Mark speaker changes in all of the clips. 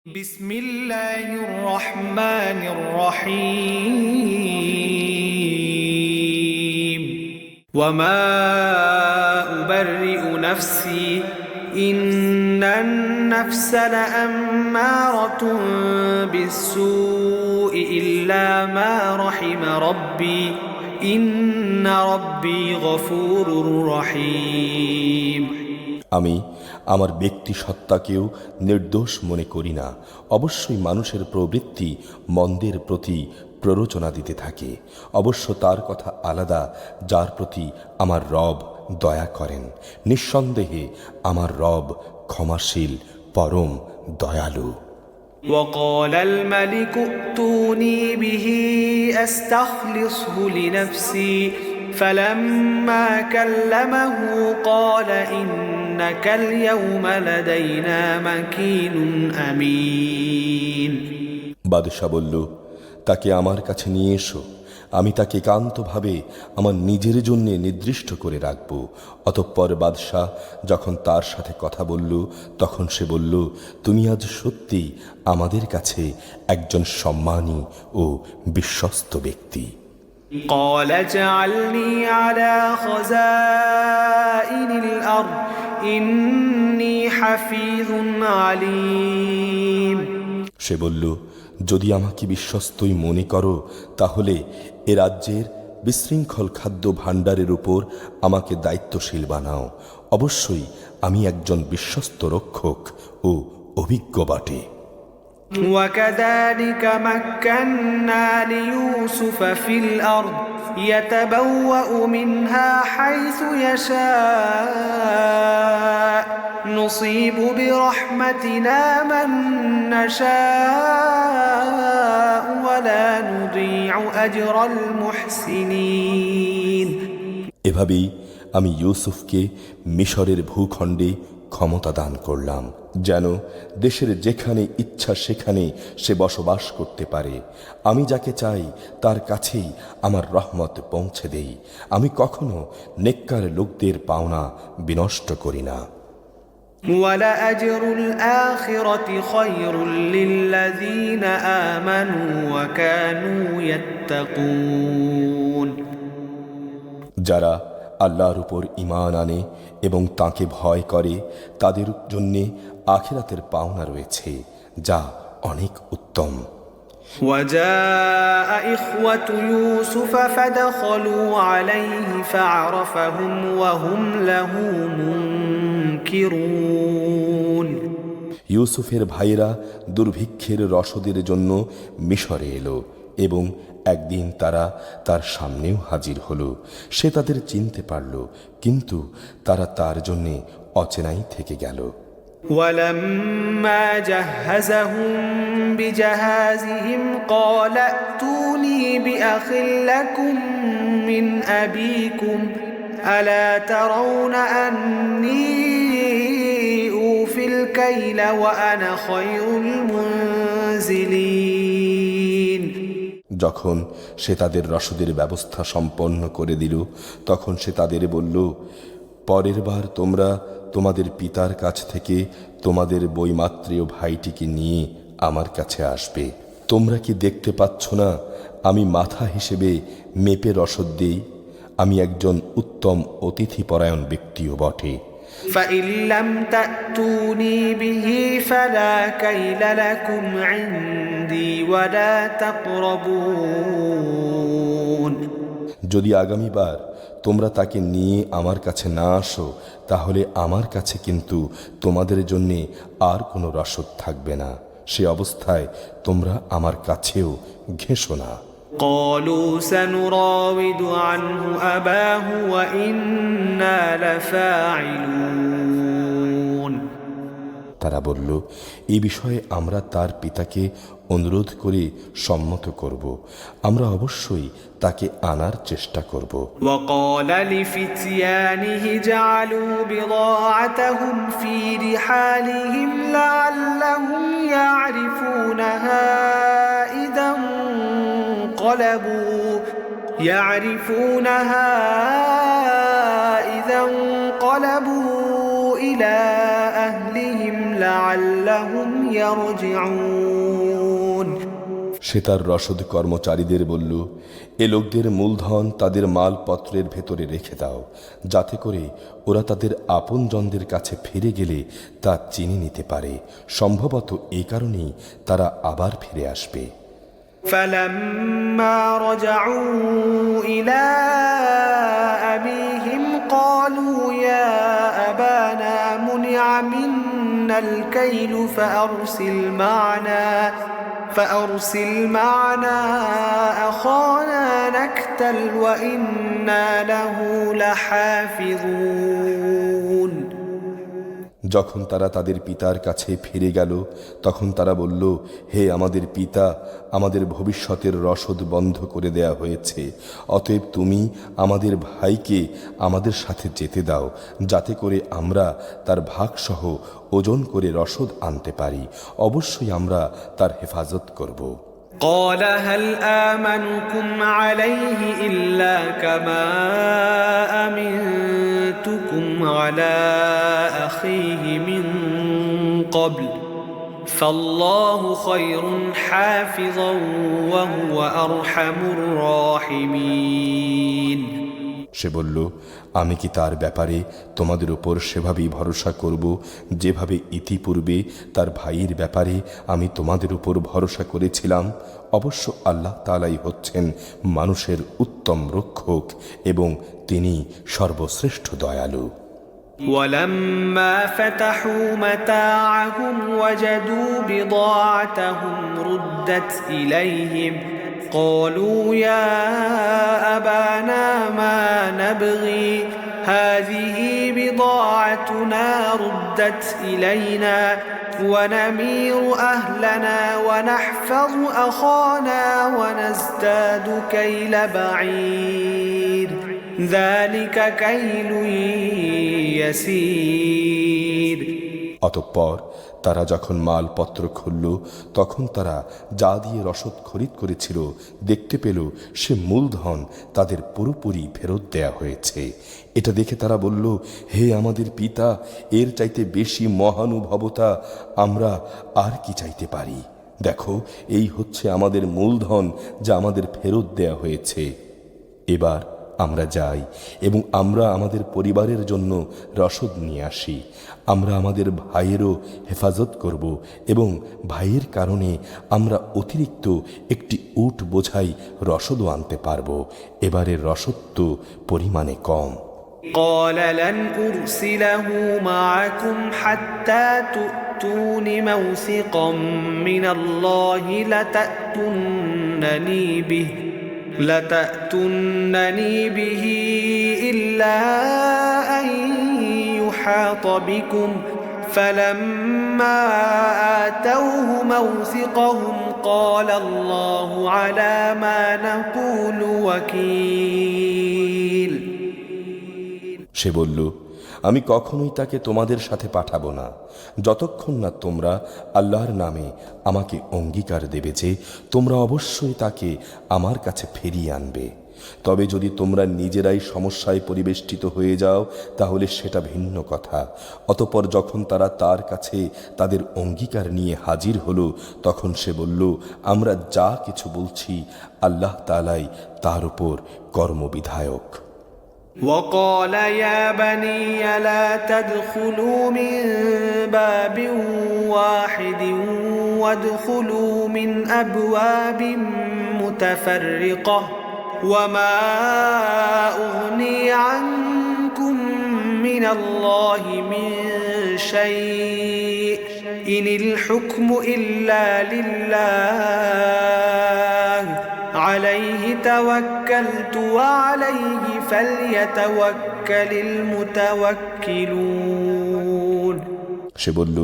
Speaker 1: بسم الله الرحمن الرحيم وما أبرئ نفسي إن النفس لأمارة بالسوء إلا ما رحم ربي إن ربي غفور رحيم
Speaker 2: আমি আমার ব্যক্তি সত্তাকেও নির্দোষ মনে করি না। অবশ্যই মানুষের প্রবৃত্তি মন্দের প্রতি প্ররোচনা দিতে থাকে। অবশ্য তার কথা আলাদা যার প্রতি আমার রব দয়া করেন। নিঃসন্দেহে আমার রব ক্ষমাশীল, পরম দয়ালু।
Speaker 1: وقال الملك ائتوني به أستخلصه لنفسي فلما كلمه قال إنك اليوم لدينا مكين أمين
Speaker 2: বাদশা বলল, তাকে আমার কাছে নিয়ে এসো, আমি তাকে একান্তভাবে আমার নিজের জন্য নির্দিষ্ট করে রাখব। অতঃপর বাদশাহ যখন তার সাথে কথা বলল, তখন সে বলল, তুমি আজ সত্যি আমাদের কাছে একজন সম্মানী ও বিশ্বস্ত ব্যক্তি।
Speaker 1: قال اجعلني على خزائن الأرض إني حفيظ عليم
Speaker 2: সে বলল, যদি আমাকে বিশ্বস্তই মনে করো তাহলে এ রাজ্যের বিশৃঙ্খল খাদ্য ভাণ্ডারের উপর আমাকে দায়িত্বশীল বানাও। অবশ্যই আমি একজন বিশ্বস্ত রক্ষক ও অভিজ্ঞ বটে।
Speaker 1: وكذلك مكنا ليوسف في الأرض يتبوأ منها حيث يشاء نصيب برحمتنا من نشاء ولا نضيع أجر المحسنين
Speaker 2: এভাবেই আমি ইউসুফকে মিশরের ভূখণ্ডে ক্ষমতা দান করলাম, যেন দেশের যেখানে ইচ্ছা সেখানে সে বসবাস করতে পারে। আমি যাকে চাই তার কাছেই আমার রহমত পৌঁছে দেই। আমি কখনো নেককার লোকদের পাওনা বিনষ্ট করি না।
Speaker 1: ولأجر الآخرة خير للذين آمنوا وكانوا يتقون
Speaker 2: যারা আল্লাহর উপর ঈমান আনে এবং তাঁকে ভয় করে তাদের জন্যে আখিরাতের পাওনা রয়েছে, যা অনেক উত্তম।
Speaker 1: وجاء إخوة يوسف فدخلوا عليه فعرفهم وهم له منكرون
Speaker 2: ইউসুফের ভাইয়েরা দুর্ভিক্ষের রসদের জন্য মিশরে এলো এবং একদিন তারা তার সামনেও হাজির হলো। সে তাদের চিনতে পারল, কিন্তু তারা তার জন্যে অচেনাই থেকে গেল।
Speaker 1: ولما جهزهم بجهازهم قال ائتوني بأخ لكم من أبيكم ألا ترون أني أوفي الكيل وأنا خير المنزلين
Speaker 2: যখন সে তাদের রসদের ব্যবস্থা সম্পন্ন করে দিল, তখন সে তাদের বলল, পরের বার তোমরা তোমাদের পিতার কাছ থেকে তোমাদের বৈমাত্রেয় ভাইটিকে নিয়ে আমার কাছে আসবে। তোমরা কি দেখতে পাচ্ছ না আমি মাথা হিসেবে মেপে রসদ দেই? আমি একজন উত্তম অতিথিপরায়ণ ব্যক্তিও বটে।
Speaker 1: فإن لم تأتوني به فلا كيل لكم عندي ولا تقربون
Speaker 2: যদি আগামীবার তোমরা তাকে নিয়ে আমার কাছে না আসো, তাহলে আমার কাছে কিন্তু তোমাদের জন্যে আর কোনো রসদ থাকবে না। সে অবস্থায় তোমরা আমার কাছেও ঘেঁষো না।
Speaker 1: قالوا سنراود عنه أباه وإنا لفاعلون
Speaker 2: তারা বলল, এই বিষয়ে আমরা তার পিতাকে অনুরোধ করে সম্মত করব। আমরা অবশ্যই তাকে আনার চেষ্টা করব।
Speaker 1: وقال لفتيانه جعلوا بضاعتهم في رحالهم لعلهم يعرفونها إذا انقلبوا إلى أهلهم لعلهم يرجعون
Speaker 2: সে তার রসদ কর্মচারীদের বলল, এ লোকদের মূলধন তাদের মালপত্রের ভেতরে রেখে দাও, যাতে করে ওরা তাদের আপনজনদের কাছে ফিরে গেলে তা চিনে নিতে পারে। সম্ভবত এই কারণেই তারা আবার ফিরে আসবে।
Speaker 1: فلما رجعوا إلى أبيهم قالوا يا أبانا منع منا الكيل فأرسل معنا أخانا نكتل وإنا له لحافظون
Speaker 2: যখন তারা তাদের পিতার কাছে ফিরে গেল, তখন তারা বলল, হে আমাদের পিতা, আমাদের ভবিষ্যতের রসদ বন্ধ করে দেয়া হয়েছে, অতএব তুমি আমাদের ভাইকে আমাদের সাথে যেতে দাও, যাতে করে আমরা তার ভাগসহ ওজন করে রসদ আনতে পারি। অবশ্যই আমরা তার হেফাজত করব।
Speaker 1: قال هل آمنكم عليه إلا كما أمنتكم على أخيه من قبل فالله خير حافظا وهو أرحم الراحمين
Speaker 2: সে বলল, আমি কি তার ব্যাপারে তোমাদের উপর সেভাবেই ভরসা করব যেভাবে ইতিপূর্বে তার ভাইয়ের ব্যাপারে আমি তোমাদের উপর ভরসা করেছিলাম? অবশ্য আল্লাহ তাআলাই হচ্ছেন মানুষের উত্তম রক্ষক এবং তিনি সর্বশ্রেষ্ঠ দয়ালু।
Speaker 1: ولما فتحوا متاعهم وجدوا بضاعتهم ردت إليهم قالوا يا أبانا ما نبغي هذه بضاعتنا ردت إلينا ونمير أهلنا ونحفظ أخانا ونزداد كيل بعير ذلك كيل يسير
Speaker 2: অতঃপর তারা যখন মালপত্র খুলল, তখন তারা যা দিয়ে রসদ খরিদ করেছিল দেখতে পেল সে মূলধন তাদের পুরোপুরি ফেরত দেয়া হয়েছে। এটা দেখে তারা বলল, হে আমাদের পিতা, এর চাইতে বেশি মহানুভবতা আমরা আর কি চাইতে পারি? দেখো, এই হচ্ছে আমাদের মূলধন যা আমাদের ফেরত দেয়া হয়েছে। এবার আমরা যাই এবং আমরা আমাদের পরিবারের জন্য রসদ নিয়ে আসি। আমরা আমাদের ভাইয়েরও হেফাজত করব এবং ভাইয়ের কারণে আমরা অতিরিক্ত একটি উট বোঝাই রসদও আনতে পারব। এবারের রসদ তো পরিমাণে কম।
Speaker 1: قال لن أرسله معكم حتى تؤتون موثقا من الله لتأتونني به إلا أن يحاط بكم فلما آتوه موثقهم قال الله على ما نقول وكيل
Speaker 2: সে বলল, আমি কখনোই তাকে তোমাদের সাথে পাঠাবো না যতক্ষণ না তোমরা আল্লাহর নামে আমাকে অঙ্গীকার দেবে যে তোমরা অবশ্যই তাকে আমার কাছে ফিরিয়ে আনবে। তবে যদি তোমরা নিজেরাই সমস্যায় পরিবেষ্টিত হয়ে যাও তাহলে সেটা ভিন্ন কথা। অতঃপর যখন তারা তার কাছে তাদের অঙ্গীকার নিয়ে হাজির হলো, তখন সে বলল, আমরা যা কিছু বলছি আল্লাহ তাআলাই তার উপর কর্মবিধায়ক।
Speaker 1: وقال يا بني لا تدخلوا من باب واحد وادخلوا من أبواب متفرقة وما أغني عنكم من الله من شيء إن الحكم إلا لله عليه توكلت وعليه فليتوكل المتوكلون
Speaker 2: সে বলল,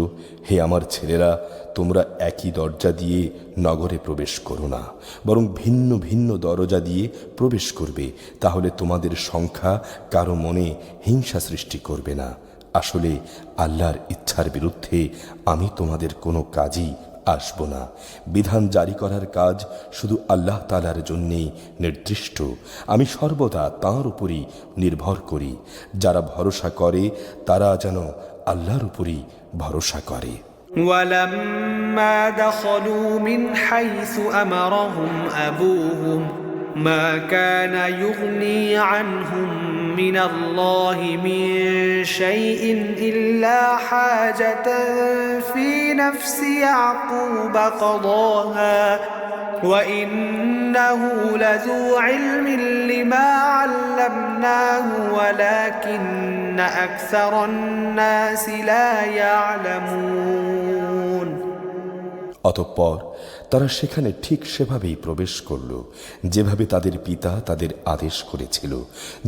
Speaker 2: হে আমার ছেলেরা, তোমরা একই দরজা দিয়ে নগরে প্রবেশ করো না, বরং ভিন্ন ভিন্ন দরজা দিয়ে প্রবেশ করবে। তাহলে তোমাদের সংখ্যা কারো মনে হিংসা সৃষ্টি করবে না। আসলে আল্লাহর ইচ্ছার বিরুদ্ধে আমি তোমাদের কোনো কাজই আসব না। বিধান জারি করার কাজ শুধু আল্লাহ তাআলার জন্যেই নির্দিষ্ট। আমি সর্বদা তাঁর উপরই নির্ভর করি। যারা ভরসা করে তারা যেন আল্লাহর উপরই ভরসা করে।
Speaker 1: ولما دخلوا من حيث أمرهم أبوهم ما كان يغني عنهم من الله من شيء إلا حاجة في نفس يعقوب قضاها وإنه لذو علم لما علمناه ولكن أكثر الناس لا يعلمون।
Speaker 2: অতঃপর তারা সেখানে ঠিক সেভাবেই প্রবেশ করল যেভাবে তাদের পিতা তাদের আদেশ করেছিল,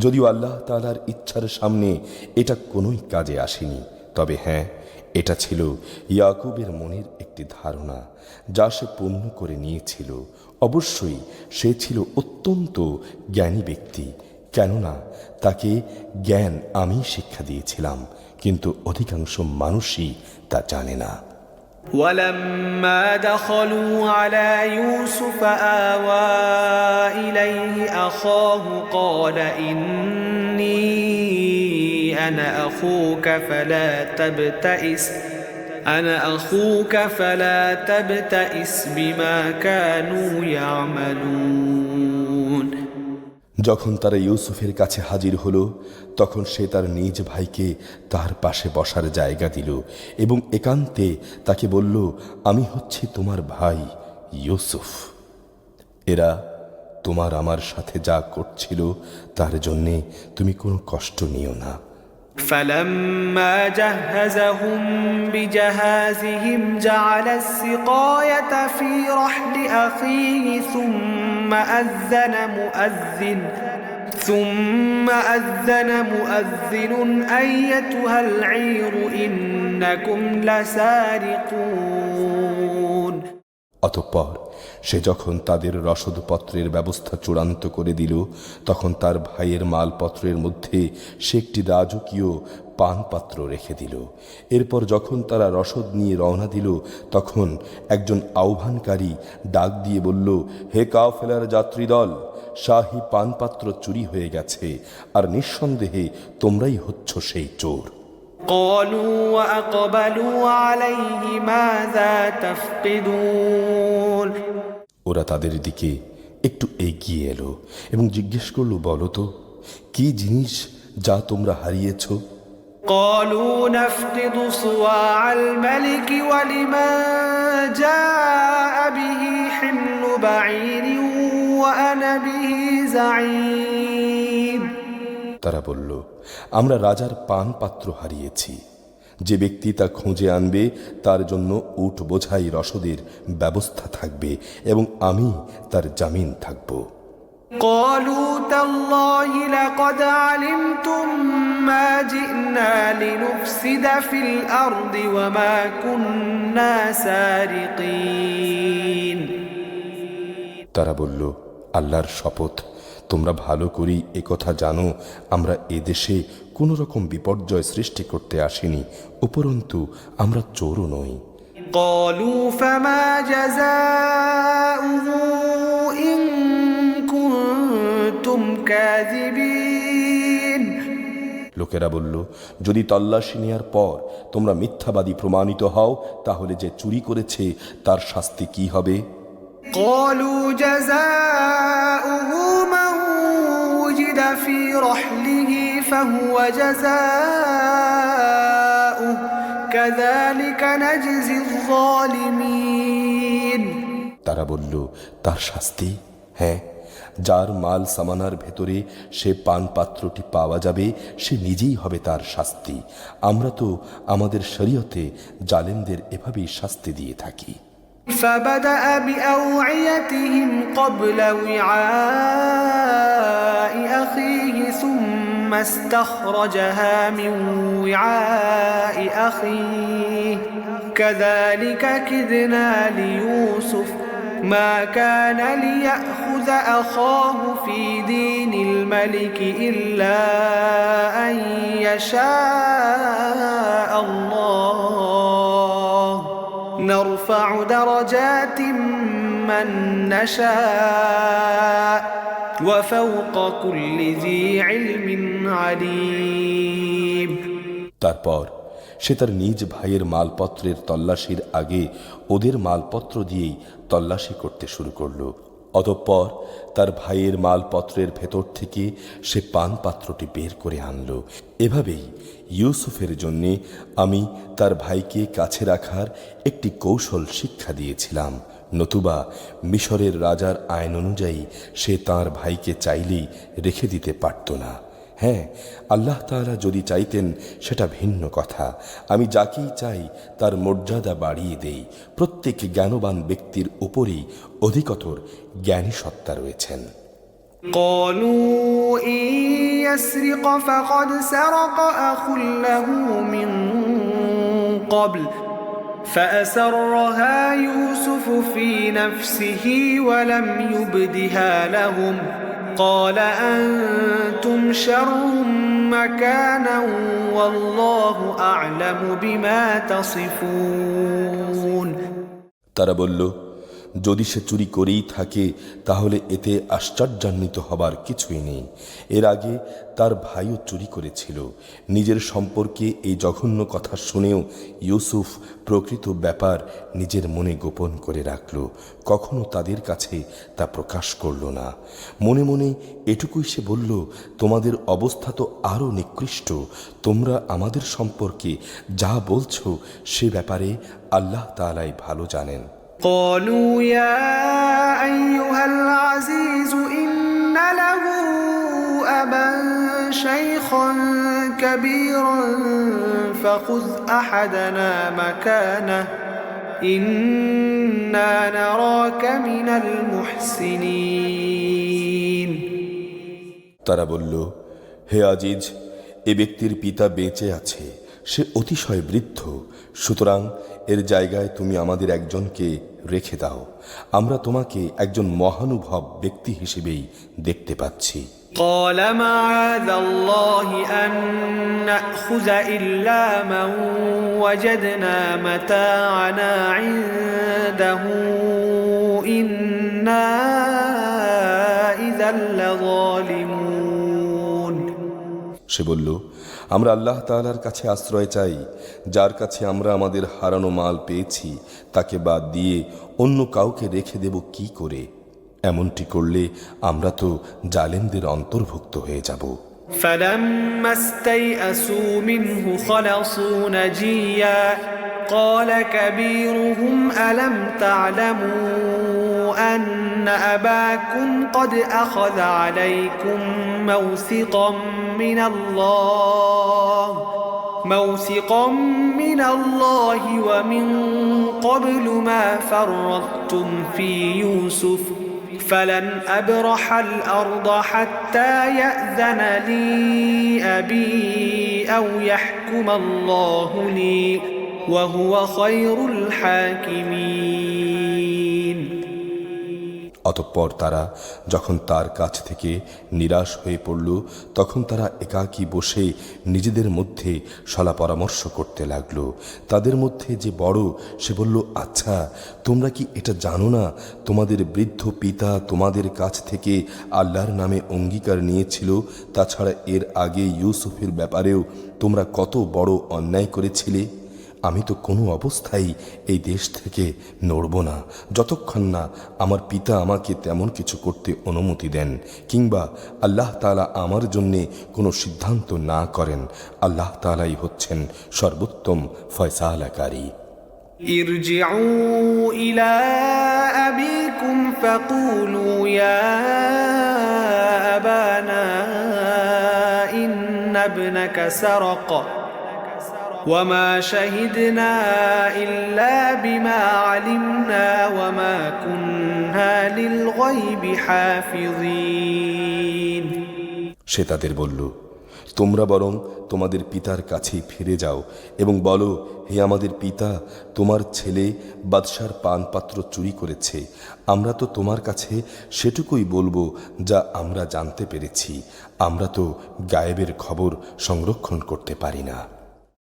Speaker 2: যদিও আল্লাহ তাআলার ইচ্ছার সামনে এটা কোনোই কাজে আসেনি। তবে হ্যাঁ, এটা ছিল ইয়াকুবের মনের একটি ধারণা যা সে পূর্ণ করে নিয়েছিল। অবশ্যই সে ছিল অত্যন্ত জ্ঞানী ব্যক্তি, কেননা তাকে জ্ঞান আমি শিক্ষা দিয়েছিলাম, কিন্তু অধিকাংশ মানুষই তা জানে না।
Speaker 1: ولما دخلوا على يوسف آوى إليه أخاه قال إني أنا أخوك فلا تبتئس بما كانوا يعملون।
Speaker 2: যখন তারা ইউসুফের কাছে হাজির হলো তখন সে তার নিজ ভাইকে তার পাশে বসার জায়গা দিল এবং একান্তে তাকে বলল, আমি হচ্ছি তোমার ভাই ইউসুফ। এরা তোমার আমার সাথে যা করছিল তার জন্যে তুমি কোনো কষ্ট নিও না।
Speaker 1: فلما جهزهم بجهازهم جعل السقاية في رحل أخيه ثم أذن مؤذن أيتها العير إنكم لسارقون।
Speaker 2: অতঃপর সে যখন তাদের রসদপত্রের ব্যবস্থা চূড়ান্ত করে দিল তখন তার ভাইয়ের মালপত্রের মধ্যে সে একটি রাজকীয় পানপাত্র রেখে দিল। এরপর যখন তারা রসদ নিয়ে রওনা দিল তখন একজন আহ্বানকারী ডাক দিয়ে বলল, হে কাফেলার যাত্রীদল, শাহী পানপাত্র চুরি হয়ে গেছে, আর নিঃসন্দেহে তোমরাই হচ্ছ সেই চোর।
Speaker 1: قالوا وأقبلوا عليه ماذا تفقدون।
Speaker 2: ওরা তাদের দিকে একটু এগিয়ে এলো এবং জিজ্ঞেস করল, বলো তো কি জিনিস যা তোমরা হারিয়েছ?
Speaker 1: قالوا نفقد صواع الملك ولمن جاء به حمل بعير وأنا به زعيم।
Speaker 2: তারা বলল, আমরা রাজার পান পাত্র হারিয়েছি, যে ব্যক্তি তা খুঁজে আনবে তার জন্য উট বোঝাই রসদের ব্যবস্থা থাকবে এবং আমি তার জামিন থাকব।
Speaker 1: قالوا تالله لقد علمتم ما جئنا لنفسد في الأرض وما كنا سارقين।
Speaker 2: তারা বলল, আল্লাহর শপথ, তোমরা ভালো করেই একথা জানো আমরা এদেশে কোনো রকম বিপর্যয় সৃষ্টি করতে আসিনি, উপরন্তু আমরা চোরও নই।
Speaker 1: قالوا فما جزاؤه إن كنتم كاذبين।
Speaker 2: লোকেরা বলল, যদি তল্লাশি নেয়ার পর তোমরা মিথ্যাবাদী প্রমাণিত হও তাহলে যে চুরি করেছে তার শাস্তি কি হবে?
Speaker 1: قالوا جزاؤه من وجد في رحله فهو جزاؤه كذلك نجزي الظالمين।
Speaker 2: তারা বলল, তার শাস্তি, হ্যাঁ, যার মাল সামানার ভেতরে সে পান পাত্রটি পাওয়া যাবে সে নিজেই হবে তার শাস্তি। আমরা তো আমাদের শরীয়তে জালেমদের এভাবেই শাস্তি দিয়ে থাকি।
Speaker 1: فبدأ بأوعيتهم قبل وعاء أخيه ثم استخرجها من وعاء أخيه كذلك كدنا ليوسف ما كان ليأخذ أخاه في دين الملك إلا أن يشاء الله نرفع درجات من نشاء وفوق كل ذي علم عليم।
Speaker 2: তারপর সে তার নিজ ভাইয়ের মালপত্রের তল্লাশির আগে ওদের মালপত্র দিয়েই তল্লাশি করতে শুরু করল। অতঃপর তার ভাইয়ের মালপত্রের ভেতর থেকে সে পানপাত্রটি বের করে আনল। এভাবেই ইউসুফের জন্যে আমি তার ভাইকে কাছে রাখার একটি কৌশল শিক্ষা দিয়েছিলাম, নতুবা মিশরের রাজার আইন অনুযায়ী সে তার ভাইকে চাইলেই রেখে দিতে পারত না। হ্যাঁ, আল্লাহ তাআলা যদি চাইতেন সেটা ভিন্ন কথা। আমি যাকেই চাই তার মর্যাদা বাড়িয়ে দেই। প্রত্যেক জ্ঞানবান ব্যক্তির উপরেই অধিকতর জ্ঞানী সত্তা রয়েছেন।
Speaker 1: قالوا إن يسرق فقد سرق أخ له من قبل فأسرها يوسف في نفسه ولم يبدها لهم قال أنتم شر مكانا والله أعلم بما تصفون।
Speaker 2: তারা বলল, যদি সে চুরি করেই থাকে তাহলে এতে আশ্চর্যান্বিত হবার কিছুই নেই। এর আগে তার ভাইও চুরি করেছিল। নিজের সম্পর্কে এই জঘন্য কথা শুনেও ইউসুফ প্রকৃত ব্যাপার নিজের মনে গোপন করে রাখল, কখনো তাদের কাছে তা প্রকাশ করল না। মনে মনে এটুকুই সে বলল, তোমাদের অবস্থা তো আরও নিকৃষ্ট। তোমরা আমাদের সম্পর্কে যা বলছো সে ব্যাপারে আল্লাহ তাআলাই ভালো জানেন।
Speaker 1: قالوا يا أيها العزيز إن له أبا شيخا كبيرا فخذ أحدنا مكانه إنا نراك من المحسنين।
Speaker 2: তারা বলল, হে আজিজ, এ ব্যক্তির পিতা বেঁচে আছে, সে অতিশয় বৃদ্ধ, সুতরাং এর জায়গায় তুমি আমাদের একজনকে রেখে দাও। আমরা তোমাকে একজন মহানুভব ব্যক্তি হিসেবেই দেখতে পাচ্ছি।
Speaker 1: قال معاذ الله أن نأخذ إلا من وجدنا متاعنا عنده إنا إذا لظالمون।
Speaker 2: সে বলল, আমরা আল্লাহ তাআলার কাছে আশ্রয় চাই, যার কাছে আমরা আমাদের হারানো মাল পেয়েছি তাকে বাদ দিয়ে অন্য কাউকে রেখে দেব কি করে? এমনটি করলে আমরা তো জালেমদের অন্তর্ভুক্ত হয়ে যাব।
Speaker 1: فلما استيئسوا منه خلصوا نجيا قال كبيرهم ألم تعلموا أن أباكم قد أخذ عليكم موثقا من الله ومن قبل ما فرطتم في يوسف فلن أبرح الأرض حتى يأذن لي أبي أو يحكم الله لي وهو خير الحاكمين।
Speaker 2: অতঃপর তারা যখন তার কাছ থেকে নিরাশ হয়ে পড়ল, তখন তারা একাকী বসে নিজেদের মধ্যে সলা পরামর্শ করতে লাগলো। তাদের মধ্যে যে বড় সে বলল, আচ্ছা, তোমরা কি এটা জানো না তোমাদের বৃদ্ধ পিতা তোমাদের কাছ থেকে আল্লাহর নামে অঙ্গীকার নিয়েছিল? তাছাড়া এর আগে ইউসুফের ব্যাপারেও তোমরা কত বড় অন্যায় করেছিলে। আমি তো কোনো অবস্থায় এই দেশ থেকে নড়ব না যতক্ষণ না আমার পিতা আমাকে তেমন কিছু করতে অনুমতি দেন, কিংবা আল্লাহ তাআলা আমার জন্যে কোনো সিদ্ধান্ত না করেন। আল্লাহ তাআলাই হচ্ছেন সর্বোত্তম ফয়সালাকারী।
Speaker 1: ارجعوا إلى أبيكم فقولوا يا أبانا إن ابنك سرق وما شهدنا إلا بما علمنا وما كنا للغيب حافظين।
Speaker 2: সে তাদের বলল, তোমরা বরং তোমাদের পিতার কাছেই ফিরে যাও এবং বলো, হে আমাদের পিতা, তোমার ছেলে বাদশার পানপাত্র চুরি করেছে। আমরা তো তোমার কাছে সেটুকুই বলবো যা আমরা জানতে পেরেছি। আমরা তো গায়েবের খবর সংরক্ষণ করতে পারি না।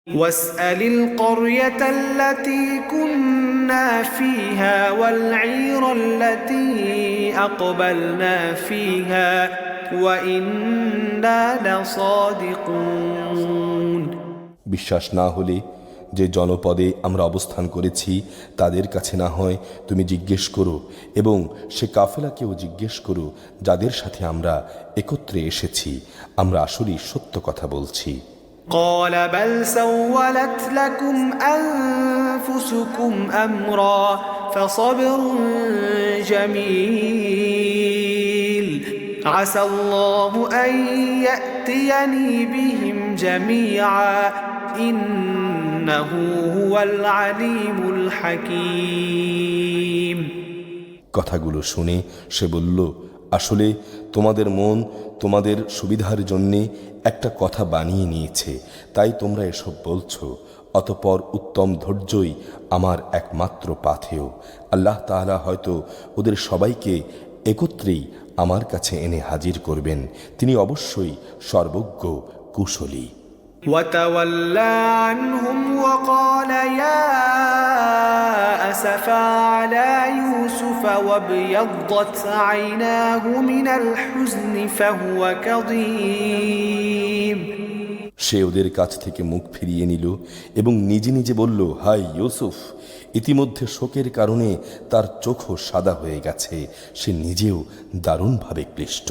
Speaker 1: واسأل القرية التي كنا فيها والعير التي أقبلنا فيها وإنا لصادقون।
Speaker 2: বিশ্বাস না হলে যে জনপদে আমরা অবস্থান করেছি তাদের কাছে না হয় তুমি জিজ্ঞেস করো, এবং সে কাফেলাকেও জিজ্ঞেস করো যাদের সাথে আমরা একত্রে এসেছি, আমরা আসলেই সত্য কথা বলছি।
Speaker 1: قال بل سولت لكم أنفسكم أمرا فصبر جميل عسى الله أن يأتيني بهم جميعا إنه هو العليم الحكيم।
Speaker 2: কথাগুলো শুনে সে বলল, আসলে তোমাদের মন তোমাদের সুবিধার জন্যে একটা কথা বানিয়ে নিয়েছে, তাই তোমরা এসব বলছো। অতঃপর উত্তম ধৈর্যই আমার একমাত্র পাথেয়। আল্লাহ তাআলা হয়তো ওদের সবাইকে একত্রেই আমার কাছে এনে হাজির করবেন। তিনি অবশ্যই সর্বজ্ঞ কুশলী।
Speaker 1: وتولى عنهم وقال يا أسفا على يوسف وابيضت عيناه من الحزن فهو كظيم।
Speaker 2: সে ওদের কাছ থেকে মুখ ফিরিয়ে নিল এবং নিজে নিজে বলল, হাই ইউসুফ। ইতিমধ্যে শোকের কারণে তার চোখও সাদা হয়ে গেছে, সে নিজেও দারুণভাবে ক্লিষ্ট।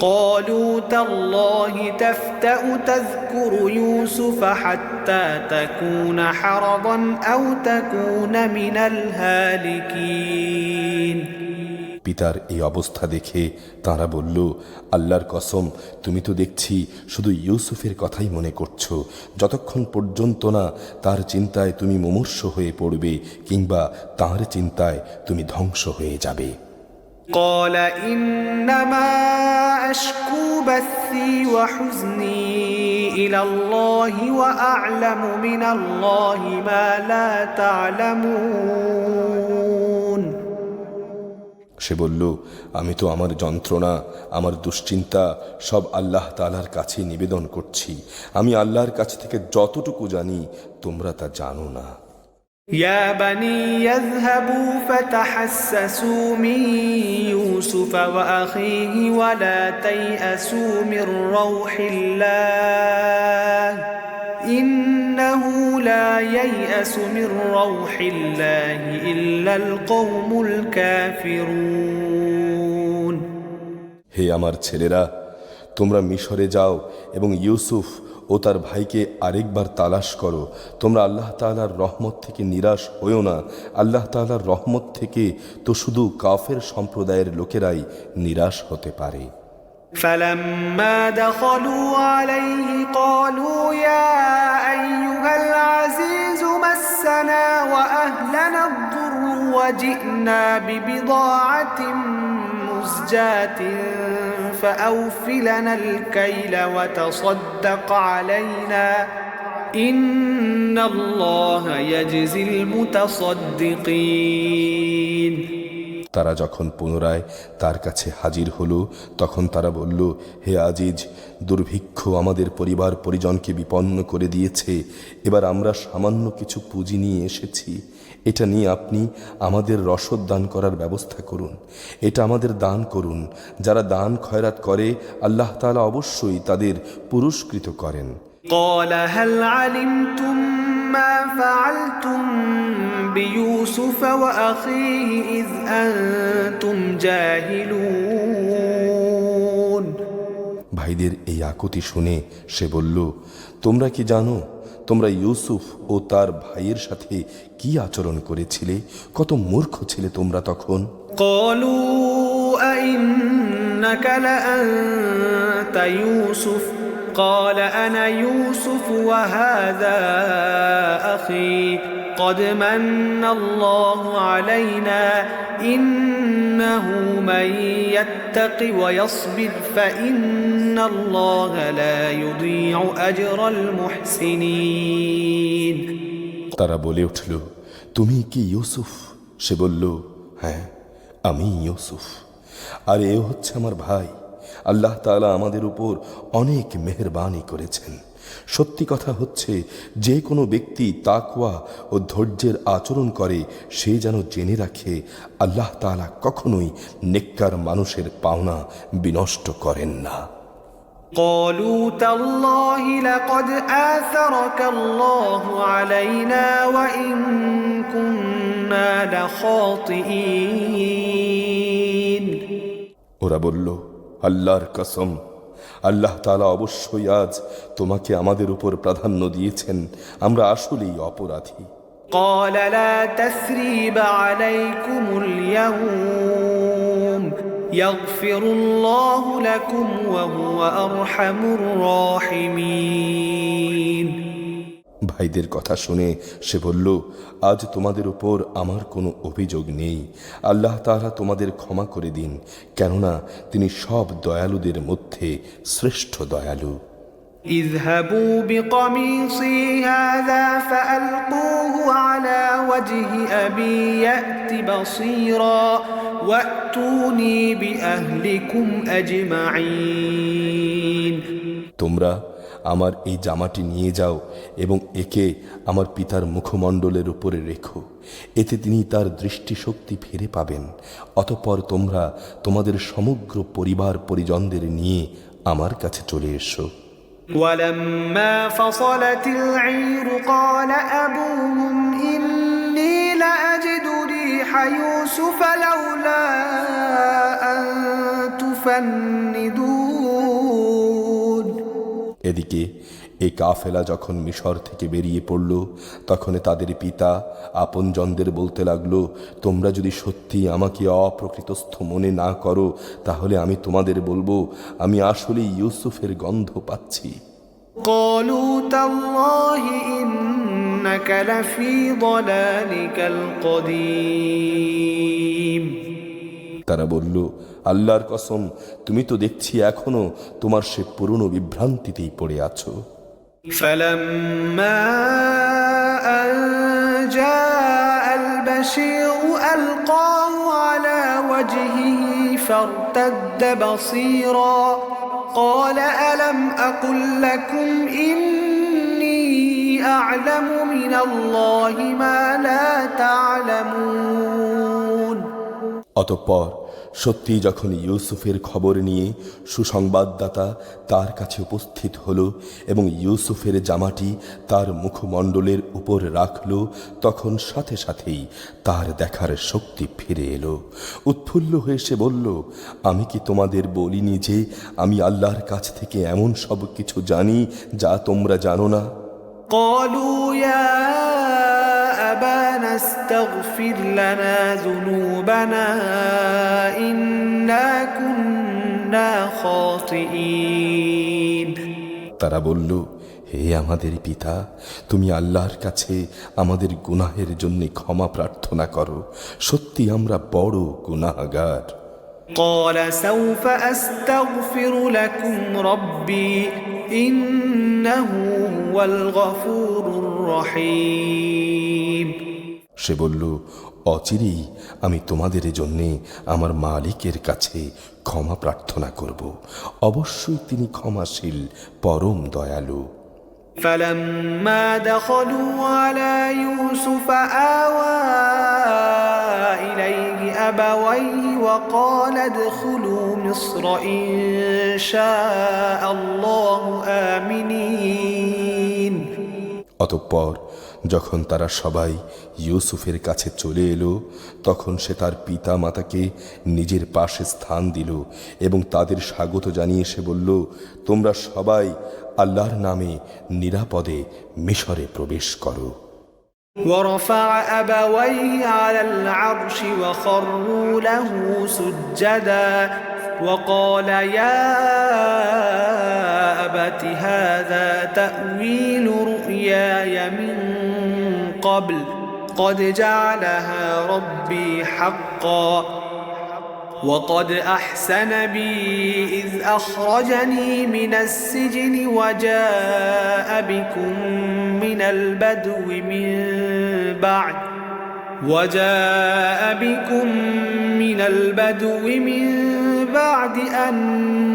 Speaker 1: قالوا تالله تفتأ تذكر يوسف حتى تكون حرضا أو تكون من الهالكين।
Speaker 2: পিতার এই অবস্থা দেখে তারা বলল, আল্লাহর কসম, তুমি তো দেখছি শুধু ইউসুফের কথাই মনে করছো, যতক্ষণ পর্যন্ত না তার চিন্তায় তুমি মুমূর্ষ হয়ে পড়বে কিংবা তার চিন্তায় তুমি ধ্বংস হয়ে যাবে।
Speaker 1: قال إنما أشكو بثي وحزني إلى الله وأعلم من الله ما لا تعلمون।
Speaker 2: সে বলল, আমি তো আমার যন্ত্রণা, আমার দুশ্চিন্তা সব আল্লাহ তাআলার কাছে নিবেদন করছি। আমি আল্লাহর কাছ থেকে যতটুকু জানি তোমরা তা জানো না।
Speaker 1: يا بني يذهبوا فتحسسوا من يوسف وأخيه ولا تيأسوا من روح الله إنه لا ييأس من روح الله إلا القوم الكافرون।
Speaker 2: হে আমার ছেলেরা, তোমরা মিশরে যাও এবং ইউসুফ ও তার ভাইকে আরেকবার তালাশ করো। তোমরা আল্লাহ তাআলার রহমত থেকে নিরাশ হইও না। আল্লাহ তাআলার রহমত থেকে তো শুধু কাফের সম্প্রদায়ের লোকেরাই নিরাশ হতে পারে।
Speaker 1: فلما دخلوا عليه قالوا يا أيها العزيز مسنا وأهلنا الضر وجئنا ببضاعة مزجاة فأوف لنا الكيل وتصدق علينا إن الله يجزي المتصدقين।
Speaker 2: তারা যখন পুনরায় তার কাছে হাজির হলো তখন তারা বলল, হে আজিজ, দুর্ভিক্ষ আমাদের পরিবার পরিজনকে বিপন্ন করে দিয়েছে। এবার আমরা সামান্য কিছু পুঁজি নিয়ে এসেছি, এটা নিয়ে আপনি আমাদের রসদ দান করার ব্যবস্থা করুন, এটা আমাদের দান করুন। যারা দান খয়রাত করে আল্লাহ তাআলা অবশ্যই তাদের পুরস্কৃত করেন।
Speaker 1: قال هل علمتم ما فعلتم بيوسف وأخيه إذ أنتم جاهلون।
Speaker 2: ভাইদের এই আকুতি শুনে সে বলল, তোমরা কি জানো তোমরা ইউসুফ ও তার ভাইয়ের সাথে কি আচরণ করেছিলে? কত মূর্খ ছিলে তোমরা তখন।
Speaker 1: قالوا أئنك لأنت يوسف قال أنا يوسف وهذا أخي قد من الله علينا إنه من يتق ويصبر فإن الله لا يضيع أجر المحسنين।
Speaker 2: তারা বলে উঠল, তুমি কি ইউসুফ? সে বলল, হ্যাঁ আমি ইউসুফ, আর এ হচ্ছে আমার ভাই। আল্লাহ তাআলা আমাদের উপর অনেক মেহেরবানি করেছেন। সত্যি কথা হচ্ছে, যে কোনো ব্যক্তি তাকওয়া ও ধৈর্যের আচরণ করে সে যেন জেনে রাখে আল্লাহ তাআলা কখনোই নেককার মানুষের পাওনা বিনষ্ট করেন না।
Speaker 1: قالوا تالله لقد آثرك الله علينا وإن كنا لخاطئين
Speaker 2: ওরা বলল, আল্লাহর কসম, আল্লাহ তাআলা অবশ্যই আজ তোমাকে আমাদের উপর প্রাধান্য দিয়েছেন, আমরা আসলেই অপরাধী।
Speaker 1: قال لا تثريب عليكم اليوم يغفر الله لكم وهو أرحم الراحمين
Speaker 2: ভাইদের কথা শুনে সে বলল, আজ তোমাদের উপর আমার কোনো অভিযোগ নেই, আল্লাহ তাআলা তোমাদের ক্ষমা করে দিন, কেননা তিনি সব দয়ালুদের মধ্যে শ্রেষ্ঠ দয়ালু।
Speaker 1: اذهبوا بقميصي هذا فألقوه على وجه أبي يأت بصيرا وأتوني بأهلكم أجمعين
Speaker 2: তোমরা আমার এই জামাটি নিয়ে যাও এবং একে আমার পিতার মুখমণ্ডলের উপরে রেখো, এতে তিনি তার দৃষ্টিশক্তি ফিরে পাবেন। অতঃপর তোমরা তোমাদের সমগ্র পরিবার পরিজনদের নিয়ে আমার কাছে চলে এসো।
Speaker 1: ولما فصلت العير قال أبوهم إني لأجد ريح يوسف لولا أن تفندون
Speaker 2: এদিকে এই কাফেলা যখন মিশর থেকে বেরিয়ে পড়ল, তখন তাদের পিতা আপনজনদের বলতে লাগলো, তোমরা যদি সত্যি আমাকে অপ্রকৃতস্থ মনে না করো, তাহলে আমি তোমাদের বলবো, আমি আসলে ইউসুফের গন্ধ পাচ্ছি।
Speaker 1: قالوا تالله إنك لفي ضلالك القديم
Speaker 2: তারা বলল, আল্লাহর কসম, তুমি তো দেখছি এখনো তোমার সে পুরনো বিভ্রান্তিতেই পড়ে আছো।
Speaker 1: فلما أن جاء البشير ألقاه على وجهه فارتد بصيرا قال ألم أقل لكم إني أعلم من الله ما لا تعلمون
Speaker 2: অতঃপর সত্যি যখন ইউসুফের খবর নিয়ে সুসংবাদদাতা তার কাছে উপস্থিত হলো এবং ইউসুফের জামাটি তার মুখমণ্ডলের উপর রাখল, তখন সাথে সাথেই তার দেখার শক্তি ফিরে এলো। উৎফুল্ল হয়ে সে বলল, আমি কি তোমাদের বলিনি যে আমি আল্লাহর কাছ থেকে এমন সব কিছু জানি যা তোমরা জানো না?
Speaker 1: قالوا يا أبانا استغفر لنا ذنوبنا إنا كنا خاطئين
Speaker 2: তারা বলল, হে আমাদের পিতা, তুমি আল্লাহর কাছে আমাদের গুনাহের জন্য ক্ষমা প্রার্থনা করো, সত্যি আমরা বড় গুনাহগার।
Speaker 1: قال سوف أستغفر لكم ربي إنه هو الغفور الرحيم
Speaker 2: সে বলল, অচিরেই আমি তোমাদের জন্যে আমার মালিকের কাছে ক্ষমা প্রার্থনা করব, অবশ্যই তিনি ক্ষমাশীল, পরম দয়ালু।
Speaker 1: فلما دخلوا على يوسف آوى إليه أبويه وقال ادخلوا مصر إن شاء الله آمنين
Speaker 2: অতঃপর যখন তারা সবাই ইউসুফের কাছে চলে এলো, তখন সে তার পিতা মাতাকে নিজের পাশে স্থান দিল এবং তাদের স্বাগত জানিয়ে সে বলল, তোমরা সবাই আল্লাহর নামে নিরাপদে মিশরে প্রবেশ করো।
Speaker 1: ورفع أبويه على العرش وخروا له سجدا وقال يا أبت هذا تأويل رؤياي من قبل قد جعلها ربي حقا وقد أحسن بي إذ أخرجني من السجن وجاء بكم من البدو من بعد أن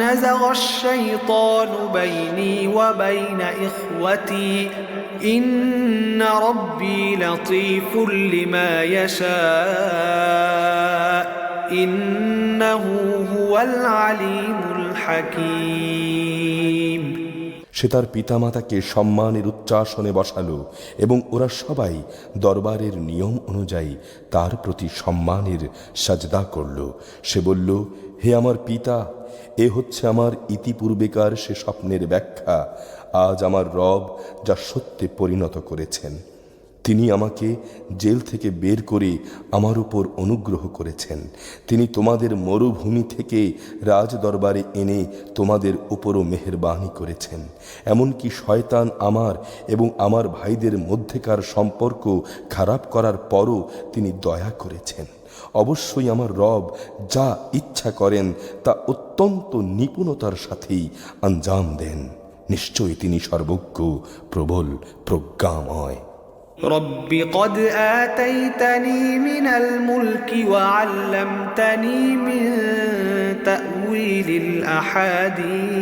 Speaker 1: نزغ الشيطان بيني وبين إخوتي إن ربي لطيف لما يشاء إنه هو العليم الحكيم
Speaker 2: সে তার পিতামাতাকে সম্মানের উচ্চাসনে বসালো এবং ওরা সবাই দরবারের নিয়ম অনুযায়ী তার প্রতি সম্মানের সাজদা করল। সে বলল, হে আমার পিতা, এ হচ্ছে আমার ইতিপূর্বেকার সে স্বপ্নের ব্যাখ্যা। আজ আমার রব যা সত্যে পরিণত করেছেন। তিনি আমাকে জেল থেকে বের করে আমার উপর অনুগ্রহ করেছেন। তিনি তোমাদের মরুভূমি থেকে রাজ দরবারে এনে তোমাদের উপরও মেহেরবানি করেছেন। এমনকি শয়তান আমার এবং আমার ভাইদের মধ্যেকার সম্পর্ক খারাপ করার পরও তিনি দয়া করেছেন। অবশ্যই আমার রব যা ইচ্ছা করেন তা অত্যন্ত নিপুণতার সাথেই আঞ্জাম দেন। নিশ্চয়ই তিনি সর্বজ্ঞ, প্রবল, প্রজ্ঞাময়।
Speaker 1: رب قد آتيتني من الملك وعلمتني من تأويل الأحاديث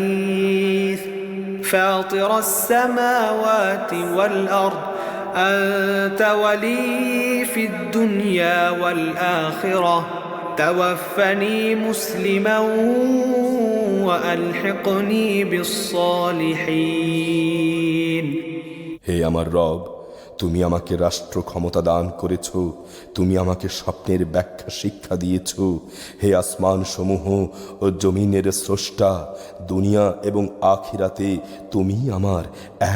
Speaker 1: فاطر السماوات والأرض أنت ولي في الدنيا والآخرة توفني مسلما وألحقني بالصالحين।
Speaker 2: হে আমার রব, তুমি আমাকে রাষ্ট্র ক্ষমতা দান করেছ, তুমি আমাকে স্বপ্নের ব্যাখ্যা শিক্ষা দিয়েছ। হে আসমান সমূহ ও জমিনের স্রষ্টা, দুনিয়া এবং আখিরাতে তুমি আমার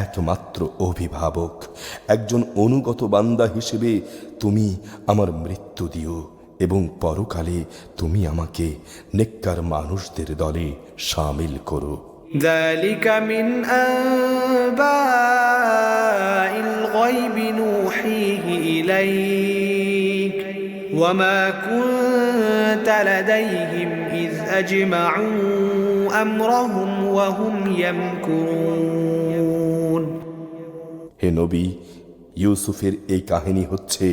Speaker 2: একমাত্র অভিভাবক। একজন অনুগত বান্দা হিসেবে তুমি আমার মৃত্যু দিও এবং পরকালে তুমি আমাকে নেককার মানুষদের দলে শামিল করো।
Speaker 1: ذلك من أنباء الغيب نوحيه إليك وما كنت لديهم إذ أجمعوا أمرهم وهم يمكرون।
Speaker 2: হে নবী, ইউসুফের এই কাহিনী হচ্ছে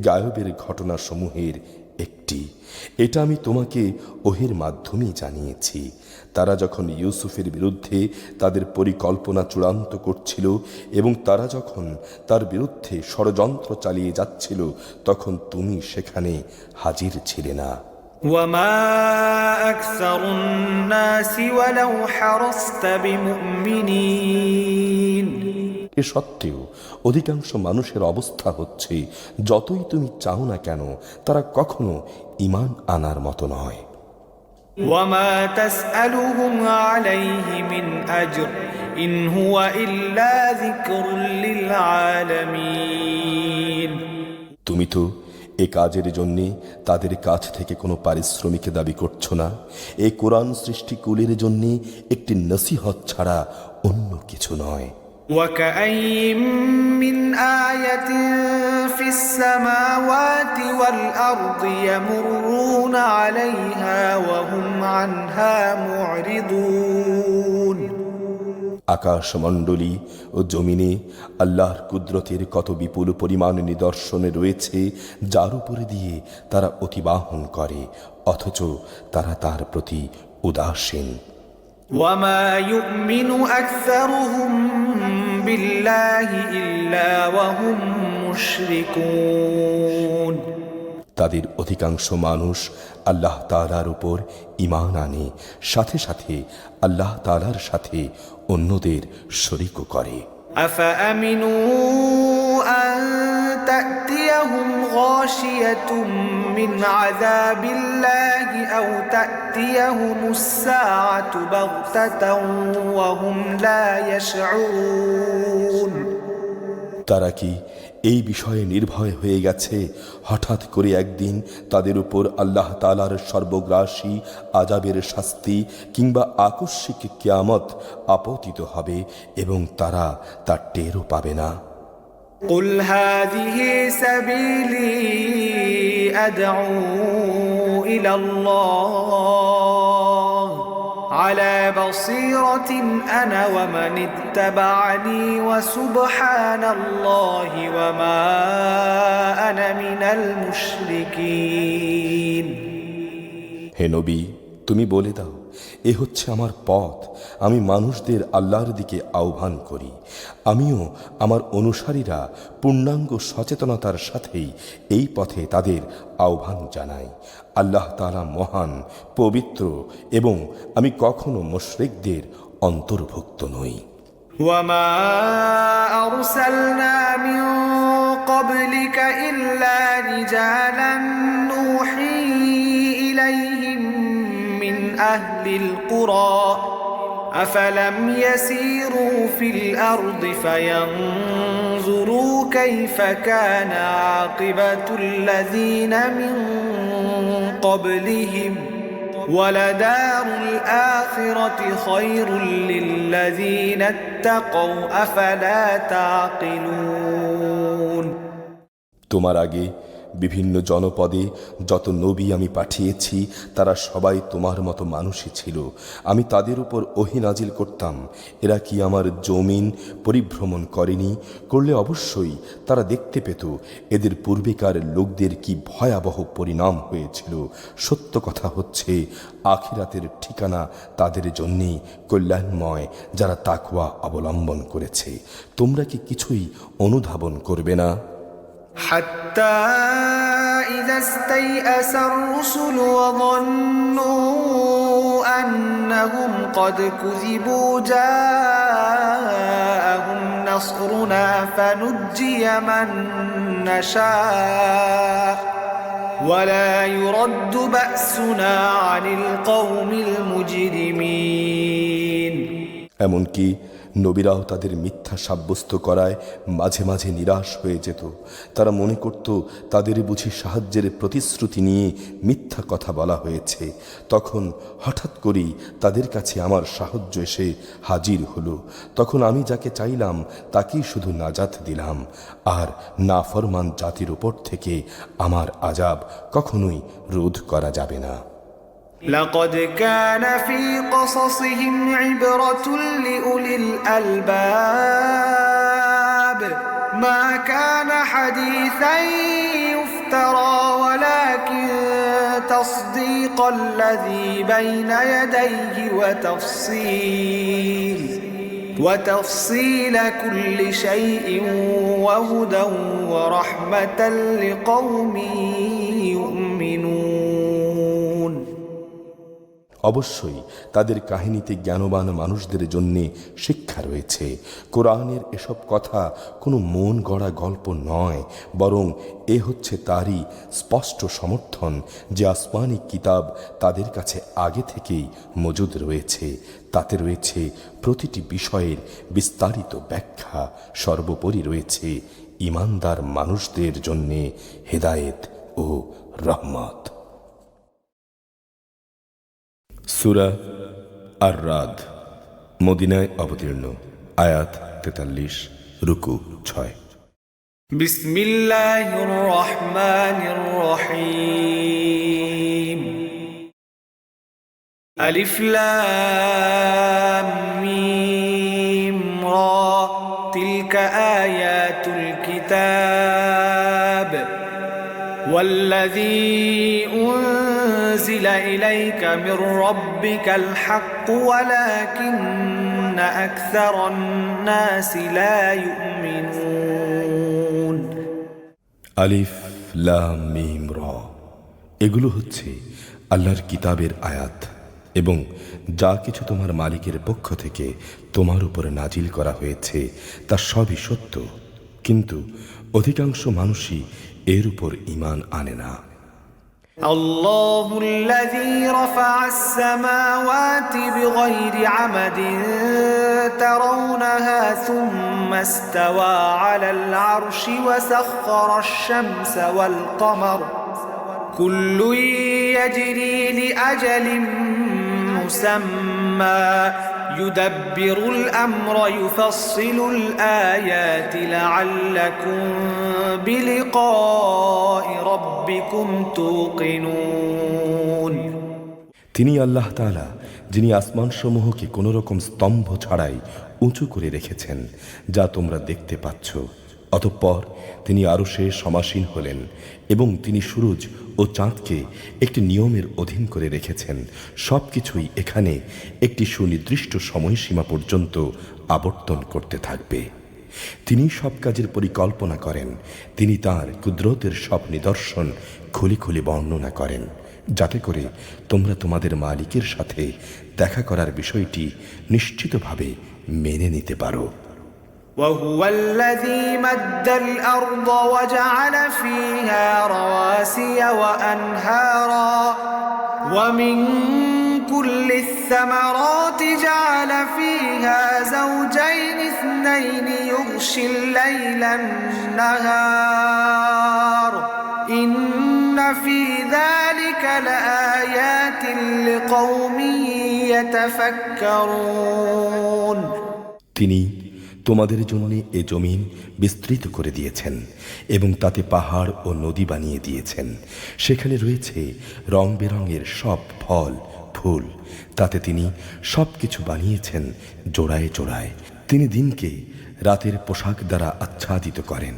Speaker 2: গায়বের ঘটনাসমূহের একটি। এটা আমি তোমাকে ওহির মাধ্যমেই জানিয়েছি। তারা যখন ইউসুফের বিরুদ্ধে তাদের পরিকল্পনা চূড়ান্ত করছিল এবং তারা যখন তার বিরুদ্ধে ষড়যন্ত্র চালিয়ে যাচ্ছিল, তখন তুমি সেখানে হাজির ছিলে না।
Speaker 1: وما أكثر الناس ولو حرصت بمؤمنين।
Speaker 2: এ সত্ত্বেও অধিকাংশ মানুষের অবস্থা হচ্ছে, যতই তুমি চাও না কেন তারা কখনো ঈমান আনার মতো নয়।
Speaker 1: وما تسألهم عليه من أجر إن هو إلا ذكر للعالمين।
Speaker 2: তুমি তো এ কাজের জন্যে তাদের কাছ থেকে কোনো পারিশ্রমিক দাবি করছো না। এই কোরআন সৃষ্টিকুলের জন্যে একটি নসিহত ছাড়া অন্য কিছু নয়।
Speaker 1: وكأين من آية في السماوات والأرض يمرون عليها وهم عنها معرضون।
Speaker 2: আকাশমণ্ডলী ও জমিনে আল্লাহর কুদরতের কত বিপুল পরিমাণ নিদর্শনে রয়েছে, যার উপরে দিয়ে তারা অতিবাহন করে, অথচ তারা তার প্রতি উদাসীন।
Speaker 1: وما يؤمن أكثرهم بالله إلا وهم مشركون।
Speaker 2: তাদের অধিকাংশ মানুষ আল্লাহ তাআলার উপর ঈমান আনে, সাথে সাথে আল্লাহ তাআলার সাথে অন্যদের শরীকও করে।
Speaker 1: أفأمنوا أن تأتيهم غاشية من عذاب الله أو تأتيهم الساعة بغتة وهم لا يشعرون।
Speaker 2: তারা কি এই বিষয়ে নির্ভয় হয়ে গেছে হঠাৎ করে একদিন তাদের উপর আল্লাহ তাআলার সর্বগ্রাসী আযাবের শাস্তি কিংবা আকস্মিক কিয়ামত আপতিত হবে এবং তারা তা টেরও পাবে না?
Speaker 1: قل هذه سبيلي أدعو إلى الله على بصيرة أنا ومن اتبعني وسبحان الله وما أنا من المشركين।
Speaker 2: হে নবী, তুমি বলে দাও, এ হচ্ছে আমার পথ। আমি মানুষদের আল্লাহর দিকে আহ্বান করি। আমিও আমার অনুসারীরা পূর্ণাঙ্গ সচেতনতার সাথেই এই পথে তাদের আহ্বান জানাই। আল্লাহ তাআলা মহান, পবিত্র এবং আমি কখনো মুশরিকদের অন্তর্ভুক্ত নই।
Speaker 1: وما أرسلنا من قبلك إلا رجالا نوحي إليهم من أهل القرى أفلم يسيروا في الأرض فينظروا كيف كان عاقبة الذين من قبلهم ولدار الآخرة خير للذين اتقوا أفلا تعقلون
Speaker 2: তোমার আগে বিভিন্ন জনপদে যত নবী আমি পাঠিয়েছি তারা সবাই তোমার মতো মানুষই ছিল। আমি তাদের উপর ওহী নাজিল করতাম। এরা কি আমার জমিন পরিভ্রমণ করেনি? করলে অবশ্যই তারা দেখতে পেত এদের পূর্বেকার লোকদের কি ভয়াবহ পরিণাম হয়েছিল। সত্য কথা হচ্ছে আখিরাতের ঠিকানা তাদের জন্যই কল্যাণময় যারা তাকওয়া অবলম্বন করেছে। তোমরা কি কিছুই অনুধাবন করবে না?
Speaker 1: حتى إذا استيأس الرسل وظنوا أنهم قد كذبوا جاءهم نصرنا فنجي من نشاء ولا يرد بأسنا عن القوم المجرمين
Speaker 2: এমনকি নবীরাও তাদের মিথ্যা সাব্যস্ত করায় মাঝে মাঝে নিরাশ হয়ে যেত। তারা মনে করত তাদের বুঝি সাহায্যের প্রতিশ্রুতি নিয়ে মিথ্যা কথা বলা হয়েছে। তখন হঠাৎ করেই তাদের কাছে আমার সাহায্য এসে হাজির হলো। তখন আমি যাকে চাইলাম তাকেই শুধু নাজাত দিলাম। আর নাফরমান জাতির উপর থেকে আমার আযাব কখনোই রোধ করা যাবে না।
Speaker 1: لقد كان في قصصهم عبرة لأولي الألباب ما كان حديثا يفترى ولكن تصديق الذي بين يديه وتفصيل كل شيء وهدى ورحمة لقوم يؤمنون
Speaker 2: অবশ্যই তাদের কাহিনীতে জ্ঞানবান মানুষদের জন্য শিক্ষা রয়েছে। কোরআনের এসব কথা কোনো মন গড়া গল্প নয়, বরং এ হচ্ছে তারই স্পষ্ট সমর্থন যে আসমানি কিতাব তাদের কাছে আগে থেকেই মজুদ রয়েছে। তাতে রয়েছে প্রতিটি বিষয়ের বিস্তারিত ব্যাখ্যা। সর্বোপরি রয়েছে ঈমানদার মানুষদের জন্য হেদায়েত ও রহমত। সূরা আর-রাদ মদিনায় অবতীর্ণ। আয়াত 43, রুকু 6।
Speaker 1: বিসমিল্লাহির রহমানির রহিম। আলিফ লাম মিম রা তিলকা আয়াতুল কিতাব والذي أنزل إليك من ربك الحق ولكن أكثر الناس لا يؤمنون
Speaker 2: আলিফ লাম মিম রা এগুলো হচ্ছে আল্লাহর কিতাবের আয়াত এবং যা কিছু তোমার মালিকের পক্ষ থেকে তোমার উপরে নাজিল করা হয়েছে তা সবই সত্য, কিন্তু অধিকাংশ মানুষই এর উপর ঈমান আনে না।
Speaker 1: الله الذي رفع السماوات بغير عمد ترونها ثم استوى على العرش وسخر الشمس والقمر كل يجري لأجل مسمى يدبر الأمر يفصل الآيات لعلكم بلقاء ربكم توقنون
Speaker 2: তিনি আল্লাহ তাআলা যিনি আসমান সমূহকে কোনো রকম স্তম্ভ ছাড়াই উঁচু করে রেখেছেন যা তোমরা দেখতে পাচ্ছ। অতঃপর তিনি আরশে সমাসীন হলেন এবং তিনি সূরজ ও চাঁদকে একটি নিয়মের অধীন করে রেখেছেন। সব কিছুই এখানে একটি সুনির্দিষ্ট সময়সীমা পর্যন্ত আবর্তন করতে থাকবে। তিনি সব কাজের পরিকল্পনা করেন। তিনি তাঁর কুদরতের সব নিদর্শন খুলে খুলে বর্ণনা করেন, যাতে করে তোমরা তোমাদের মালিকের সাথে দেখা করার বিষয়টি নিশ্চিতভাবে মেনে নিতে পারো।
Speaker 1: وهو الذي مد الأرض وجعل فيها رواسي وأنهارا ومن كل الثمرات جعل فيها زوجين اثنين يغشي الليل النهار إن في ذلك لآيات لقوم يتفكرون
Speaker 2: তিনি তোমাদের জন্য এ জমিন বিস্তৃত করে দিয়েছেন এবং তাতে পাহাড় ও নদী বানিয়ে দিয়েছেন। সেখানে রয়েছে রং বেরঙের সব ফল ফুল। তাতে তিনি সব কিছু বানিয়েছেন জোড়ায় জোড়ায়। তিনি দিনকে রাতের পোশাক দ্বারা আচ্ছাদিত করেন।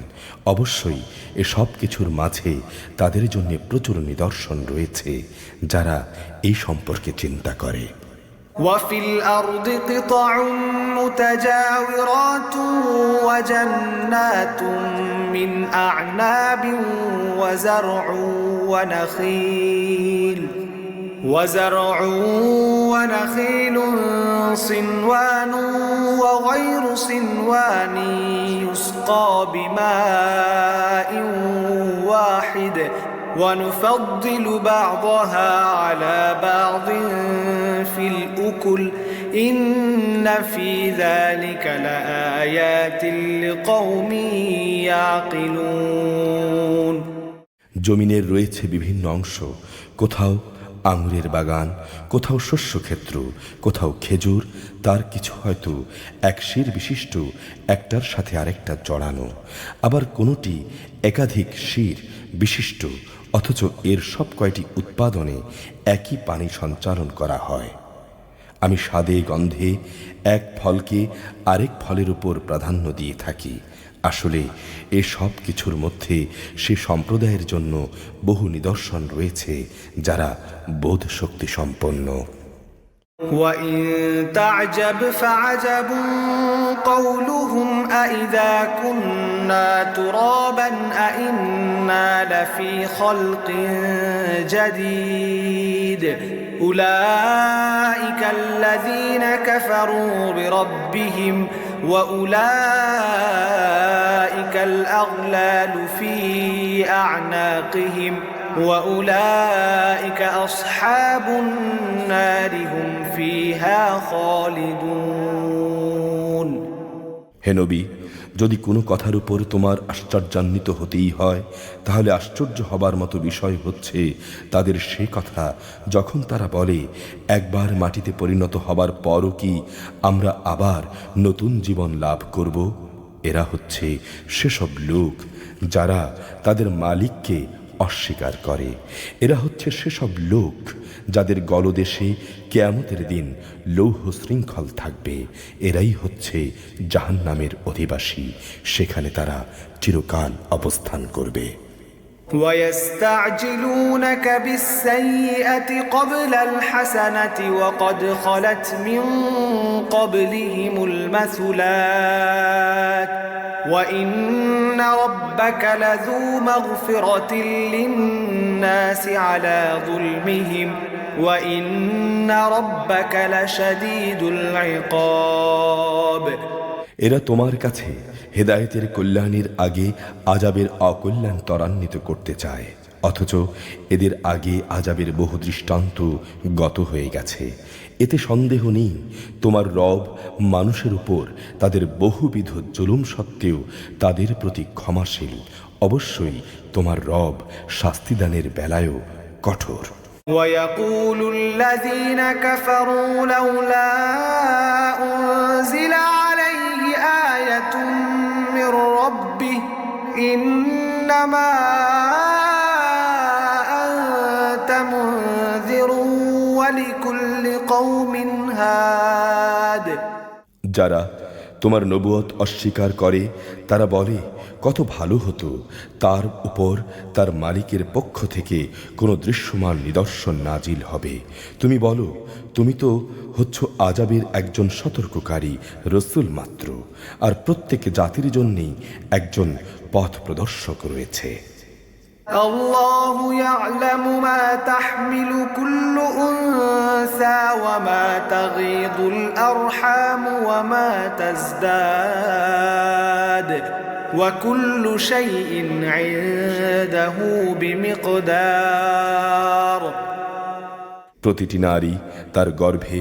Speaker 2: অবশ্যই এ সব কিছুর মাঝে তাদের জন্য প্রচুর নিদর্শন রয়েছে যারা এই সম্পর্কে চিন্তা করে।
Speaker 1: وفي الأرض قطع متجاورات وجنات من أعناب وزرع ونخيل صنوان وغير صنوان يسقى بماء واحد ونفضل بعضها على بعض في الأكل إن في ذلك لآيات لقوم يعقلون।
Speaker 2: জমিনের রয়েছে বিভিন্ন অংশ, কোথাও আঙুরের বাগান, কোথাও শস্যক্ষেত্র, কোথাও খেজুর, তার কিছু হয়তো এক শির বিশিষ্ট একটার সাথে আরেকটা জড়ানো, আবার কোনোটি একাধিক শির বিশিষ্ট, অথচ এর সব কয়টি উৎপাদনে একই পানি সঞ্চালন করা হয়। আমি স্বাদে গন্ধে এক ফলকে আরেক ফলের উপর প্রাধান্য দিয়ে থাকি। আসলে এ সব কিছুর মধ্যে সে সম্প্রদায়ের জন্য বহু নিদর্শন রয়েছে যারা বোধ শক্তি সম্পন্ন।
Speaker 1: وَإِن تَعْجَبْ فَعَجَبٌ قَوْلُهُمْ أَإِذَا كُنَّا تُرَابًا أَإِنَّا لَفِي خَلْقٍ جَدِيدٍ أُولَئِكَ الَّذِينَ كَفَرُوا بِرَبِّهِمْ وَأُولَئِكَ الْأَغْلَالُ فِي أَعْنَاقِهِمْ وَأُولَئِكَ أَصْحَابُ النَّارِ هُمْ فِيهَا خَالِدُونَ।
Speaker 2: হে নবী, যদি কোনো কথার উপর তোমার আশ্চর্যান্বিত হতেই হয়, তাহলে আশ্চর্য হবার মতো বিষয় হচ্ছে তাদের সে কথা যখন তারা বলে, একবার মাটিতে পরিণত হবার পরও কি আমরা আবার নতুন জীবন লাভ করব? এরা হচ্ছে সেসব লোক যারা তাদের মালিককে অস্বীকার করে। এরা হচ্ছে সেসব লোক যাদের গলদেশে কিয়ামতের দিন লৌহ শৃঙ্খল থাকবে। এরাই হচ্ছে জাহান্নামের অধিবাসী, সেখানে তারা চিরকাল অবস্থান করবে।
Speaker 1: وَيَسْتَعْجِلُونَكَ بِالسَّيِّئَةِ قَبْلَ الْحَسَنَةِ وَقَدْ خَلَتْ مِنْ قَبْلِهِمُ الْمَثُلَاتُ وَإِنَّ رَبَّكَ لَذُو مَغْفِرَةٍ لِلنَّاسِ عَلَى ظُلْمِهِمْ وَإِنَّ رَبَّكَ لَشَدِيدُ الْعِقَابِ।
Speaker 2: এরা তোমার কাছে হেদায়েতের কল্যাণের আগে আযাবের অকল্যাণ ত্বরান্বিত করতে চায়, অথচ এদের আগে আযাবের বহু দৃষ্টান্ত গত হয়ে গেছে। এতে সন্দেহ নেই তোমার রব মানুষের উপর তাদের বহুবিধ জুলুম সত্ত্বেও তাদের প্রতি ক্ষমাশীল। অবশ্যই তোমার রব শাস্তিদানের বেলায়ও কঠোর।
Speaker 1: وَيَقُولُ الَّذِينَ كَفَرُوا لَوْلَا أُنزِلَ عَلَيْهِ آيَةٌ مِّن رَّبِّهِ إِنَّمَا أَنتَ مُنذِرٌ وَلِكُلِّ قَوْمٍ هَادٍ।
Speaker 2: যারা তোমার নবুয়ত অস্বীকার করে তারা বলে, কত ভালো হতো তার উপর তার মালিকের পক্ষ থেকে কোনো দৃশ্যমান নিদর্শন নাজিল হবে। তুমি বলো, তুমি তো হচ্ছ আযাবের একজন সতর্ককারী রসুল মাত্র, আর প্রত্যেক জাতির জন্যই একজন পথ প্রদর্শক রয়েছে।
Speaker 1: الله يعلم ما تحمل كل أنثى وما تغيض الأرحام وما تزداد وكل شيء عنده بمقدار
Speaker 2: প্রতিটি নারী তার গর্ভে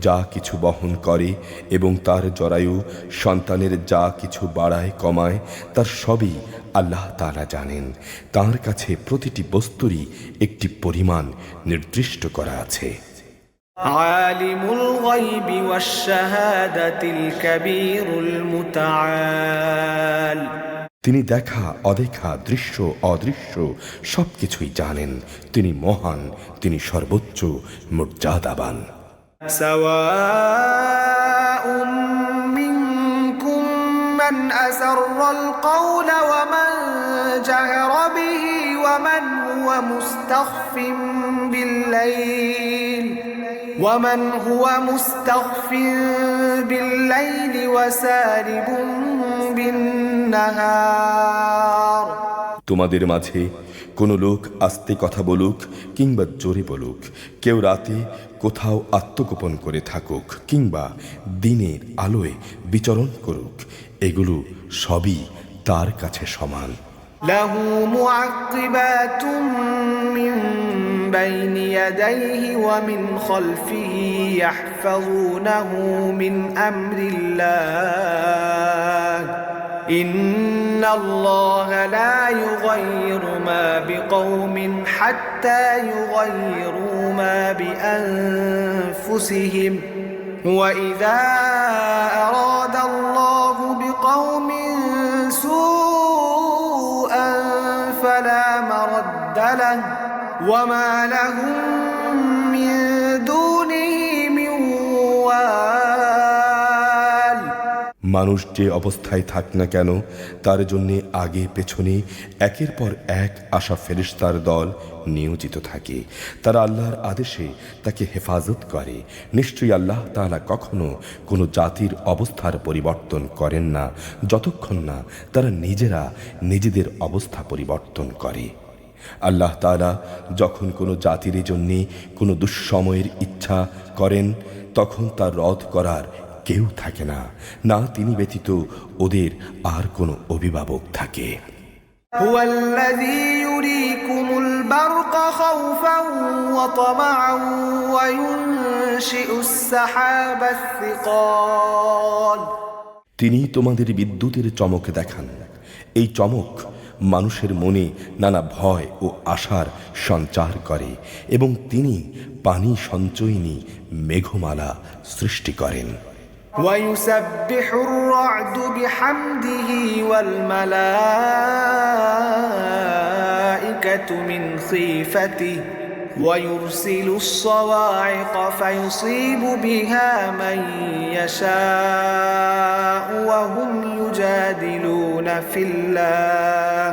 Speaker 2: যা কিছু বহন করে এবং তার জরায়ু সন্তানের যা কিছু বাড়ায় কমায় তার সবই আল্লাহ তাআলা জানেন। তার কাছে প্রতিটি বস্তুরই একটি পরিমাণ নির্দিষ্ট করা আছে।
Speaker 1: আলিমুল গায়বি ওয়াশ শাহাদাতিল কাবীরুল মুতাআল
Speaker 2: তিনি দেখা অদেখা দৃশ্য অদৃশ্য সবকিছুই জানেন। তিনি মহান, তিনি সর্বোচ্চ মর্যাদাবান।
Speaker 1: সাওয়াউম মিনকুম মান আসাররাল কওলা ওয়া মান জাহারা বিহি ওয়া মান হুয়া মুস্তাখফিন বিল-লাইল ومن هو مستخف بالليل وسارب بالنهار
Speaker 2: তোমাদের মাঝে কোনো লোক আস্তে কথা বলুক কিংবা জোরে বলুক, কেউ রাতে কোথাও আত্মগোপন করে থাকুক কিংবা দিনের আলোয় বিচরণ করুক, এগুলো সবই তার কাছে সমান।
Speaker 1: লাহু মুআক্কিবাতুম মিন বাইনি ইয়াদাইহি ওয়া মিন খালফিহি ইয়াহফাযুনাহু মিন আমরিল্লাহ ইন্নাল্লাহা লা ইউগাইয়িরু মা বিকওমিন হাত্তা ইউগাইয়িরু মা বিআনফুসিহিম ওয়া ইযা আরাদাল্লাহু বিকওমিন সুআন ফালা মারাদ্দা লাহু ওয়া মা লাহুম মিন দুনিহি মিন ওয়াল।
Speaker 2: মানুষ যে অবস্থায় থাক না কেন তার জন্য আগে পেছনে একের পর এক আসা ফেরেশতার দল নিয়োজিত থাকে। তারা আল্লাহর আদেশে তাকে হেফাজত করে। নিশ্চয়ই আল্লাহ তাআলা কখনো কোনো জাতির অবস্থার পরিবর্তন করেন না যতক্ষণ না তারা নিজেরা নিজেদের অবস্থা পরিবর্তন করে। আল্লাহ তাআলা যখন কোনো জাতির জন্য কোনো দুঃসময়ের ইচ্ছা করেন তখন তা রদ করার কেউ থাকে না, না তিনি ব্যতীত ওদের আর কোনো অভিভাবক থাকে।
Speaker 1: হুয়াল্লাযী ইউরীকুমুল বারকা খাওফান ওয়া তামাআন ওয়া ইউনশিউস সাহাবাস সিকাল।
Speaker 2: তিনি তোমাদের বিদ্যুতের চমক দেখান। এই চমক মানুষের মনে নানা ভয় ও আশার সঞ্চার করে এবং তিনি পানি সঞ্চয়িনী মেঘমালা সৃষ্টি করেন।
Speaker 1: ويسبح الرعد بحمده والملائكة من خيفته ويرسل الصواعق فيصيب بها من يشاء وهم يجادلون في الله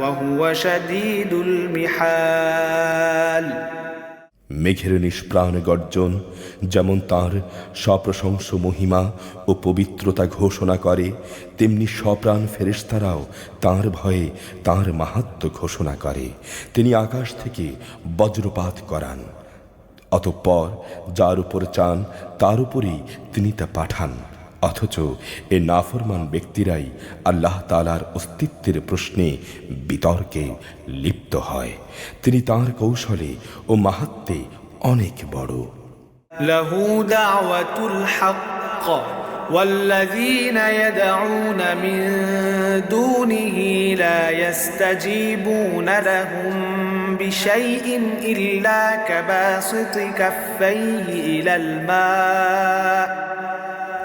Speaker 1: وهو شديد المحال।
Speaker 2: মেঘের নিষ্প্রাণ গর্জন যেমন তাঁর সপ্রশংস মহিমা ও পবিত্রতা ঘোষণা করে, তেমনি সপ্রাণ ফেরেশতারাও তাঁর ভয়ে তাঁর মাহাত্ম্য ঘোষণা করে। তিনি আকাশ থেকে বজ্রপাত করান, অতঃপর যার উপর চান তার উপরই তিনি তা পাঠান। অথচ এ নাফরমান ব্যক্তিরাই আল্লাহ তাআলার অস্তিত্বের প্রশ্নে বিতর্কে লিপ্ত হয়। তিনি তাঁর কৌশলে ও মাহাত্ম্যে অনেক বড়।
Speaker 1: লাহু দাওয়াতুল হক ওয়াল্লাযীনা ইয়াদউনা মিন দুনিহি লা ইস্তাজীবুনা লাহুম বিশাইইন ইল্লা কাবাসিতি কাফাইহি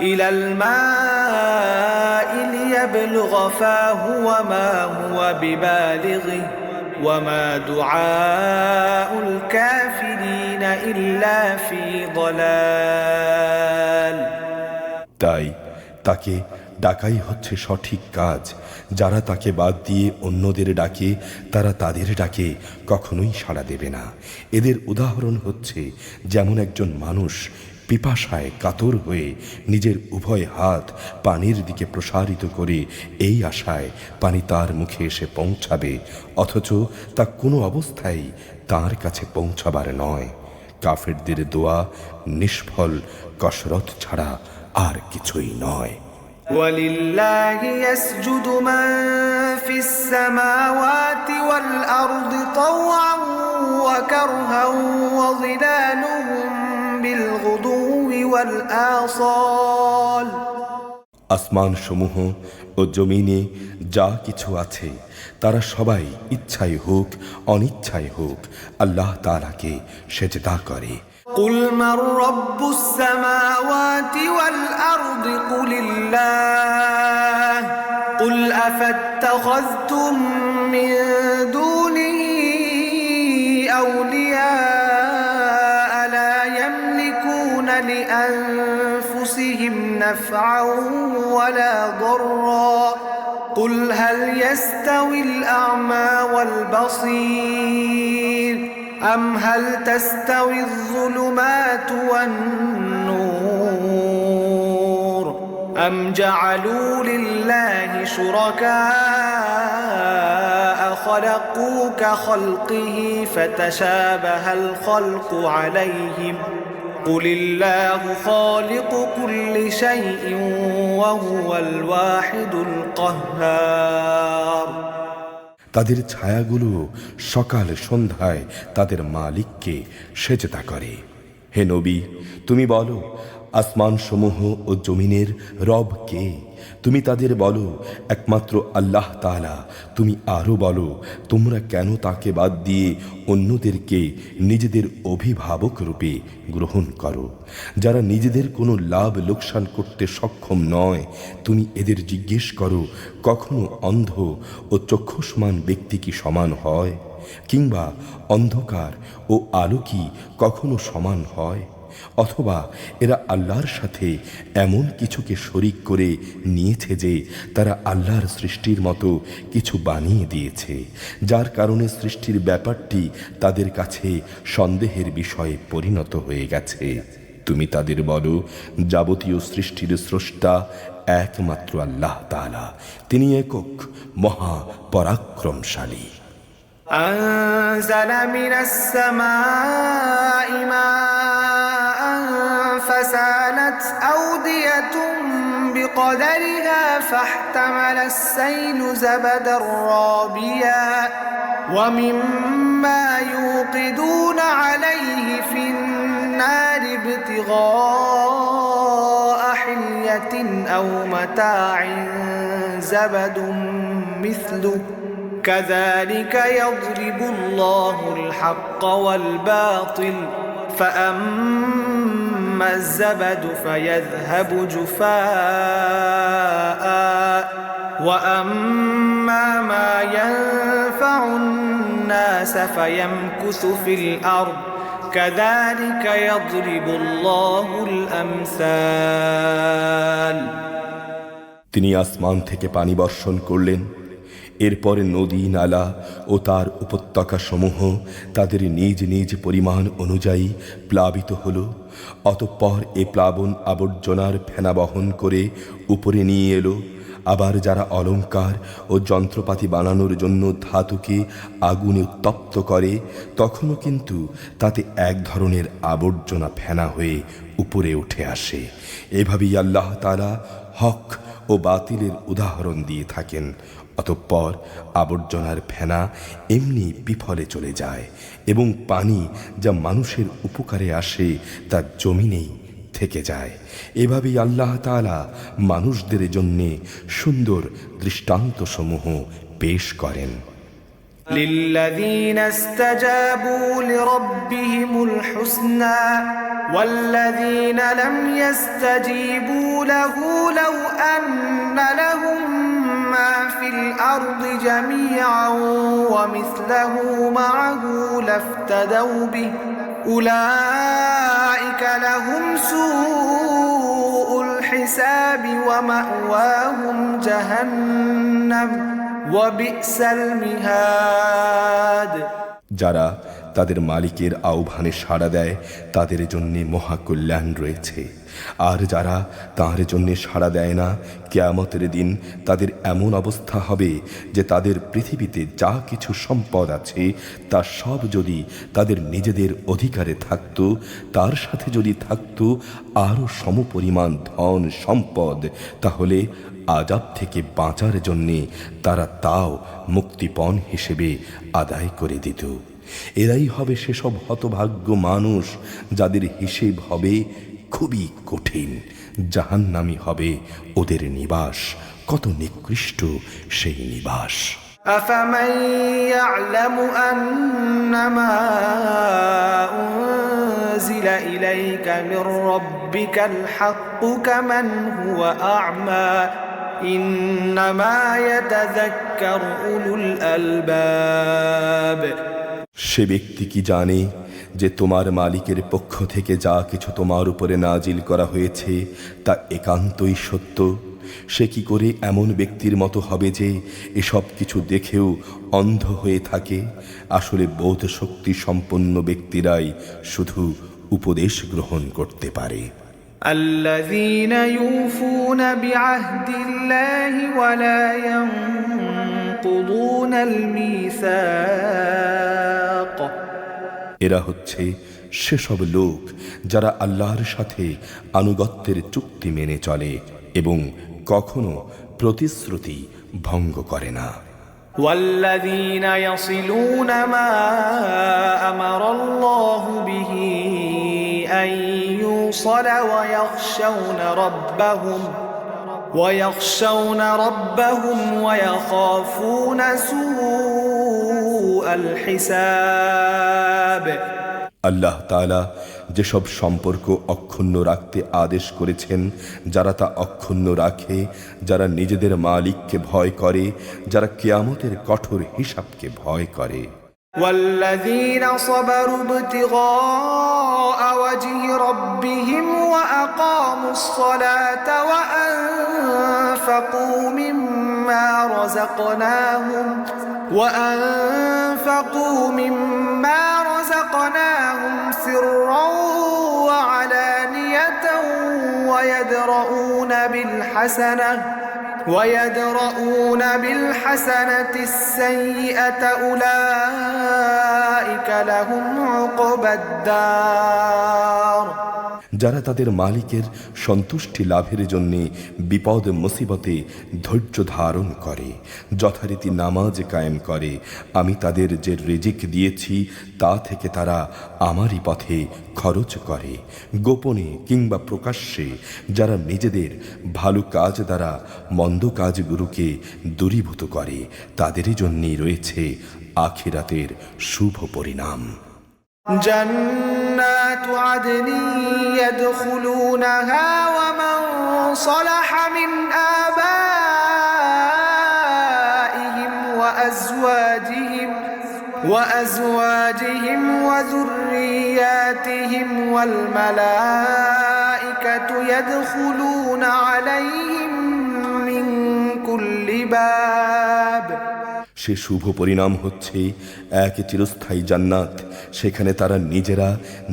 Speaker 1: إلى الماء ليبلغ فاه وما هو ببالغه وما دعاء الكافرين إلا في ضلال।
Speaker 2: তাই তাকে ডাকাই হচ্ছে সঠিক কাজ। যারা তাকে বাদ দিয়ে অন্যদের ডাকে তারা তাদের ডাকে কখনোই সাড়া দেবে না। এদের উদাহরণ হচ্ছে যেমন একজন মানুষ পিপাসায় কাতর হয়ে নিজের উভয় হাত পানির দিকে প্রসারিত করে এই আশায় পানি তার মুখে এসে পৌঁছাবে, অথচ তা কোনো অবস্থায় তার কাছে পৌঁছাবার নয়। কাফেরদের দোয়া নিষ্ফল কসরত ছাড়া আর কিছুই নয়।
Speaker 1: ولله يسجد من في السماوات والأرض طوعا وكرها وظلالهم بالغدو والآصال।
Speaker 2: আসমান সমূহ ও জমিনে যা কিছু আছে তারা সবাই ইচ্ছায় হোক অনিচ্ছায় হোক আল্লাহ তাআলাকে সেজদা করে।
Speaker 1: قل من رب السماوات والأرض قل الله قل أفاتخذتم من دونه أولياء لا يملكون لأنفسهم نفعا ولا ضرا قل هل يستوي الأعمى والبصير أم هل تستوي الظلمات والنور أم جعلوا لله شركاء خلقوا كخلقه فتشابه الخلق عليهم قل الله خالق كل شيء وهو الواحد القهار।
Speaker 2: তাদের ছায়াগুলো সকাল সন্ধ্যায় তাদের মালিককে সেজদা করে। হে নবী, তুমি বলো আসমান সমূহ ও জমিনের রব কে? তুমি তাদের বলো একমাত্র আল্লাহ তাআলা। তুমি আরো বলো তোমরা কেন তাকে বাদ দিয়ে অন্যদেরকে নিজেদের অভিভাবক রূপে গ্রহণ করো, যারা নিজেদের কোনো লাভ লোকসান করতে সক্ষম নয়। তুমি এদের জিজ্ঞেস করো কখনো অন্ধ ও চক্ষুষ্মান ব্যক্তি কি সমান হয়? কিংবা অন্ধকার ও আলো কি কখনো সমান হয়? অথবা এরা আল্লাহর সাথে এমন কিছুকে শরিক করে নিয়েছে যে তারা আল্লাহর সৃষ্টির মতো কিছু বানিয়ে দিয়েছে, যার কারণে সৃষ্টির ব্যাপারটি তাদের কাছে সন্দেহের বিষয়ে পরিণত হয়ে গেছে। তুমি তাদের বলো যাবতীয় সৃষ্টির স্রষ্টা একমাত্র আল্লাহ তাআলা, তিনি একক মহা পরাক্রমশালী।
Speaker 1: أنزل من السماء ماء فسالت أودية بقدرها فاحتمل السيل زبدا رابيا ومما يوقدون عليه في النار ابتغاء حلية أو متاع زبد مثله كذلك يضرب الله الحق والباطل فأما الزبد فيذهب جفاء وأما ما ينفع الناس فيمكث في الأرض كذلك يضرب الله الأمثال।
Speaker 2: তিনি আসমান থেকে পানি বর্ষণ করলেন, এরপরে নদী নালা ও তার উপত্যকা সমূহ তাদের নিজ নিজ পরিমাণ অনুযায়ী প্লাবিত হল। অতঃপর এ প্লাবন আবর্জনার ফেনা বহন করে উপরে নিয়ে এলো। আবার যারা অলংকার ও যন্ত্রপাতি বানানোর জন্য ধাতুকে আগুনে উত্তপ্ত করে, তখনও কিন্তু তাতে এক ধরনের আবর্জনা ফেনা হয়ে উপরে উঠে আসে। এভাবেই আল্লাহ তাআলা হক ও বাতিলের উদাহরণ দিয়ে থাকেন। অতঃপর আবর্জনার ফেনা এমনি বিফলে চলে যায় এবং পানি যা মানুষের উপকারে আসে তা জমিনেই থেকে যায়। এভাবেই আল্লাহ তাআলা মানুষদের জন্যে সুন্দর দৃষ্টান্তসমূহ পেশ করেন।
Speaker 1: للذين استجابوا لربهم الحسنى والذين لم يستجيبوا له لو أن لهم ما في الأرض جميعا ومثله معه لافتدوا به أولئك لهم سوء الحساب ومأواهم جهنم وبئس المهاد।
Speaker 2: যারা তাদের মালিকের আহ্বানে সাড়া দেয় তাদের জন্যে মহাকল্যাণ রয়েছে। আর যারা তাঁর জন্যে সাড়া দেয় না, কিয়ামতের দিন তাদের এমন অবস্থা হবে যে তাদের পৃথিবীতে যা কিছু সম্পদ আছে তা সব যদি তাদের নিজেদের অধিকারে থাকত, তার সাথে যদি থাকত আরও সমপরিমাণ ধন সম্পদ, তাহলে আযাব থেকে বাঁচার জন্যে তারা তাও মুক্তিপণ হিসেবে আদায় করে দিত। এরাই হবে সেসব হতভাগ্য মানুষ যাদের হিসেব হবে খুবই কঠিন। জাহান্নামী হবে ওদের নিবাস, কত নিকৃষ্ট সেই নিবাস।
Speaker 1: أفمن يعلم أنما أنزل إليك من ربك الحق كمن هو أعمى إنما يتذكر أولو الألباب।
Speaker 2: সে ব্যক্তি কি জানে যে তোমার মালিকের পক্ষ থেকে যা কিছু তোমার উপরে নাজিল করা হয়েছে তা একান্তই সত্য? সে কি করে এমন ব্যক্তির মতো হবে যে এসব কিছু দেখেও অন্ধ হয়ে থাকে? আসলে বোধ শক্তি সম্পন্ন ব্যক্তিরাই শুধু উপদেশ গ্রহণ করতে পারে।
Speaker 1: الذين يوفون بعهد الله ولا ينقضون الميثاق।
Speaker 2: এরা হচ্ছে সেসব লোক যারা আল্লাহর সাথে আনুগত্যের চুক্তি মেনে চলে এবং কখনো প্রতিশ্রুতি ভঙ্গ করে না।
Speaker 1: والذين يصلون ما أمر الله به أن يوصل ويخشون ربهم ويخافون سوء الحساب।
Speaker 2: আল্লাহ তাআলা যেসব সম্পর্ক অক্ষুণ্ণ রাখতে আদেশ করেছেন, যারা তা অক্ষুণ্ণ রাখে, যারা নিজেদের মালিককে ভয় করে, যারা কিয়ামতের কঠোর হিসাবকে ভয় করে।
Speaker 1: والذين صبروا ابتغاء وجه ربهم وأقاموا الصلاة وأنفقوا مما رزقناهم سرا وعلانية ويدرؤون بالحسنة السيئة أولئك لهم عقبى الدار।
Speaker 2: যারা তাদের মালিকের সন্তুষ্টি লাভের জন্য বিপদ মুসিবতে ধৈর্য ধারণ করে, যথারীতি নামাজ কায়েম করে, আমি তাদের যে রিজিক দিয়েছি তা থেকে তারা আমারই পথে খরচ করে, গোপনে কিংবা প্রকাশ্যে, যারা নিজেদের ভালো কাজ দ্বারা মন্দ কাজগুলোকে দূরীভূত করে, তাদেরই জন্যই রয়েছে আখিরাতের শুভ পরিণাম।
Speaker 1: جنات عدن يدخلونها ومن صلح من آبائهم وأزواجهم وذرياتهم والملائكة يدخلون عليهم من كل باب।
Speaker 2: সে শুভ পরিণাম হচ্ছে এক চিরস্থায়ী জান্নাত। সেখানে তারা নিজেরা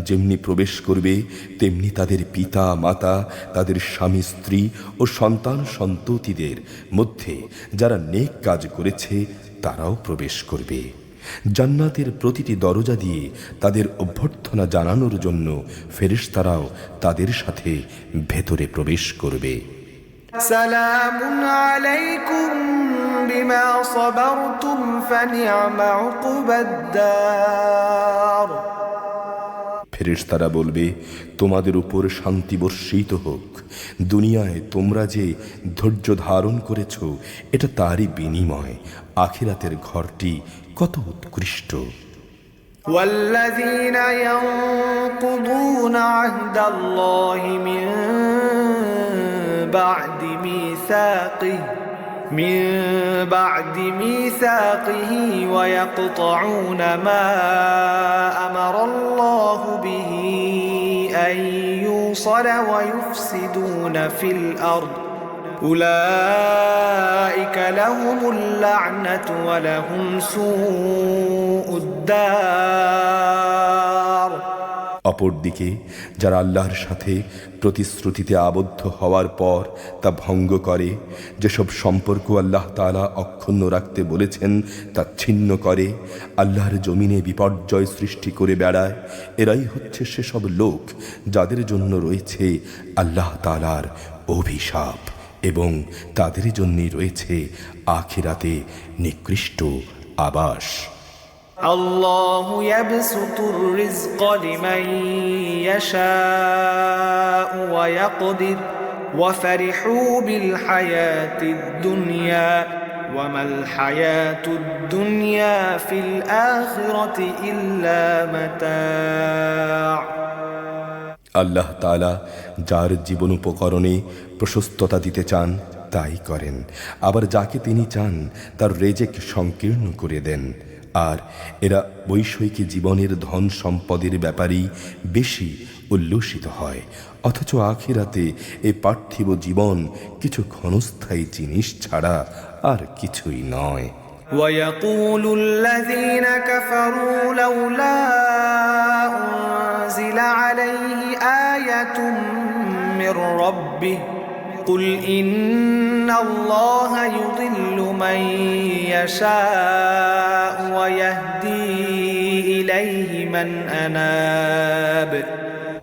Speaker 2: যেমনি প্রবেশ করবে, তেমনি তাদের পিতা মাতা, তাদের স্বামী স্ত্রী ও সন্তান সন্ততিদের মধ্যে যারা নেক কাজ করেছে তারাও প্রবেশ করবে। জান্নাতের প্রতিটি দরজা দিয়ে তাদের অভ্যর্থনা জানানোর জন্য ফেরেশতারাও তাদের সাথে ভেতরে প্রবেশ করবে।
Speaker 1: سلام عليكم بما صبرتم فنعم عقبى الدار।
Speaker 2: ফেরেশতারা বলবে, তোমাদের উপর শান্তি বর্ষিত হোক। দুনিয়ায় তোমরা যে ধৈর্য ধারণ করেছ এটা তারই বিনিময়। আখিরাতের ঘরটি কত উৎকৃষ্ট।
Speaker 1: والذين ينقضون عهد الله من بعد ميثاقه ويقطعون ما أمر الله به أن يوصل أولئك لهم اللعنة ولهم سوء الدار
Speaker 2: অপরদিকে যারা আল্লাহর সাথে প্রতিশ্রুতিতে আবদ্ধ হওয়ার পর তা ভঙ্গ করে, যেসব সম্পর্ক আল্লাহ তাআলা অক্ষুণ্ণ রাখতে বলেছেন তা ছিন্ন করে, আল্লাহর জমিনে বিপর্যয় সৃষ্টি করে বেড়ায়, এরাই হচ্ছে সেসব লোক যাদের জন্য রয়েছে আল্লাহ তাআলার অভিশাপ এবং তাদের জন্যই রয়েছে আখিরাতে নিকৃষ্ট আবাস।
Speaker 1: الله يبسط الرزق لمن يشاء ويقدر وفرحوا بالحياة الدنيا وما الحياة الدنيا في الآخرة إلا متاع
Speaker 2: আল্লাহ তাআলা যার জীবন উপকরণে প্রশস্ততা দিতে চান তাই করেন, আবার যাকে তিনি চান তার রেজেক সংকীর্ণ করে দেন। আর এরা বৈষয়িক জীবনের ধন সম্পদের ব্যাপারেই বেশি উল্লসিত হয়, অথচ আখিরাতে এই পার্থিব জীবন কিছু ক্ষণস্থায়ী জিনিস ছাড়া আর কিছুই নয়।
Speaker 1: ويقول الذين كفروا لولا أنزل عليه آية من ربه قل إن الله يضل من يشاء ويهدي إليه من أناب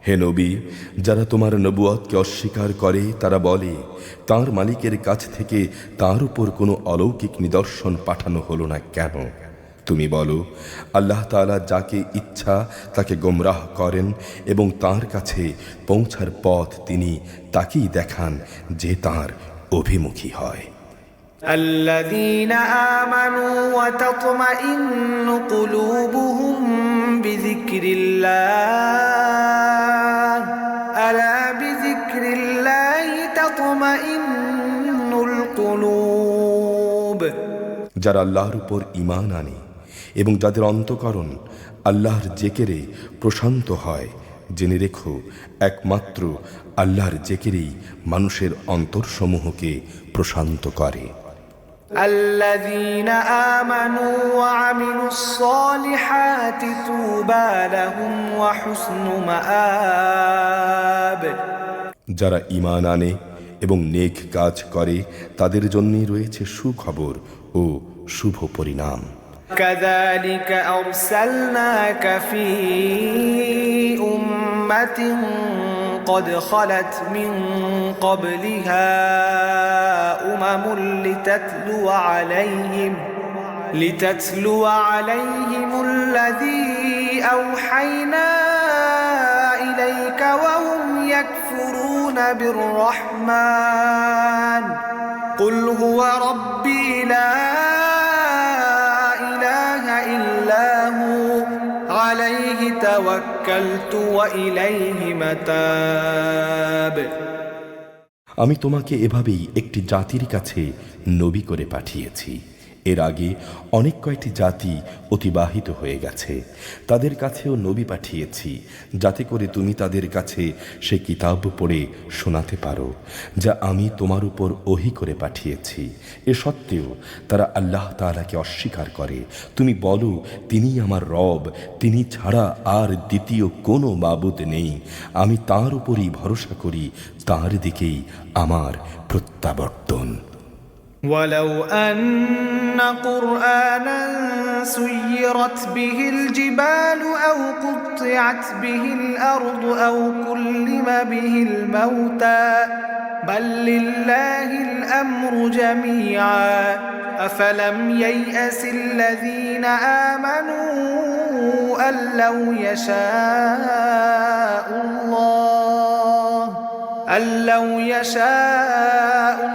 Speaker 2: হে নবী, যারা তোমার নবুয়তকে অস্বীকার করে তারা বলে, তার মালিকের কাছ থেকে তার উপর কোনো অলৌকিক নিদর্শন পাঠানো হলো না কেন? তুমি বলো, আল্লাহ তাআলা যাকে ইচ্ছা তাকে গোমরাহ করেন এবং তার কাছে পৌঁছার পথ তিনি তাকেই দেখান যে তার অভিমুখী হয়।
Speaker 1: الذين آمنوا وتطمئن قلوبهم بذكر الله ألا بذكر الله تطمئن القلوب
Speaker 2: যারা আল্লাহর উপর ঈমান আনে এবং যাদের অন্তঃকরণ আল্লাহর জিকিরে প্রশান্ত হয়, জেনে রেখো একমাত্র আল্লাহর জিকিরেই মানুষের অন্তরসমূহকে প্রশান্ত করে।
Speaker 1: الذين آمنوا وعملوا الصالحات طوبى لهم وحسن مآب
Speaker 2: যারা ঈমান আনে এবং নেক কাজ করে তাদের জন্যই রয়েছে সুখবর ও শুভ পরিণাম।
Speaker 1: كذلك أرسلناك في أمة قد خلت من قبلها أمم لتتلو عليهم الذي أوحينا إليك وهم يكفرون بالرحمن قل هو ربي لا إله إلا هو عليه توكلت وإليه متاب
Speaker 2: আমি তোমাকে এভাবেই একটি জাতির কাছে নবী করে পাঠিয়েছি। এর আগে অনেক কয়টি জাতি অতিবাহিত হয়ে গেছে, তাদের কাছেও নবী পাঠিয়েছি যাতে করে তুমি তাদের কাছে সে কিতাব পড়ে শোনাতে পারো যা আমি তোমার উপর ওহী করে পাঠিয়েছি। এ সত্ত্বেও তারা আল্লাহ তাআলাকে অস্বীকার করে। তুমি বলো, তিনিই আমার রব, তিনি ছাড়া আর দ্বিতীয় কোনো মাবুদ নেই, আমি তাঁর উপরই ভরসা করি, তাঁর দিকেই আমার প্রত্যাবর্তন।
Speaker 1: ولو أن قرآنا سيرت به الجبال أو قطعت به الأرض أو كلم به الموتى بل لله الأمر جميعا أفلم ييأس الذين آمنوا أن لو يشاء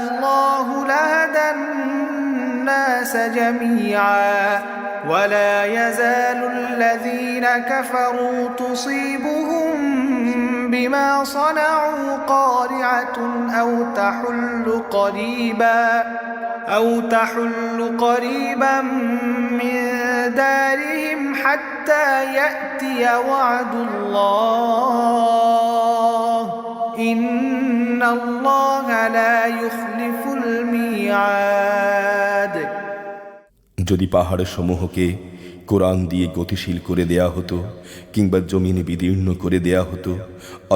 Speaker 1: الله لهدى الناس جميعا ولا يزال الذين كفروا تصيبهم بما صنعوا قارعة أو تحل قريبا من دارهم حتى يأتي وعد الله إن الله لا يخلف الميعاد
Speaker 2: যদি পাহাড় সমূহকে কোরআন দিয়ে গতিশীল করে দেয়া হতো কিংবা জমিনে বিদীর্ণ করে দেয়া হতো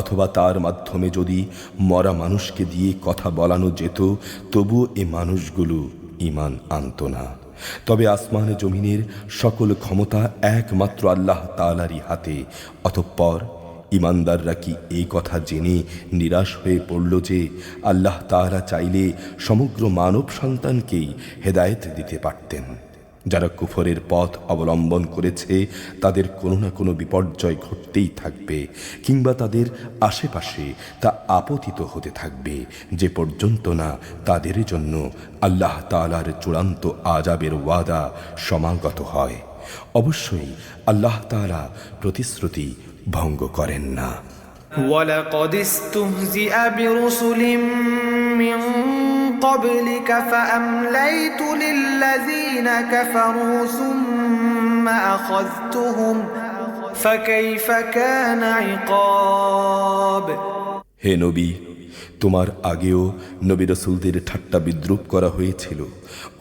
Speaker 2: অথবা তার মাধ্যমে যদি মরা মানুষকে দিয়ে কথা বলানো যেত তবুও এ মানুষগুলো ঈমান আনত না। তবে আসমানে জমিনের সকল ক্ষমতা একমাত্র আল্লাহ তাআলারই হাতে। অতঃপর ঈমানদাররা কি এই কথা জেনে নিরাশ হয়ে পড়ল যে আল্লাহ তাআলা চাইলে সমগ্র মানব সন্তানকেই হেদায়েত দিতে পারতেন? যারা কুফরের পথ অবলম্বন করেছে তাদের কোনো না কোনো বিপর্যয় ঘটতেই থাকবে কিংবা তাদের আশেপাশে তা আপতিত হতে থাকবে যে পর্যন্ত না তাদের জন্য আল্লাহ তাআলার চূড়ান্ত আযাবের ওয়াদা সমাগত হয়। অবশ্যই আল্লাহ তাআলা প্রতিশ্রুতি ভঙ্গ করেন না।
Speaker 1: ولقد استهزئ برسل من قبلك فأمليت للذين كفروا ثم أخذتهم فكيف كان عقاب
Speaker 2: হে নবী, তোমার আগেও নবী রাসূলদের ঠাট্টা বিদ্রূপ করা হয়েছিল।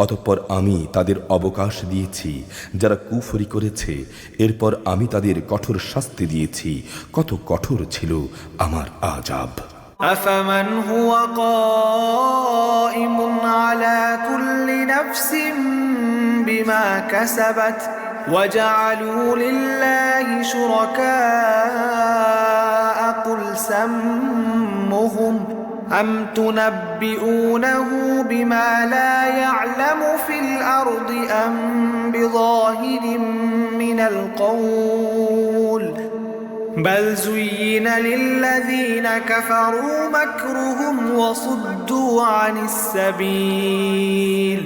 Speaker 2: অতঃপর আমি তাদের অবকাশ দিয়েছি যারা কুফরি করেছে, এরপর আমি তাদের কঠোর শাস্তি দিয়েছি। কত কঠোর ছিল আমার আযাব।
Speaker 1: أفمن هو قائم على كل نفس بما كسبت وجعلوا لله شركاء قل سمهم أم تنبئونه بما لا يعلم في الأرض أم بظاهر من القول بل زين للذين كفروا مكرهم وصدوا عن السبيل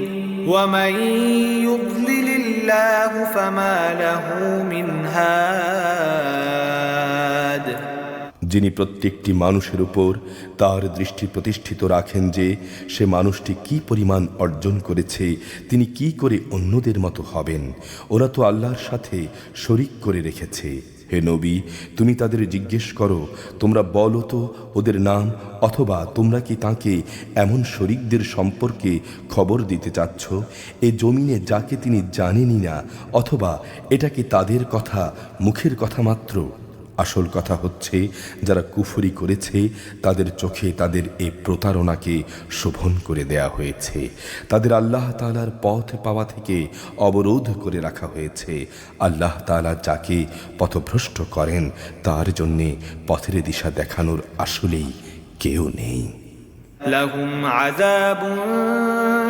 Speaker 1: ومن يضلل الله فما له من هاد
Speaker 2: যিনি প্রত্যেকটি মানুষের উপর তার দৃষ্টি প্রতিষ্ঠিত রাখেন যে সে মানুষটি কি পরিমাণ অর্জন করেছে, তিনি কি করে অন্যদের মতো হবেন? ওরা তো আল্লাহর সাথে শরীক করে রেখেছে। হে নবী, তুমি তাদের জিজ্ঞেস করো, তোমরা বলো তো ওদের নাম, অথবা তোমরা কি তাকে এমন শরীকদের সম্পর্কে খবর দিতে চাচ্ছ এ জমিনে যাকে তিনি জানেনই না, অথবা এটা কি তাদের কথা, মুখের কথা মাত্র? আসল কথা হচ্ছে যারা কুফরি করেছে তাদের চোখে তাদের এই প্রতারণাকে শোভন করে দেয়া হয়েছে। তাদের আল্লাহ তাআলার পথ পাওয়া থেকে অবরোধ করে রাখা হয়েছে। আল্লাহ তাআলা যাকে পথভ্রষ্ট করেন তার জন্যে পথের দিশা দেখানোর আসলেই কেউ নেই।
Speaker 1: لهم عذاب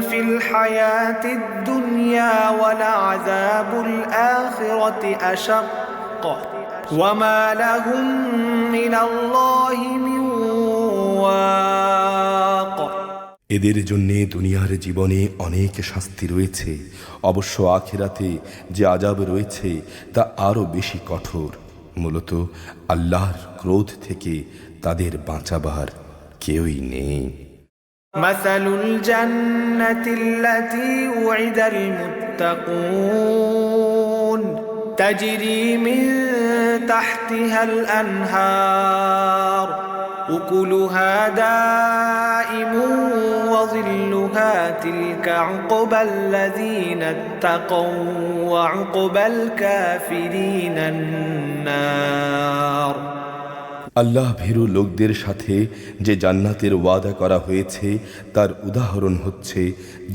Speaker 1: في الحياة الدنيا ولعذاب الآخرة أشق وما لهم من الله من واق
Speaker 2: এদের জন্যে দুনিয়ার জীবনে অনেক শাস্তি রয়েছে, অবশ্য আখিরাতে যে আযাব রয়েছে তা আরো বেশি কঠোর। মূলত আল্লাহর ক্রোধ থেকে তাদের বাঁচাবার কেউই নেই।
Speaker 1: مثل الجنة التي وعد المتقون تجري من تحتها الأنهار أكلها دائم وظلها تلك عقبى الذين اتقوا وعقبى الكافرين النار
Speaker 2: আল্লাহ ভীরু লোকদের সাথে যে জান্নাতের ওয়াদা করা হয়েছে তার উদাহরণ হচ্ছে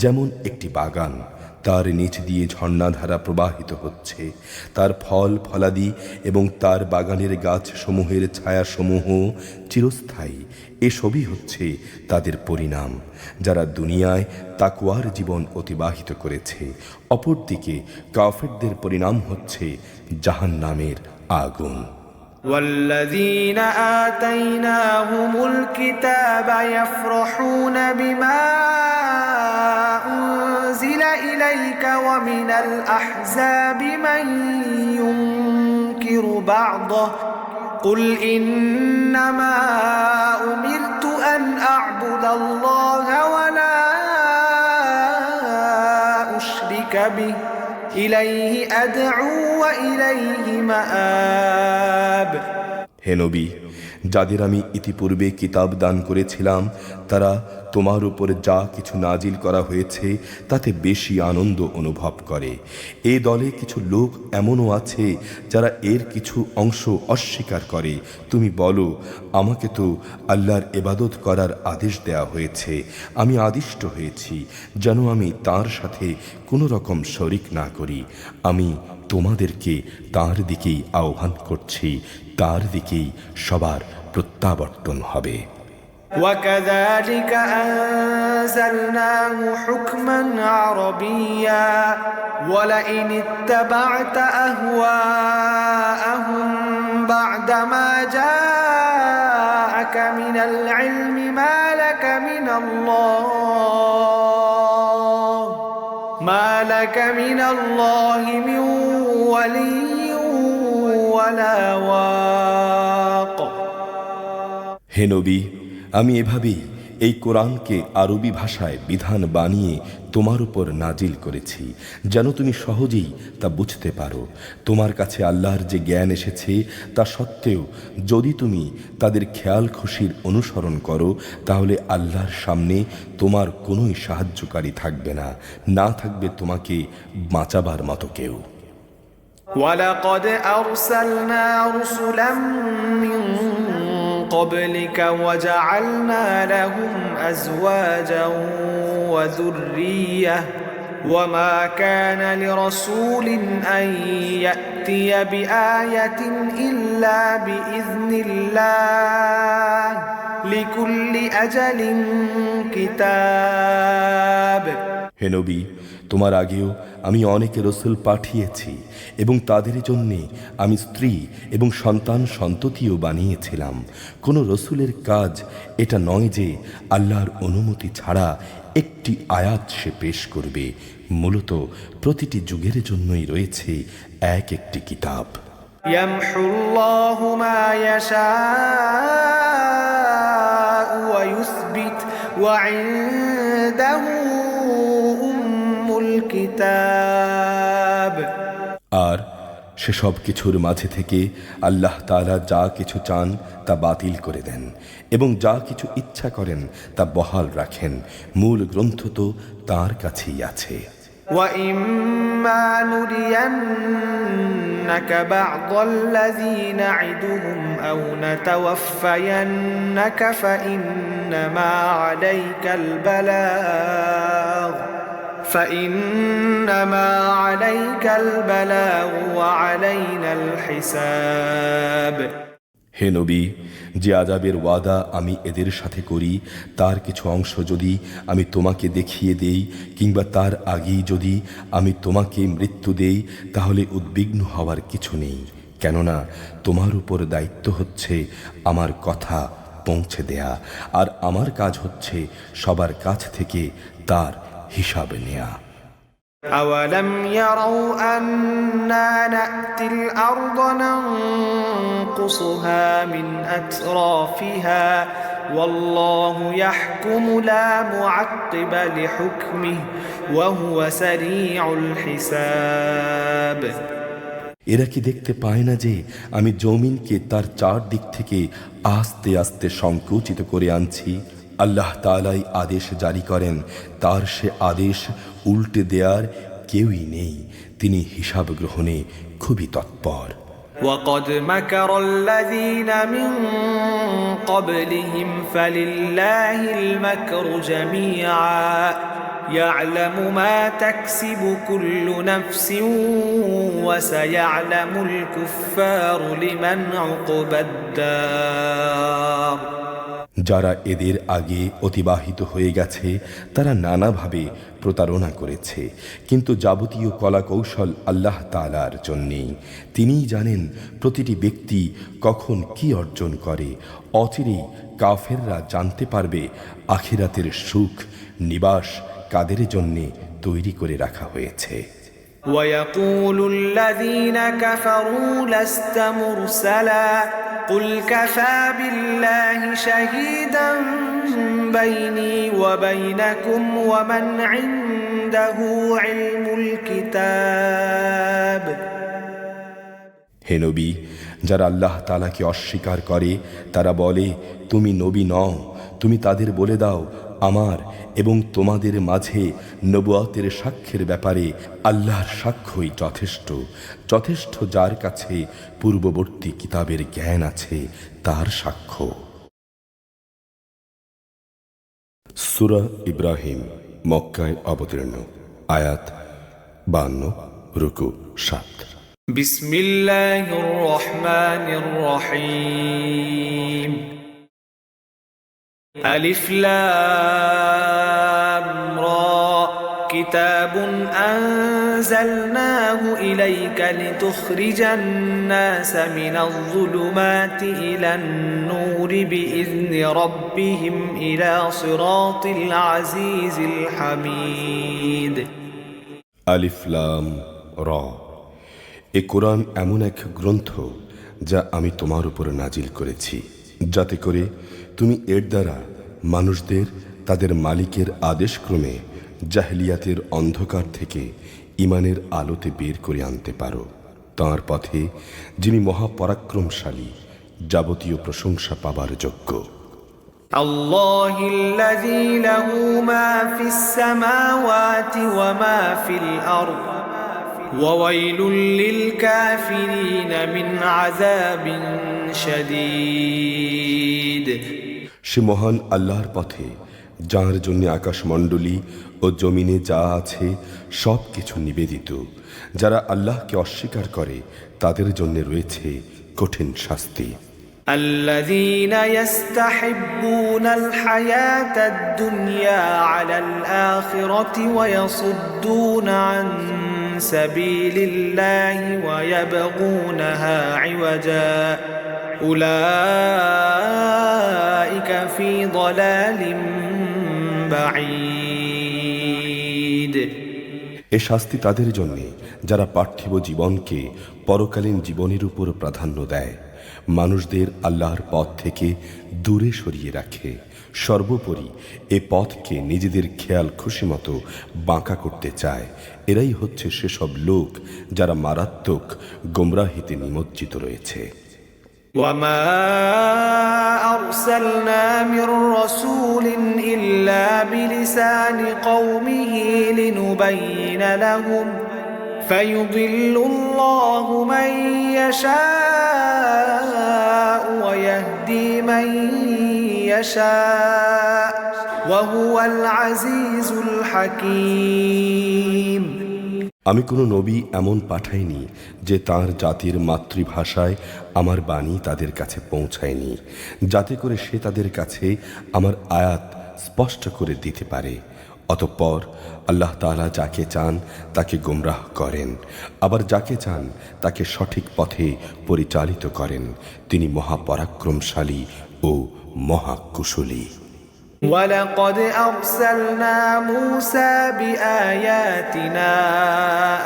Speaker 2: যেমন একটি বাগান, তার নিচ দিয়ে ঝর্ণাধারা প্রবাহিত হচ্ছে, তার ফল ফলাদি এবং তার বাগানের গাছসমূহের ছায়াসমূহ চিরস্থায়ী। এসবই হচ্ছে তাদের পরিণাম যারা দুনিয়ায় তাকওয়ার জীবন অতিবাহিত করেছে। অপরদিকে কাফেরদের পরিণাম হচ্ছে জাহান্নামের আগুন।
Speaker 1: والذين آتيناهم الكتاب يفرحون بما أنزل إليك ومن الأحزاب من ينكر بعضه قل إنما أمرت أن أعبد الله ولا أشرك به إليه أدعو وإليه مآب
Speaker 2: হে নবী, যাদের আমি ইতিপূর্বে কিতাব দান করেছিলাম তারা তোমার উপরে যা কিছু নাজিল করা হয়েছে তাতে বেশি আনন্দ অনুভব করে। এ দলে কিছু লোক এমনও আছে যারা এর কিছু অংশ অস্বীকার করে। তুমি বলো, আমাকে তো আল্লাহর ইবাদত করার আদেশ দেয়া হয়েছে, আমি আদিষ্ট হয়েছি যেন আমি তার সাথে কোনো রকম শরিক না করি। আমি তোমাদেরকে তার দিকেই আহ্বান করছি, তার দিকেই সবার প্রত্যাবর্তন হবে।
Speaker 1: وكذلك أنزلناه حكما عربيا ولئن اتبعت أهواءهم بعدما جاءك من العلم ما لك من الله من ولي ولا واق।
Speaker 2: হে নবী, আমি এভাবেই এই কোরআনকে আরবি ভাষায় বিধান বানিয়ে তোমার উপর নাজিল করেছি যেন তুমি সহজেই তা বুঝতে পারো। তোমার কাছে আল্লাহর যে জ্ঞান এসেছে তা সত্ত্বেও যদি তুমি তাদের খেয়াল খুশির অনুসরণ করো তাহলে আল্লাহর সামনে তোমার কোনোই সাহায্যকারী থাকবে না, না থাকবে তোমাকে বাঁচাবার মতো কেউ।
Speaker 1: وَلَقَدْ أَرْسَلْنَا رُسُلًا مِّن قَبْلِكَ وَجَعَلْنَا لَهُمْ أَزْوَاجًا وَذُرِّيَّةً وَمَا كَانَ لِرَسُولٍ أَن يَأْتِيَ بِآيَةٍ إِلَّا بِإِذْنِ اللَّهِ لِكُلِّ أَجَلٍ كِتَابٌ।
Speaker 2: হে নবী, তোমার আগেও আমি অনেক রসুল পাঠিয়েছি এবং তাদের জন্যে আমি স্ত্রী এবং সন্তান সন্ততিও বানিয়েছিলাম। কোনো রসুলের কাজ এটা নয় যে আল্লাহর অনুমতি ছাড়া একটি আয়াত সে পেশ করবে। মূলত প্রতিটি যুগের জন্যই রয়েছে এক একটি কিতাব।
Speaker 1: ইয়ামহুল্লাহু মা ইয়াশাউ ওয়া ইউসবিত ওয়া ইনদাহু কিতাব।
Speaker 2: আর সে সব কিছুর মাঝে থেকে আল্লাহ তাআলা যা কিছু চান তা বাতিল করে দেন এবং যা কিছু ইচ্ছা করেন তা বহাল রাখেন। মূল গ্রন্থ তো তার কাছেই আছে।
Speaker 1: وَإِمَّا نُرِيَنَّكَ بَعْضَ الَّذِي نَعِدُهُمْ أَوْ نَتَوَفَّيَنَّكَ فَإِنَّمَا عَلَيْكَ الْبَلَاغُ وَعَلَيْنَا الْحِسَابُ।
Speaker 2: হে নবী, যে আযাবের ওয়াদা আমি এদের সাথে করি তার কিছু অংশ যদি আমি তোমাকে দেখিয়ে দেই কিংবা তার আগেই যদি আমি তোমাকে মৃত্যু দেই তাহলে উদ্বিগ্ন হওয়ার কিছু নেই, কেননা তোমার উপর দায়িত্ব হচ্ছে আমার কথা পৌঁছে দেয়া, আর আমার কাজ হচ্ছে সবার কাছ থেকে তার হিসাব নেয়া।
Speaker 1: أَوَلَمْ يَرَوْا أَنَّا نَأْتِي الْأَرْضَ نَنقُصُهَا مِنْ أَطْرَافِهَا وَاللَّهُ يَحْكُمُ لَا مُعَقِّبَ لِحُكْمِهِ وَهُوَ سَرِيعُ الْحِسَابِ।
Speaker 2: এরা কি দেখতে পায় না যে আমি জমিনকে তার চারদিক থেকে আস্তে আস্তে সংকুচিত করে আনছি? আল্লাহ তাআলাই আদেশ জারি করেন, তার সে আদেশ উল্টে দেয়ার কেউই নেই, তিনি হিসাব গ্রহণে খুবই তৎপর।
Speaker 1: وَقَدْ مَكَرَ الَّذِينَ مِن قَبْلِهِمْ فَلِلَّهِ الْمَكْرُ جَمِيعًا يَعْلَمُ مَا تَكْسِبُ كُلُّ نَفْسٍ وَسَيَعْلَمُ الْكُفَّارُ لِمَنْ عُقْبَى الدَّارِ।
Speaker 2: যারা এদের আগে অতিবাহিত হয়ে গেছে তারা নানাভাবে প্রতারণা করেছে, কিন্তু যাবতীয় কলাকৌশল আল্লাহ তাআলার জন্যেই। তিনিই জানেন প্রতিটি ব্যক্তি কখন কি অর্জন করে। অচিরেই কাফেররা জানতে পারবে আখিরাতের সুখ নিবাস কাদের জন্যে তৈরি করে রাখা হয়েছে।
Speaker 1: وَيَقُولُ الَّذِينَ كَفَرُوا لَسْتَ مُرْسَلًا قُلْ كَفَى بِاللَّهِ شَهِيدًا بَيْنِي وَبَيْنَكُمْ وَمَنْ عِندَهُ عِلْمُ الْكِتَابِ।
Speaker 2: হে নবী, যারা আল্লাহ তাআলাকে অস্বীকার করে তারা বলে তুমি নবী নও। তুমি তাদের বলে দাও, আমার এবং তোমাদের মাঝে নবুয়তের সাক্ষ্যের ব্যাপারে আল্লাহর সাক্ষ্যই যথেষ্ট। যথেষ্ট যার কাছে পূর্ববর্তী কিতাবের জ্ঞান আছে তার সাক্ষ্য। সূরা ইব্রাহিম মক্কায় অবতীর্ণ, আয়াত 52, রুকু 7।
Speaker 1: বিসমিল্লাহির রহমানির রহিম। আলিফ লাম রা কিতাবুন আনজালনাহু ইলাইকা লিতুখরিজান নাসা মিনাজ যুলুমাতি ইলান নূরি বিইذনি রাব্বিহিম ইলা সিরাতিল আজিজিল হামিদ।
Speaker 2: আলিফ লাম রা। এ কোরআন এমন এক গ্রন্থ যা আমি তোমার উপর নাজিল করেছি, যাতে করে তুমি এর দ্বারা মানুষদের তাদের মালিকের আদেশক্রমে জাহেলিয়াতের অন্ধকার থেকে ঈমানের আলোতে বের করে আনতে পারো, তাঁর পথে যিনি মহাপরাক্রমশালী, যাবতীয় প্রশংসা পাবার যোগ্য।
Speaker 1: আল্লাহিল্লাযী লাহু মা ফিস সামাওয়াতি ওয়া মা ফিল আরদ ওয়া ওয়াইলুল লিল কাফিরিন মিন আযাবিন শাদীদ।
Speaker 2: সে মহান আল্লাহর পথে যার জন্য আকাশমণ্ডলী ও জমিনে যা আছে সব কিছু নিবেদিত, যারা আল্লাহকে অস্বীকার করে তাদের জন্য রয়েছে কঠিন শাস্তি।
Speaker 1: الذين يستحبون الحياة الدنيا على الآخرة ويصدون عن سبيل الله ويبغونها عوجا أولئك في ضلال بعيد।
Speaker 2: এ শাস্তি তাদের জন্যে যারা পার্থিব জীবনকে পরকালীন জীবনের উপর প্রাধান্য দেয়, মানুষদের আল্লাহর পথ থেকে দূরে সরিয়ে রাখে, সর্বোপরি এ পথকে নিজেদের খেয়াল খুশি মতো বাঁকা করতে চায়। এরাই হচ্ছে সেসব লোক যারা মারাত্মক গোমরাহিতে নিমজ্জিত রয়েছে।
Speaker 1: وما أرسلنا من رسول إلا بلسان قومه لنبين لهم فيضل الله من يشاء ويهدي من يشاء وهو العزيز الحكيم।
Speaker 2: আমি কোনো নবী এমন পাঠাইনি যে তার জাতির মাতৃভাষায় আমার বাণী তাদের কাছে পৌঁছায়নি, যাতে করে সে তাদের কাছে আমার আয়াত স্পষ্ট করে দিতে পারে। অতঃপর আল্লাহ তাআলা যাকে চান তাকে গোমরাহ করেন, আবার যাকে চান তাকে সঠিক পথে পরিচালিত করেন। তিনি মহাপরাক্রমশালী ও মহাকুশলী।
Speaker 1: ولقد أرسلنا موسى بآياتنا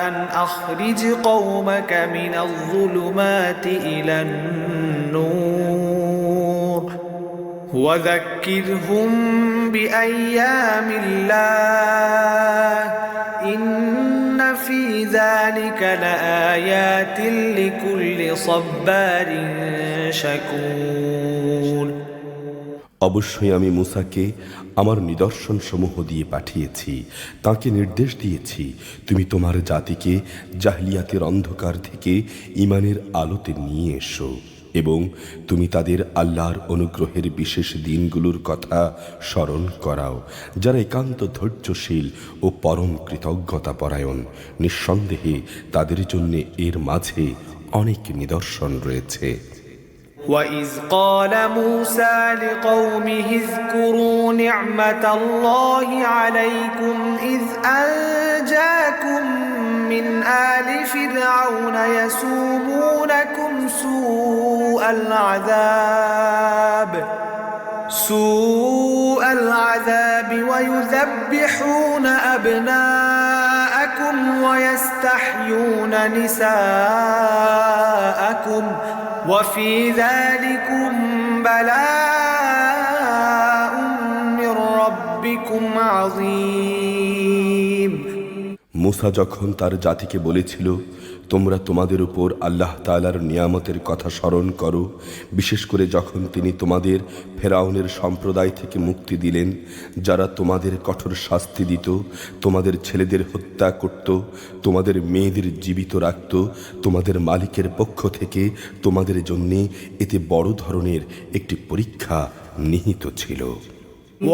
Speaker 1: أن أخرج قومك من الظلمات إلى النور وذكرهم بأيام الله إن في ذلك لآيات لكل صبار شكور।
Speaker 2: অবশ্যই আমি মূসাকে আমার নিদর্শন সমূহ দিয়ে পাঠিয়েছি, তাকে নির্দেশ দিয়েছি তুমি তোমার জাতিকে জাহলিয়াতের অন্ধকার থেকে ঈমানের আলোতে নিয়ে এসো, এবং তুমি তাদের আল্লাহর অনুগ্রহের বিশেষ দিনগুলোর কথা স্মরণ করাও। যারা একান্ত ধৈর্যশীল ও পরম কৃতজ্ঞতা পরায়ণ, নিঃসন্দেহে তাদের জন্য এর মাঝে অনেক নিদর্শন রয়েছে।
Speaker 1: وَإِذْ قَالَ مُوسَى لِقَوْمِهِ اذْكُرُوا نِعْمَةَ اللَّهِ عَلَيْكُمْ إِذْ أَنْجَاكُمْ مِنْ آلِ فِرْعَوْنَ يَسُومُونَكُمْ سُوءَ الْعَذَابِ وَيُذَبِّحُونَ أَبْنَاءَكُمْ وَيَسْتَحْيُونَ نِسَاءَكُمْ وفي ذلكم بلاء من ربكم عظيم।
Speaker 2: মূসা যখন তার জাতিকে বলেছিল, তোমরা তোমাদের উপর আল্লাহ তাআলার নিয়ামতের কথা স্মরণ করো, বিশেষ করে যখন তিনি তোমাদের ফেরাউনের সম্প্রদায় থেকে মুক্তি দিলেন, যারা তোমাদের কঠোর শাস্তি দিত, তোমাদের ছেলেদের হত্যা করত, তোমাদের মেয়েদের জীবিত রাখত, তোমাদের মালিকের পক্ষ থেকে তোমাদের জন্যে এতে বড় ধরনের একটি পরীক্ষা নিহিত ছিল।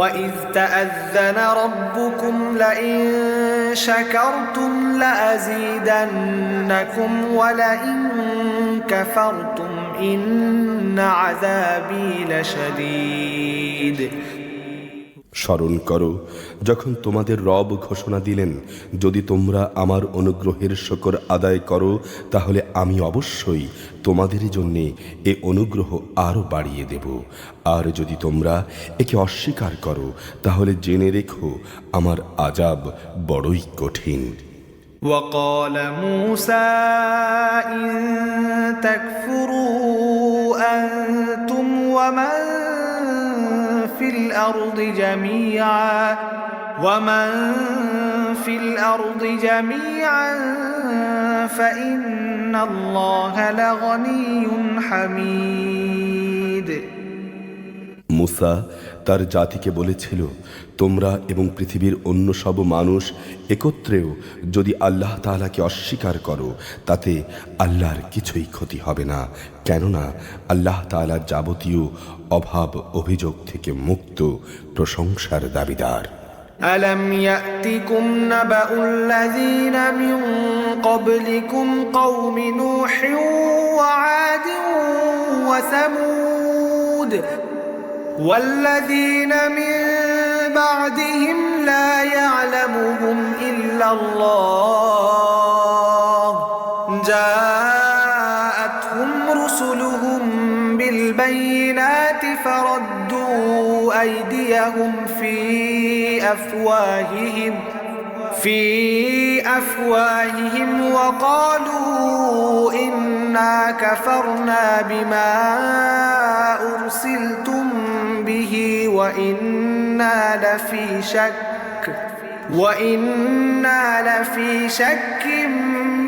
Speaker 1: وَإِذْ تَأَذَّنَ رَبُّكُمْ لَئِن شَكَرْتُمْ لَأَزِيدَنَّكُمْ وَلَئِن كَفَرْتُمْ إِنَّ عَذَابِي لَشَدِيدٌ।
Speaker 2: স্মরণ করো যখন তোমাদের রব ঘোষণা দিলেন, যদি তোমরা আমার অনুগ্রহের শুকর আদায় করো তাহলে আমি অবশ্যই তোমাদের জন্যে এ অনুগ্রহ আরও বাড়িয়ে দেব, আর যদি তোমরা একে অস্বীকার করো তাহলে জেনে রেখো আমার আযাব বড়ই কঠিন।
Speaker 1: وقال موسى إن تكفروا أنتم ومن في الأرض جميعا فإن الله لغني حميد।
Speaker 2: মূসা তার জাতিকে বলেছিল, তোমরা এবং পৃথিবীর অন্য সব মানুষ একত্রেও যদি আল্লাহ তাআলাকে অস্বীকার করো তাতে আল্লাহর কিছুই ক্ষতি হবে না, কেননা আল্লাহ তাআলা যাবতীয় অভাব অভিযোগ থেকে মুক্ত, প্রশংসার দাবিদার।
Speaker 1: ألم يأتكم نبأ الذين من قبلكم قوم نوح وعاد وثمود والذين من بعدهم لا يعلمهم إلا الله جاءتهم رسلهم بالبينات فردوا أيديهم في أفواههم وقالوا إنا كفرنا بما أرسلتم به وإنا لفي شك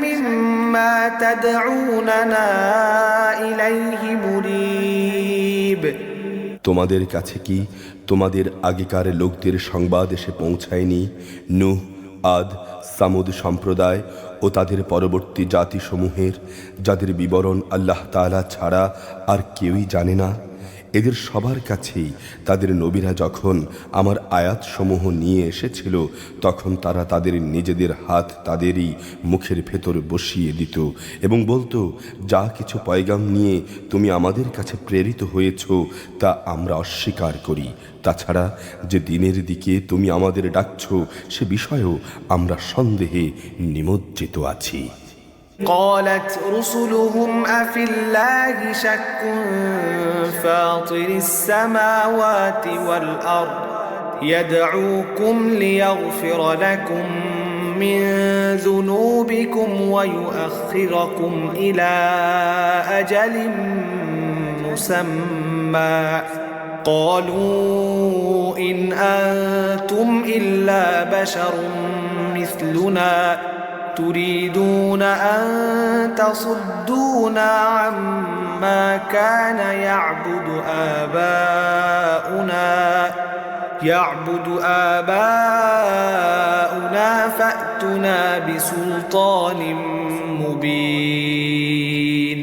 Speaker 1: مما تدعوننا إليه مريب।
Speaker 2: তোমাদের কাছে কি তোমাদের আগেকার লোকদের সংবাদ এসে পৌঁছায়নি? নূহ, আদ, সামুদ সম্প্রদায় ও তাদের পরবর্তী জাতিসমূহের, যাদের বিবরণ আল্লাহ তাআলা ছাড়া আর কেউই জানে না। এদের সবার কাছেই তাদের নবীরা যখন আমার আয়াতসমূহ নিয়ে এসেছিল তখন তারা তাদের নিজেদের হাত তাদেরই মুখের ভেতর বসিয়ে দিত এবং বলতো, যা কিছু পয়গাম নিয়ে তুমি আমাদের কাছে প্রেরিত হয়েছ তা আমরা অস্বীকার করি। তাছাড়া যে দিনের দিকে তুমি আমাদের ডাকছ সে বিষয়েও আমরা সন্দেহে নিমজ্জিত আছি।
Speaker 1: قالت رسلهم أفي الله شك فاطر السماوات والأرض يدعوكم ليغفر لكم من ذنوبكم ويؤخركم إلى أجل مسمى قالوا إن أنتم إلا بشر مثلنا تريدون أن تصدونا عما كان يعبد آباؤنا فأتنا بسلطان مبين।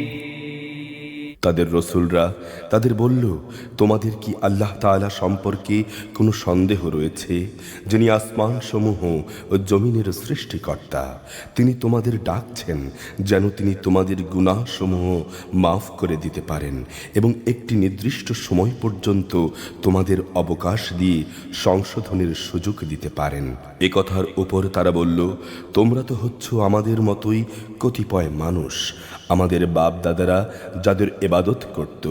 Speaker 2: তাদের রসুলরা তাদের বলল, তোমাদের কি আল্লাহ তাআলা সম্পর্কে কোনো সন্দেহ রয়েছে, যিনি আসমান সমূহ ও জমিনের সৃষ্টিকর্তা? তিনি তোমাদের ডাকছেন যেন তিনি তোমাদের গুনাহ সমূহ মাফ করে দিতে পারেন এবং একটি নির্দিষ্ট সময় পর্যন্ত তোমাদের অবকাশ দিয়ে সংশোধনের সুযোগ দিতে পারেন। এ কথার উপর তারা বলল, তোমরা তো হচ্ছ আমাদের মতোই কতিপয় মানুষ। আমাদের বাপ দাদারা যাদের ইবাদত করত,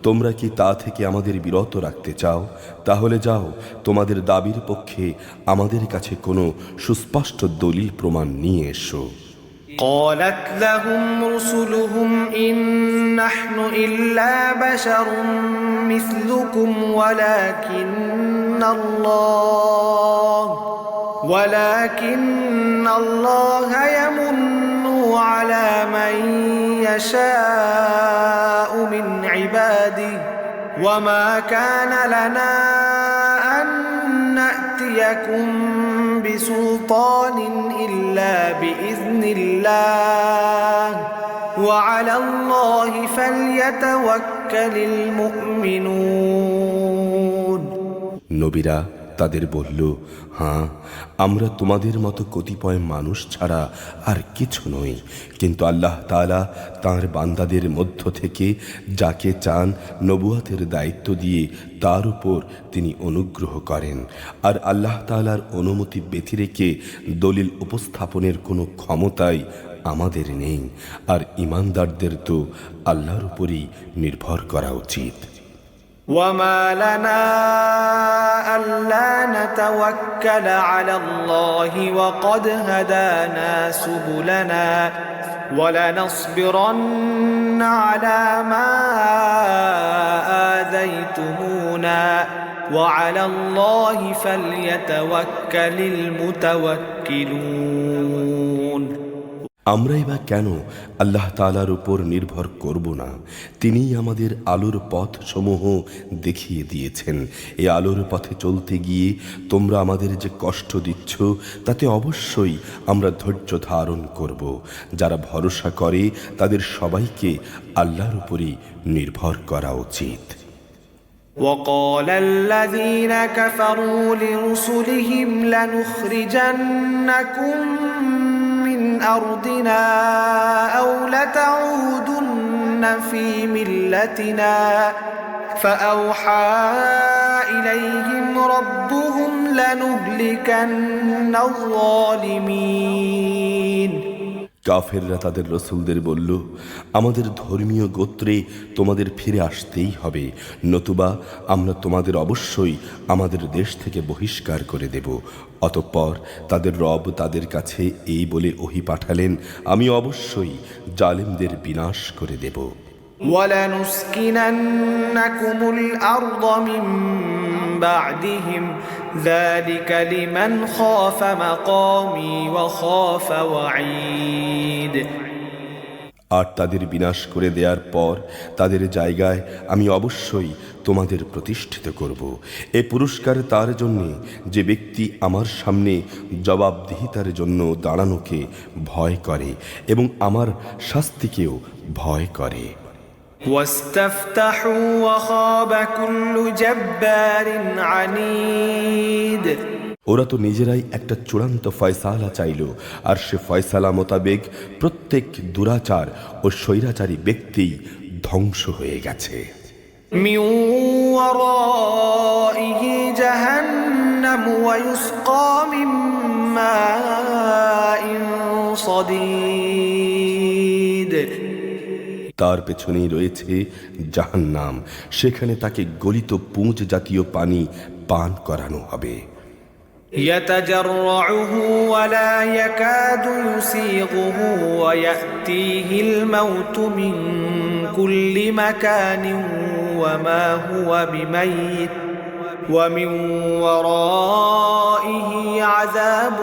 Speaker 2: তোমরা কি তা থেকে আমাদের বিরত রাখতে চাও? তাহলে যাও, তোমাদের দাবির পক্ষে আমাদের কাছে কোনো সুস্পষ্ট দলিল প্রমাণ নিয়ে এসো।
Speaker 1: قالت لهم رسلهم إن نحن إلا بشر مثلكم ولكن الله يمن على من يشاء من عباده وما كان لنا أن نأتيكم بسلطان إلا بإذن الله وعلى الله فليتوكل المؤمنون
Speaker 2: নবীরা তাদের বলল, হ্যাঁ, আমরা তোমাদের মতো কতিপয় মানুষ ছাড়া আর কিছু নই, কিন্তু আল্লাহ তাআলা তাঁর বান্দাদের মধ্য থেকে যাকে চান নবুয়াতের দায়িত্ব দিয়ে তার উপর তিনি অনুগ্রহ করেন। আর আল্লাহ তাআলার অনুমতি ব্যতিরেকে দলিল উপস্থাপনের কোনো ক্ষমতাই আমাদের নেই। আর ঈমানদারদের তো আল্লাহর উপরই নির্ভর করা উচিত।
Speaker 1: وما لنا ألا نتوكل على الله وقد هدانا سبلنا ولنصبرن على ما آذيتمونا وعلى الله فليتوكل المتوكلون।
Speaker 2: আমরাই বা কেন আল্লাহ তাআলার উপর নির্ভর করব না? তিনিই আমাদের আলোর পথ সমূহ দেখিয়ে দিয়েছেন। এই আলোর পথে চলতে গিয়ে তোমরা আমাদের যে কষ্ট দিচ্ছ তাতে অবশ্যই আমরা ধৈর্য ধারণ করব। যারা ভরসা করে তাদের সবাইকে আল্লাহর উপরই নির্ভর করা উচিত।
Speaker 1: وقال الذين كفروا لرسلهم لنخرجنكم من أرضنا أو لتعودن في ملتنا فأوحى إليهم ربهم لنهلكن الظالمين।
Speaker 2: কাফেররা তাদের রসুলদের বলল, আমাদের ধর্মীয় গোত্রে তোমাদের ফিরে আসতেই হবে, নতুবা আমরা তোমাদের অবশ্যই আমাদের দেশ থেকে বহিষ্কার করে দেব। অতঃপর তাদের রব তাদের কাছে এই বলে ওহী পাঠালেন, আমি অবশ্যই জালেমদের বিনাশ করে দেব।
Speaker 1: وَلَنُسْكِنَنَّكُمُ الْأَرْضَ مِنْ بَعْدِهِمْ ذَلِكَ لِمَنْ خَافَ مَقَامِي وَخَافَ وَعِيدِ।
Speaker 2: আর তাদের বিনাশ করে দেওয়ার পর তাদের জায়গায় আমি অবশ্যই তোমাদের প্রতিষ্ঠিত করব। এ পুরস্কার তার জন্য যে ব্যক্তি আমার সামনে জবাবদিহিতার জন্য দাঁড়ানোকে ভয় করে এবং আমার শাস্তিকেও ভয় করে।
Speaker 1: واستفتحوا وخاب كل جبار عنيد।
Speaker 2: ওরা তো নিজেরাই একটা চূড়ান্ত ফয়সালা চাইল, আর সে ফয়সালা মোতাবেক প্রত্যেক দুরাচার ও স্বৈরাচারী ব্যক্তি ধ্বংস হয়ে গেছে।
Speaker 1: من ورائه جهنم ويسقى من ماء صديد।
Speaker 2: তার পেছনেই রয়েছে জাহান্নাম, সেখানে তাকে গলিত পুঁজ জাতীয় পানি পান করানো হবে।
Speaker 1: يتجرعه ولا يكاد يسيغه ويأتيه الموت من كل مكان وما هو بميت ومن ورائه عذاب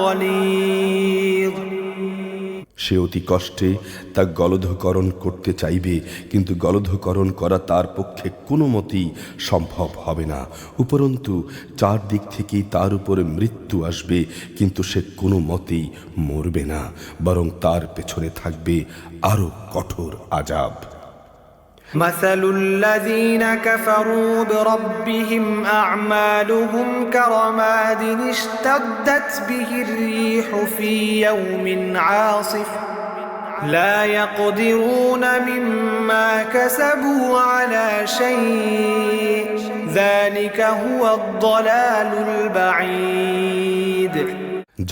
Speaker 1: غليظ।
Speaker 2: সে অতি কষ্টে তা গলধকরণ করতে চাইবে, কিন্তু গলধকরণ করা তার পক্ষে কোনো মতেই সম্ভব হবে না। উপরন্তু চারদিক থেকেই তার উপরে মৃত্যু আসবে, কিন্তু সে কোনো মতেই মরবে না, বরং তার পেছনে থাকবে আরো কঠোর আযাব।
Speaker 1: مثل الذين كفروا بربهم أعمالهم كرماد اشتدت به الريح في يوم عاصف لا يقدرون مما كسبوا على شيء ذلك هو الضلال البعيد।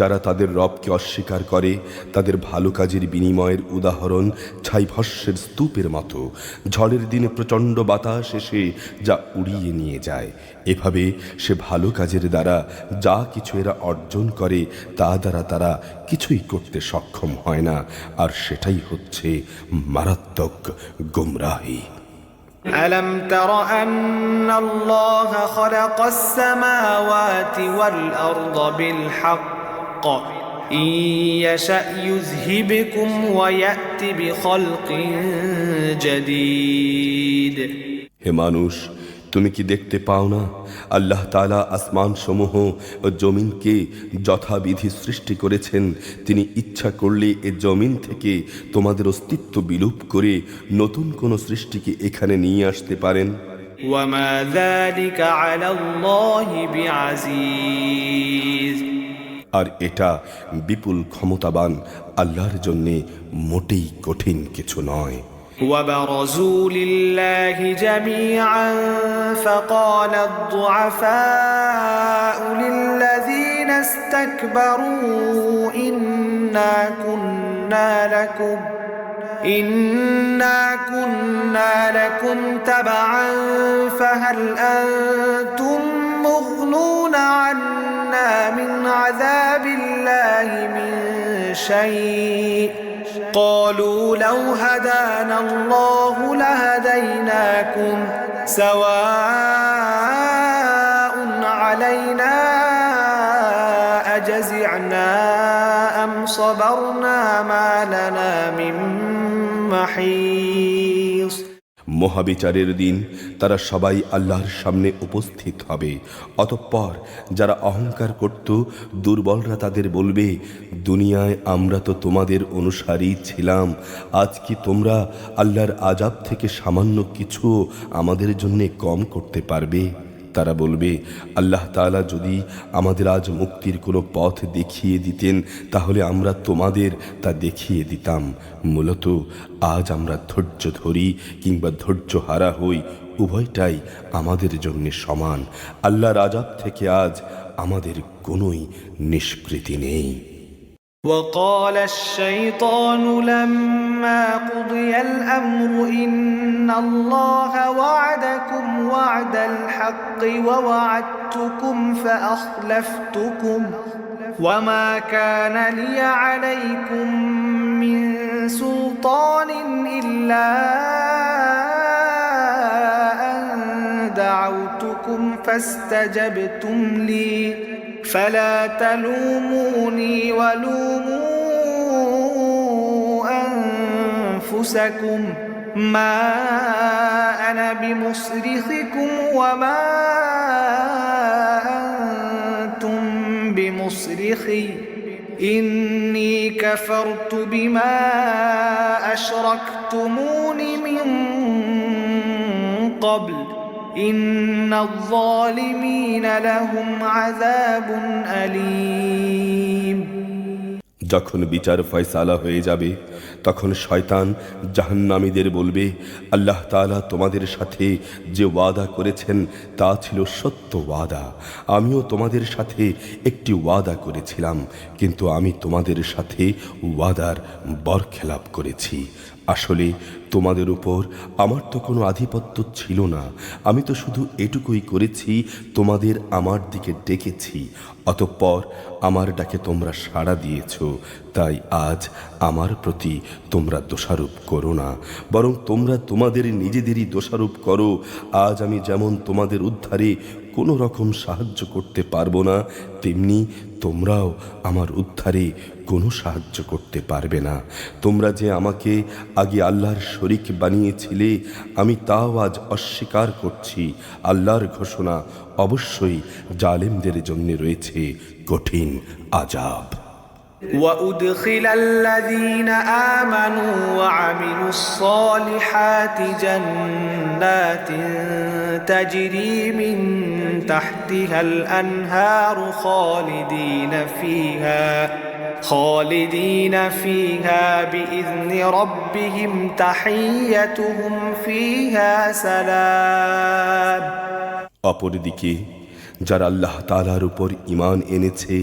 Speaker 2: যারা তাদের রবকে অস্বীকার করে তাদের ভালো কাজের বিনিময়ের উদাহরণ ছাইভস্যের স্তূপের মতো। ঝড়ের দিনে প্রচণ্ড বাতাস এসে যা উড়িয়ে নিয়ে যায়, এভাবে সে ভালো কাজের দ্বারা যা কিছু এরা অর্জন করে তা দ্বারা তারা কিছুই করতে সক্ষম হয় না, আর সেটাই হচ্ছে মারাত্মক গোমরাহি।
Speaker 1: ألم تر أن الله خلق السماوات والأرض بالحق إن يشأ يذهبكم ويأت بخلق جديد
Speaker 2: হে মানুষ, তুমি কি দেখতে পাও না আল্লাহ তাআলা আসমান সমূহ ও জমিনকে যথাবিধি সৃষ্টি করেছেন। তিনি ইচ্ছা করলে এ জমিন থেকে তোমাদের অস্তিত্ব বিলুপ করে নতুন কোন সৃষ্টিকে এখানে নিয়ে আসতে পারেন।
Speaker 1: وما ذلك على الله بعزيز
Speaker 2: আর এটা বিপুল ক্ষমতাবান আল্লাহর জন্য মোটেই কঠিন কিছু নয়।
Speaker 1: وبرزوا لله جميعا فقال الضعفاء للذين استكبروا إنا كنا لكم تبعا فهل أنتم مغنون عنا من عذاب الله من شيء قالوا لو هدانا الله لهديناكم سواء علينا أجزعنا أم صبرنا ما لنا من محيص
Speaker 2: মহাবিচারের দিন তারা সবাই আল্লাহর সামনে উপস্থিত হবে। অতঃপর যারা অহংকার করত, দুর্বলরা তাদের বলবে, দুনিয়ায় আমরা তো তোমাদের অনুসারী ছিলাম, আজ কি তোমরা আল্লাহর আযাব থেকে সামান্য কিছু আমাদের জন্য কম করতে পারবে? তারা বলবে, আল্লাহ তাআলা যদি আমাদের আজ মুক্তির কোনো পথ দেখিয়ে দিতেন তাহলে আমরা তোমাদের তা দেখিয়ে দিতাম। মূলত আজ আমরা ধৈর্য ধরি কিংবা ধৈর্য হারা হই, উভয়টাই আমাদের জন্য সমান। আল্লাহর আযাব থেকে আজ আমাদের কোনোই নিষ্কৃতি নেই।
Speaker 1: وقال الشيطان لما قضي الأمر إن الله وعدكم وعد الحق ووعدتكم فأخلفتكم وما كان لي عليكم من سلطان إلا أن دعوتكم فاستجبتم لي فلا تلوموني ولوموا أنفسكم ما أنا بمصرخكم وما أنتم بمصرخي إني كفرت بما أشركتمون من قبل إن الظالمين لهم عذاب أليم
Speaker 2: যখন বিচার ফয়সালা হয়ে যাবে তখন শয়তান জাহান্নামীদের বলবে, আল্লাহ তাআলা তোমাদের সাথে যে ওয়াদা করেছেন তা ছিল সত্য ওয়াদা। আমিও তোমাদের সাথে একটি ওয়াদা করেছিলাম, কিন্তু আমি তোমাদের সাথে ওয়াদার বরখেলাপ করেছি। আসলে তোমাদের উপর আমার তো কোনো আধিপত্য ছিল না, আমি তো শুধু এটুকুই করেছি, তোমাদের আমার দিকে ডেকেছি, অতঃপর আমার ডাকে তোমরা সাড়া দিয়েছ, তাই আজ আমার প্রতি তোমরা দোষারোপ করো না, বরং তোমরা তোমাদের নিজেদেরই দোষারোপ করো। আজ আমি যেমন তোমাদের উদ্ধারে কোনো রকম সাহায্য করতে পারবো না, তেমনি তোমরাও আমার উদ্ধারে কোনো সাহায্য করতে পারবে না। তোমরা যে আমাকে আগে আল্লাহর শরীক বানিয়েছিলে, আমি তাও আজ অস্বীকার করছি। আল্লাহর ঘোষণা, অবশ্যই জালেমদের জন্য রয়েছে কঠিন আযাব।
Speaker 1: وأدخل الذين آمنوا وعملوا الصالحات جنات تجري من تحتها الأنهار خالدين فيها بإذن ربهم تحيتهم فيها سلام
Speaker 2: অপরদিকে যারা আল্লাহ তাআলার উপর ঈমান এনেছে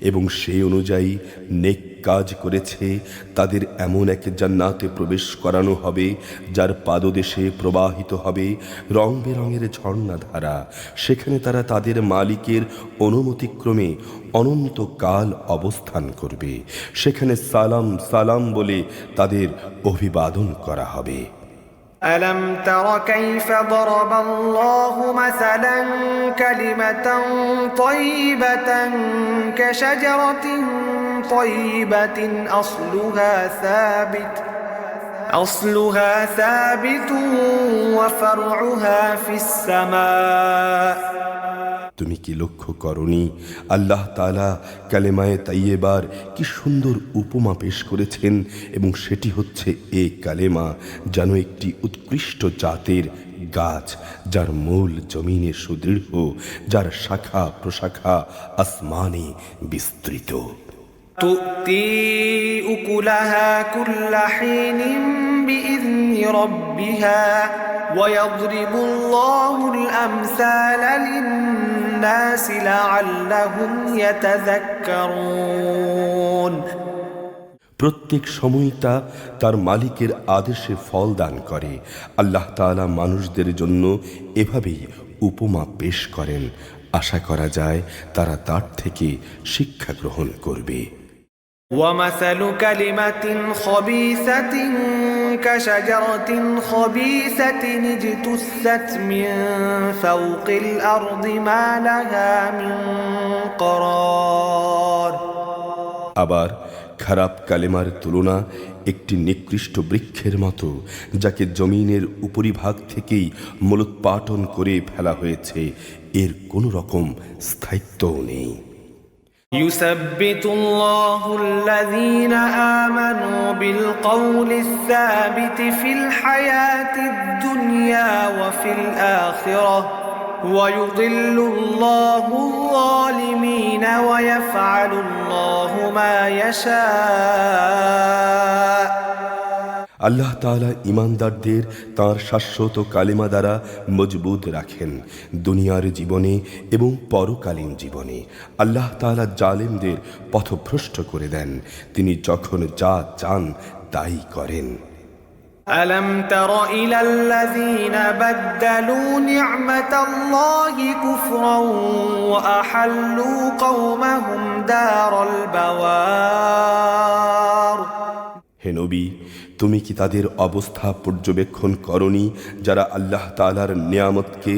Speaker 2: এবং সেই অনুযায়ী নেক কাজ করেছে, তাদের এমন এক জান্নাতে প্রবেশ করানো হবে যার পাদদেশে প্রবাহিত হবে রং বেরঙের ঝর্ণাধারা। সেখানে তারা তাদের মালিকের অনুমতিক্রমে অনন্তকাল অবস্থান করবে। সেখানে সালাম সালাম বলে তাদের অভিবাদন করা হবে।
Speaker 1: ألم تر كيف ضرب الله مثلا كلمة طيبة كشجرة طيبة أصلها ثابت وفرعها في السماء
Speaker 2: তুমি কি লক্ষ্য করনি আল্লাহ তাআলা কালেমায়ে তাইয়্যিবার কি সুন্দর উপমা পেশ করেছেন, এবং সেটি হচ্ছে এই কালেমা যেন একটি উৎকৃষ্ট জাতের গাছ, যার মূল জমিনে সুদৃঢ়, যার শাখা প্রশাখা আসমানে বিস্তৃত।
Speaker 1: تؤتي أكلها كل حين بإذن ربها ويضرب الله الأمثال للناس لعلهم يتذكرون
Speaker 2: প্রত্যেক সময় তা তার মালিকের আদেশে ফল দান করে। আল্লাহ তাআলা মানুষদের জন্য এভাবেই উপমা পেশ করেন, আশা করা যায় তারা তার থেকে শিক্ষা গ্রহণ করবে।
Speaker 1: ومثل كلمة خبيثة كشجرة خبيثة اجتثت من فوق الأرض ما لها من قرار
Speaker 2: আবার খারাপ কালেমার তুলনা একটি নিকৃষ্ট বৃক্ষের মতো, যাকে জমিনের উপরিভাগ থেকেই মূলোৎপাটন করে ফেলা হয়েছে, এর কোনো রকম স্থায়িত্বও নেই।
Speaker 1: يثبت الله الذين آمنوا بالقول الثابت في الحياة الدنيا وفي الآخرة ويضل الله الظالمين ويفعل الله ما يشاء
Speaker 2: আল্লাহ তাআলা ঈমানদারদের তাঁর শাশ্বত কালেমা দ্বারা মজবুত রাখেন দুনিয়ার জীবনে এবং পরকালীন জীবনে। আল্লাহ তাআলা জালেমদের পথভ্রষ্ট করে দেন, তিনি যখন যা চান তাই করেন।
Speaker 1: ألم تر إلى الذين بدلوا نعمة الله كفرا وأحلوا قومهم دار البوار
Speaker 2: হে নবী, তুমি কি তাদের অবস্থা পর্যবেক্ষণ করনি যারা আল্লাহ তাআলার নিয়ামতকে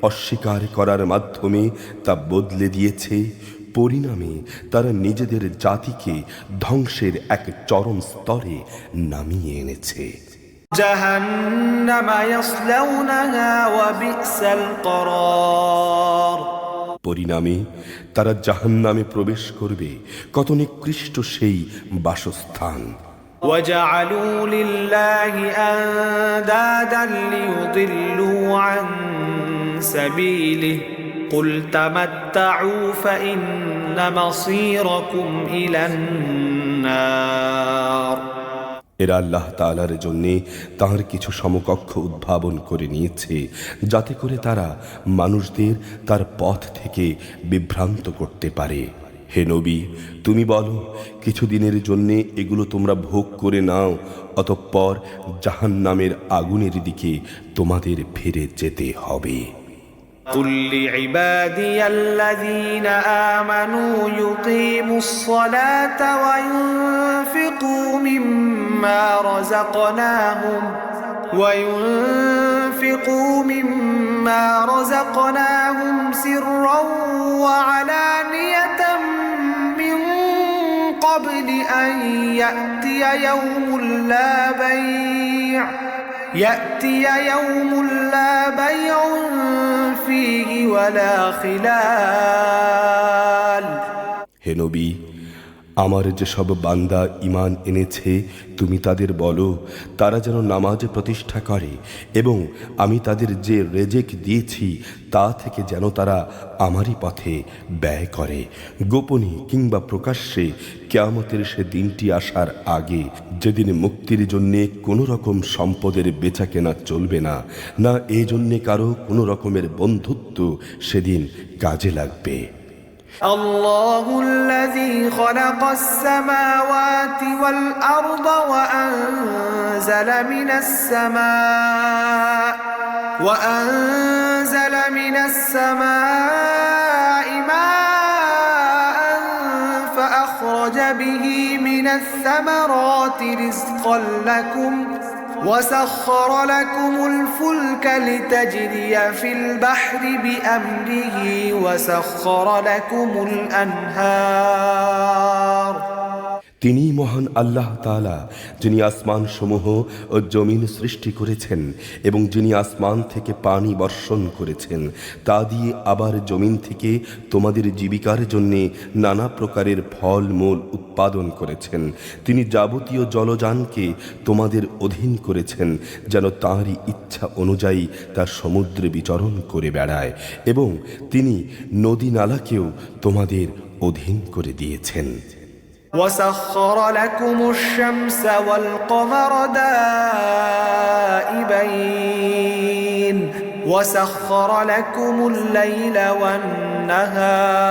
Speaker 2: অস্বীকার করার মাধ্যমে তা বদলে দিয়েছে? পরিণামে তারা নিজেদের জাতিকে ধ্বংসের এক চরম স্তরে নামিয়ে এনেছে।
Speaker 1: جهنم يصلونها وبئس القرار
Speaker 2: পরিণামে তারা জাহান্নামে প্রবেশ করবে, কত নিকৃষ্ট সেই বাসস্থান।
Speaker 1: وجعلوا لله أندادا ليضلوا عن سبيله قل تمتعوا فإن مصيركم إلى النار
Speaker 2: এরা আল্লাহ তাআলার জন্যে তাঁর কিছু সমকক্ষ উদ্ভাবন করে নিয়েছে, যাতে করে তারা মানুষদের তার পথ থেকে বিভ্রান্ত করতে পারে। হে নবী, তুমি বলো, কিছুদিনের জন্যে এগুলো তোমরা ভোগ করে নাও, অতঃপর জাহান্নামের আগুনের দিকে তোমাদের ফিরে যেতে হবে।
Speaker 1: قل لعبادي الذين آمنوا يقيموا الصلاة وينفقوا مما رزقناهم سرا وعلانية من قبل أن يأتي يوم لا بيع فيه ولا خلال
Speaker 2: হে নবী, আমার যেসব বান্দা ঈমান এনেছে তুমি তাদের বলো তারা যেন নামাজ প্রতিষ্ঠা করে, এবং আমি তাদের যে রেজেক দিয়েছি তা থেকে যেন তারা আমারই পথে ব্যয় করে, গোপনে কিংবা প্রকাশ্যে, কিয়ামতের সে দিনটি আসার আগে, যেদিন মুক্তির জন্যে কোনো রকম সম্পদের বেচাকেনা চলবে না, না এই জন্যে কারো কোনো রকমের বন্ধুত্ব সেদিন কাজে লাগবে।
Speaker 1: الله الذي خلق السماوات والأرض وأنزل من السماء ماء فأخرج به من الثمرات رزقا لكم وسخر لكم الفلك لتجري في البحر بأمره وسخر لكم الأنهار
Speaker 2: তিনিই মহান আল্লাহ তাআলা, যিনি আসমান সমূহ ও জমিন সৃষ্টি করেছেন এবং যিনি আসমান থেকে পানি বর্ষণ করেছেন, তা দিয়ে আবার জমিন থেকে তোমাদের জীবিকার জন্যে নানা প্রকারের ফল মূল উৎপাদন করেছেন। তিনি যাবতীয় জলযানকে তোমাদের অধীন করেছেন, যেন তাঁরই ইচ্ছা অনুযায়ী তা সমুদ্রে বিচরণ করে বেড়ায়, এবং তিনি নদী নালাকেও তোমাদের অধীন করে দিয়েছেন।
Speaker 1: وسخر لكم الشمس والقمر دائبين وسخر لكم الليل والنهار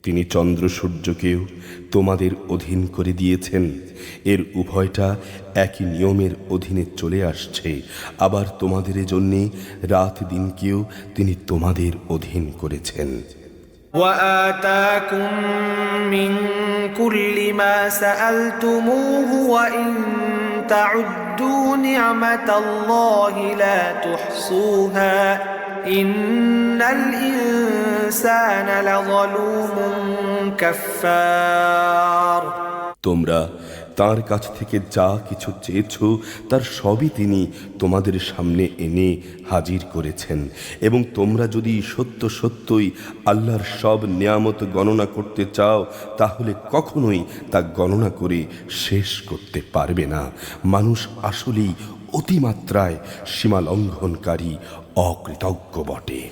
Speaker 2: তিনি চন্দ্র সূর্যকেও তোমাদের অধীন করে দিয়েছেন। এর উভয়টা একই নিয়মের অধীনে চলে আসছে। আবার তোমাদের জন্য রাত দিনকেও তিনি তোমাদের অধীন করেছেন।
Speaker 1: وآتاكم من كل ما سألتموه وإن تعدوا نعمة الله لا تحصوها إن الإنسان لظلوم كفار
Speaker 2: তোমরা তার কাছ থেকে যা কিছু চেয়েছো তার সবই তিনি তোমাদের সামনে এনে হাজির করেছেন, এবং তোমরা যদি সত্য সত্যই আল্লাহর সব নিয়ামত গণনা করতে চাও তাহলে কখনোই তা গণনা করে শেষ করতে পারবে না। মানুষ আসলেই অতিমাত্রায় সীমা লঙ্ঘনকারী, অকৃতজ্ঞ বটে।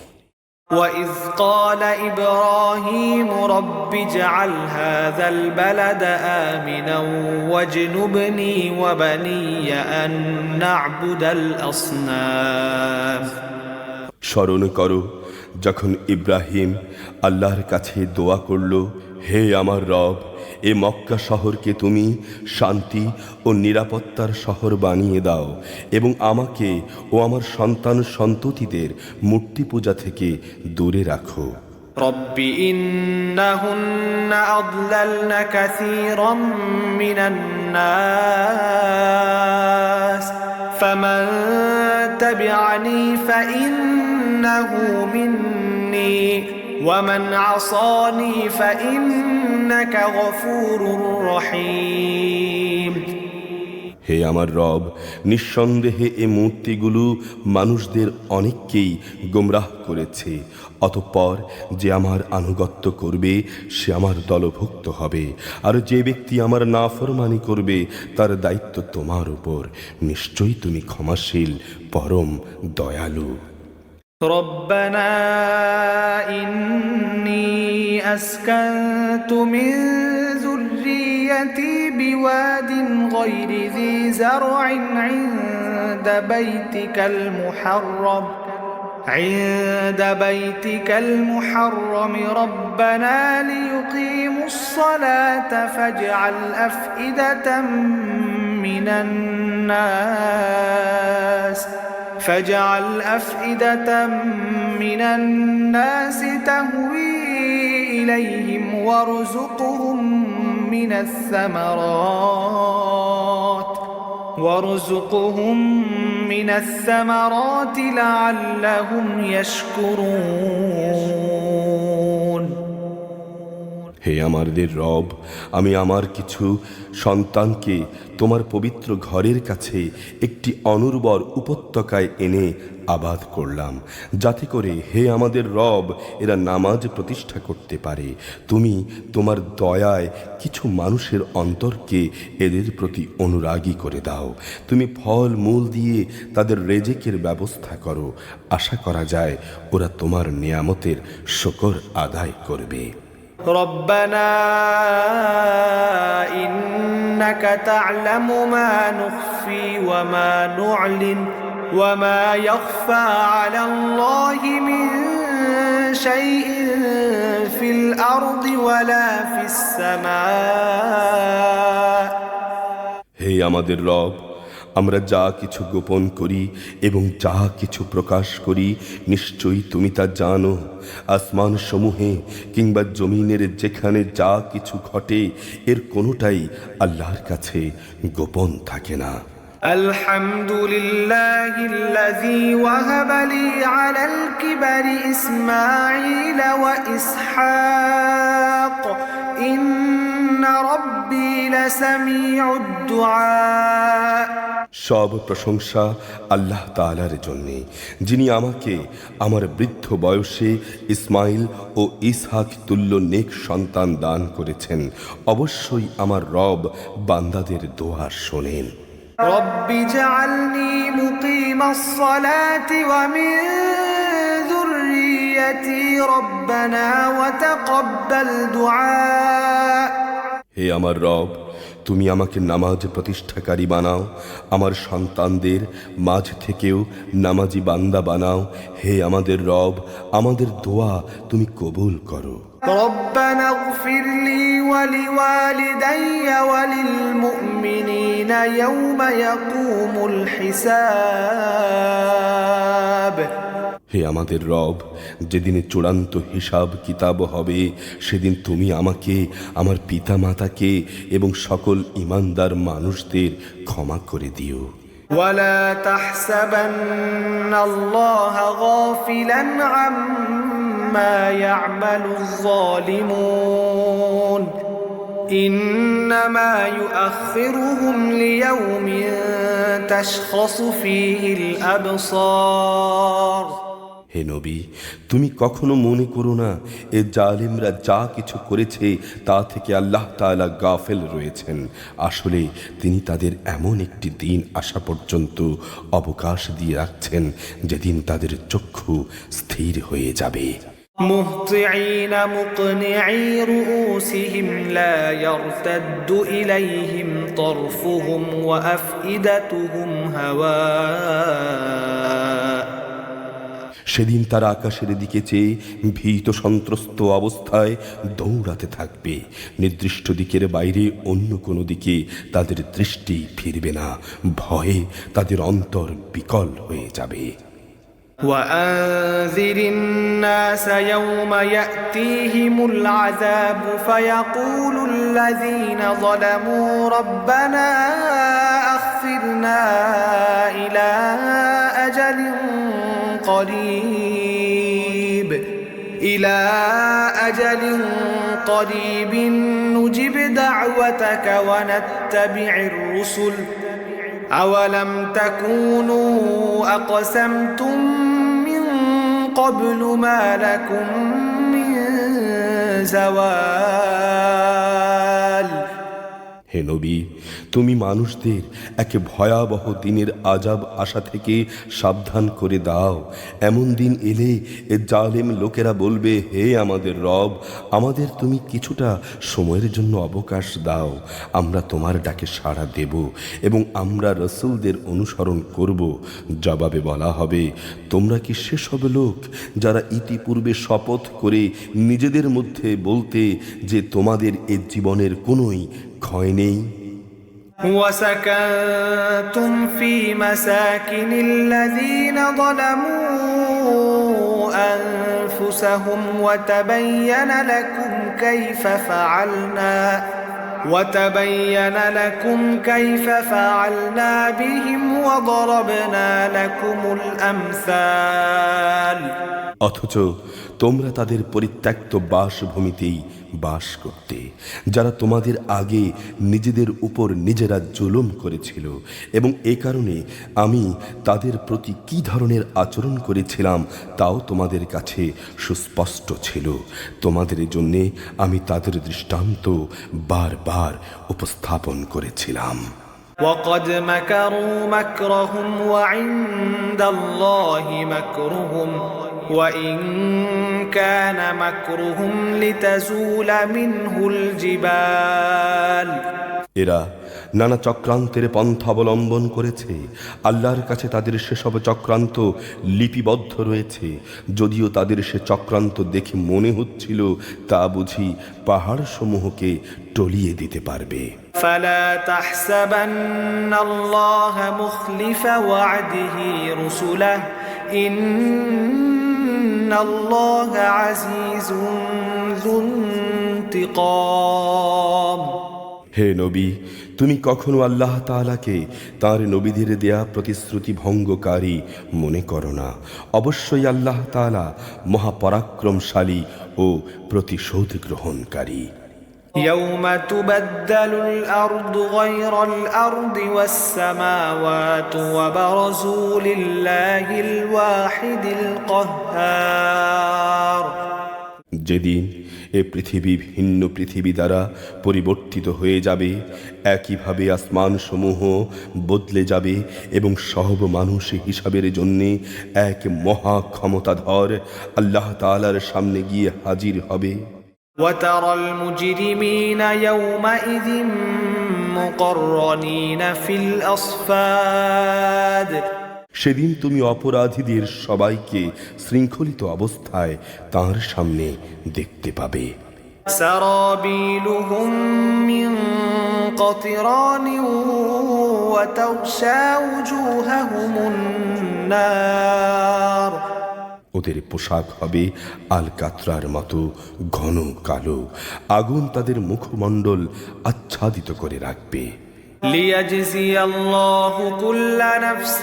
Speaker 1: وإذ قال إبراهيم رب اجعل هذا البلد آمنا واجنبني وبني أن نعبد الأصنام
Speaker 2: স্মরণ করো যখন ইব্রাহিম আল্লাহর কাছে দোয়া করল, হে আমার রব, এ মক্কা শহরকে তুমি শান্তি ও নিরাপত্তার শহর বানিয়ে দাও এবং আমাকে ও আমার সন্তান সন্ততিদের মূর্তি পূজা থেকে দূরে রাখো।
Speaker 1: رب إنهن أضللن كثيرا من الناس فمن تبعني فإنه مني ومن عصاني فإنك غفور رحيم
Speaker 2: হে আমার রব, নিঃসন্দেহে এ মূর্তিগুলো মানুষদের অনেককেই গোমরাহ করেছে। অতঃপর যে আমার আনুগত্য করবে সে আমার দলভুক্ত হবে, আর যে ব্যক্তি আমার নাফরমানি করবে তার দায়িত্ব তোমার উপর। নিশ্চয়ই তুমি ক্ষমাশীল, পরম দয়ালু।
Speaker 1: ربنا إني أسكنت من ذريتي بواد غير ذي زرع عند بيتك المحرم ربنا ليقيموا الصلاة فاجعل أفئدة من الناس تهوي إليهم وارزقهم من الثمرات لعلهم يشكرون
Speaker 2: হে আমাদের রব, আমি আমার কিছু সন্তানকে তোমার পবিত্র ঘরের কাছে একটি অনুর্বর উপত্যকায় এনে আবাদ করলাম, যাতে করে হে আমাদের রব এরা নামাজ প্রতিষ্ঠা করতে পারে। তুমি তোমার দয়ায় কিছু মানুষের অন্তরকে এদের প্রতি অনুরাগী করে দাও। তুমি ফল মূল দিয়ে তাদের রেজেকের ব্যবস্থা করো। আশা করা যায় ওরা তোমার নিয়ামতের শুকর আদায় করবে।
Speaker 1: ربنا إنك تعلم ما نخفي وما نعلن وما يخفى على الله من شيء في الأرض ولا في السماء
Speaker 2: হে আমাদের রব, আমরা যা কিছু গোপন করি এবং যা কিছু প্রকাশ করি নিশ্চয়ই তুমি তা জানো। আসমান সমূহে কিংবা জমিনের যেখানে যা কিছু ঘটে এর কোনোটাই আল্লাহর কাছে গোপন থাকে না।
Speaker 1: الحمد لله الذي وهب لي على الكبر إسماعيل وإسحاق إن ربي لسميع الدعاء।
Speaker 2: সব প্রশংসা আল্লাহ তাআলার জন্য, যিনি আমাকে আমার বৃদ্ধ বয়সে ইসমাইল ও ইসহাক তুল্য নেক সন্তান দান করেছেন। অবশ্যই আমার রব বান্দাদের দোয়া শোনেন।
Speaker 1: رب اجعلني مقيم الصلاة ومن ذريتي ربنا وتقبل دعاء।
Speaker 2: হে আমার রব, তুমি আমাকে নামাজ প্রতিষ্ঠাকারী বানাও, আমার সন্তানদের মাঝ থেকেও নামাজি বান্দা বানাও। হে আমাদের রব, আমাদের দোয়া তুমি কবুল করো।
Speaker 1: ربنا اغفر لي ولوالدي وللمؤمنين يوم يقوم الحساب।
Speaker 2: হে আমাদের রব, যেদিনে চূড়ান্ত হিসাব কিতাব হবে, সেদিন তুমি আমাকে, আমার পিতা মাতাকে এবং সকল ঈমানদার মানুষদের ক্ষমা করে দিও।
Speaker 1: ولا تحسبن الله غافلا عما يعمل الظالمون إنما يؤخرهم ليوم تشخص فيه الأبصار।
Speaker 2: হে নবী, তুমি কখনো মনে করো না এ জালিমরা যা কিছু করেছে তা থেকে আল্লাহ তাআলা গাফেল রয়েছেন। আসলে তিনি তাদের এমন একটি দিন আসা পর্যন্ত অবকাশ দিয়ে রাখছেন যেদিন তাদের চক্ষু স্থির হয়ে যাবে।
Speaker 1: مهطعين مقنعي رؤوسهم لا يرتد إليهم طرفهم وأفئدتهم هواء।
Speaker 2: সেদিন তারা আকাশের দিকে চেয়ে ভীত সন্ত্রস্ত অবস্থায় দৌড়াতে থাকবে। নির্দিষ্ট দিকের বাইরে অন্য কোনো দিকে তাদের দৃষ্টি ফিরবে না। ভয়ে তাদের অন্তর বিকল হয়ে যাবে।
Speaker 1: وأنذر الناس يوم يأتيهم العذاب فيقول الذين ظلموا ربنا أخرنا إلى أجل قريب نجب دعوتك ونتبع الرسل أولم تكونوا أقسمتم من قبل ما لكم من زوال।
Speaker 2: হে নবী, তুমি মানুষদের এক ভয়াবহ দিনের আযাব আশা থেকে সাবধান করে দাও। এমন দিন এলে এ জালেম লোকেরা বলবে, হে আমাদের রব, আমাদের তুমি কিছুটা সময়ের জন্য অবকাশ দাও, আমরা তোমার ডাকে সাড়া দেব এবং আমরা রসুলদের অনুসরণ করব। জবাবে বলা হবে, তোমরা কি সেসব লোক যারা ইতিপূর্বে শপথ করে নিজেদের মধ্যে বলতে যে তোমাদের এ জীবনের কোনোই ক্ষয় নেই।
Speaker 1: وسكنتم في مساكن الذين ظلموا أنفسهم وتبين لكم كيف فعلنا بهم وضربنا لكم الأمثال।
Speaker 2: অথচ তোমরা তাদের পরিত্যক্ত বাসভূমিতেই বাস করতে, যারা তোমাদের আগে নিজেদের উপর নিজেরা জুলুম করেছিল, এবং এ কারণে আমি তাদের প্রতি কী ধরনের আচরণ করেছিলাম তাও তোমাদের কাছে সুস্পষ্ট ছিল। তোমাদের জন্যে আমি তাদের দৃষ্টান্ত বারবার উপস্থাপন করেছিলাম।
Speaker 1: وقد مكروا مكرهم وعند الله مكرهم وإن كان مكرهم لتزول منه الجبال।
Speaker 2: এরা নানা চক্রান্তের পন্থা অবলম্বন করেছে। আল্লাহর কাছে তাদের সেসব চক্রান্ত লিপিবদ্ধ রয়েছে। যদিও তাদের সে চক্রান্ত দেখে মনে হচ্ছিল তা বুঝি পাহাড় সমূহকে টলিয়ে দিতে পারবে।
Speaker 1: فلا تحسبن الله مخلف وعده رسله إن الله عزيز ذو انتقام।
Speaker 2: হে নবী, তুমি কখনো আল্লাহ তাআলাকে তাঁর নবীদের দেয়া প্রতিশ্রুতি ভঙ্গকারী মনে করো না। অবশ্যই আল্লাহ তাআলা মহাপরাক্রমশালী ও প্রতিশোধ গ্রহণকারী।
Speaker 1: يوم تبدل الأرض غير الأرض والسماوات وبرزوا لله الواحد القهار।
Speaker 2: যেদিন এ পৃথিবী ভিন্ন পৃথিবী দ্বারা পরিবর্তিত হয়ে যাবে, একইভাবে আসমান সমূহ বদলে যাবে এবং সব মানুষ হিসাবের জন্যে এক মহা ক্ষমতাধর আল্লাহ তাআলার সামনে গিয়ে হাজির হবে।
Speaker 1: وترى المجرمين يومئذ مقرنين في الأصفاد।
Speaker 2: সেদিন তুমি অপরাধীদের সবাইকে শৃঙ্খলিত অবস্থায় তাঁর সামনে দেখতে পাবে।
Speaker 1: سرابيلهم من قطران وتغشى وجوههم النار।
Speaker 2: ওদের পোশাক হবে আল কাতরার মতো ঘন কালো, আগুন তাদের মুখমণ্ডল আচ্ছাদিত করে রাখবে।
Speaker 1: ليجزي الله كل نفس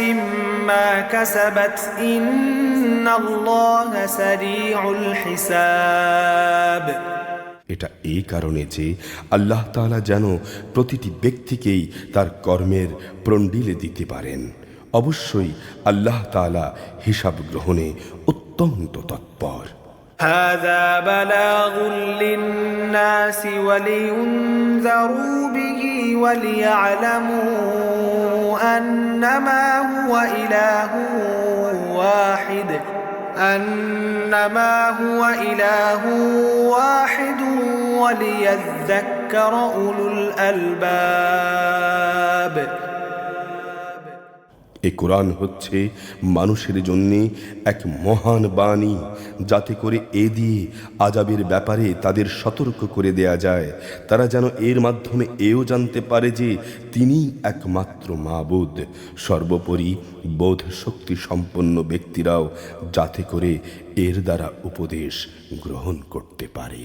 Speaker 1: ما كسبت إن الله سريع الحساب।
Speaker 2: এটা এই কারণে যে আল্লাহ তাআলা যেন প্রতিটি ব্যক্তিকেই তার কর্মের প্রণ্ডিলে দিতে পারেন। অবশ্যই আল্লাহ তাআলা হিসাব গ্রহণে অত্যন্ত তৎপর।
Speaker 1: هذا بلاغ للناس ولينذروا به وليعلموا أنما هو إله واحد وليذكر أولو الألباب।
Speaker 2: এই কোরআন হচ্ছে মানুষের জন্যে এক মহান বাণী, যাতে করে এ দিয়ে আযাবের ব্যাপারে তাদের সতর্ক করে দেয়া যায়। তারা যেন এর মাধ্যমে এও জানতে পারে যে তিনিই একমাত্র মাবুদ। সর্বোপরি বোধ শক্তি সম্পন্ন ব্যক্তিরাও যাতে করে এর দ্বারা উপদেশ গ্রহণ করতে পারে।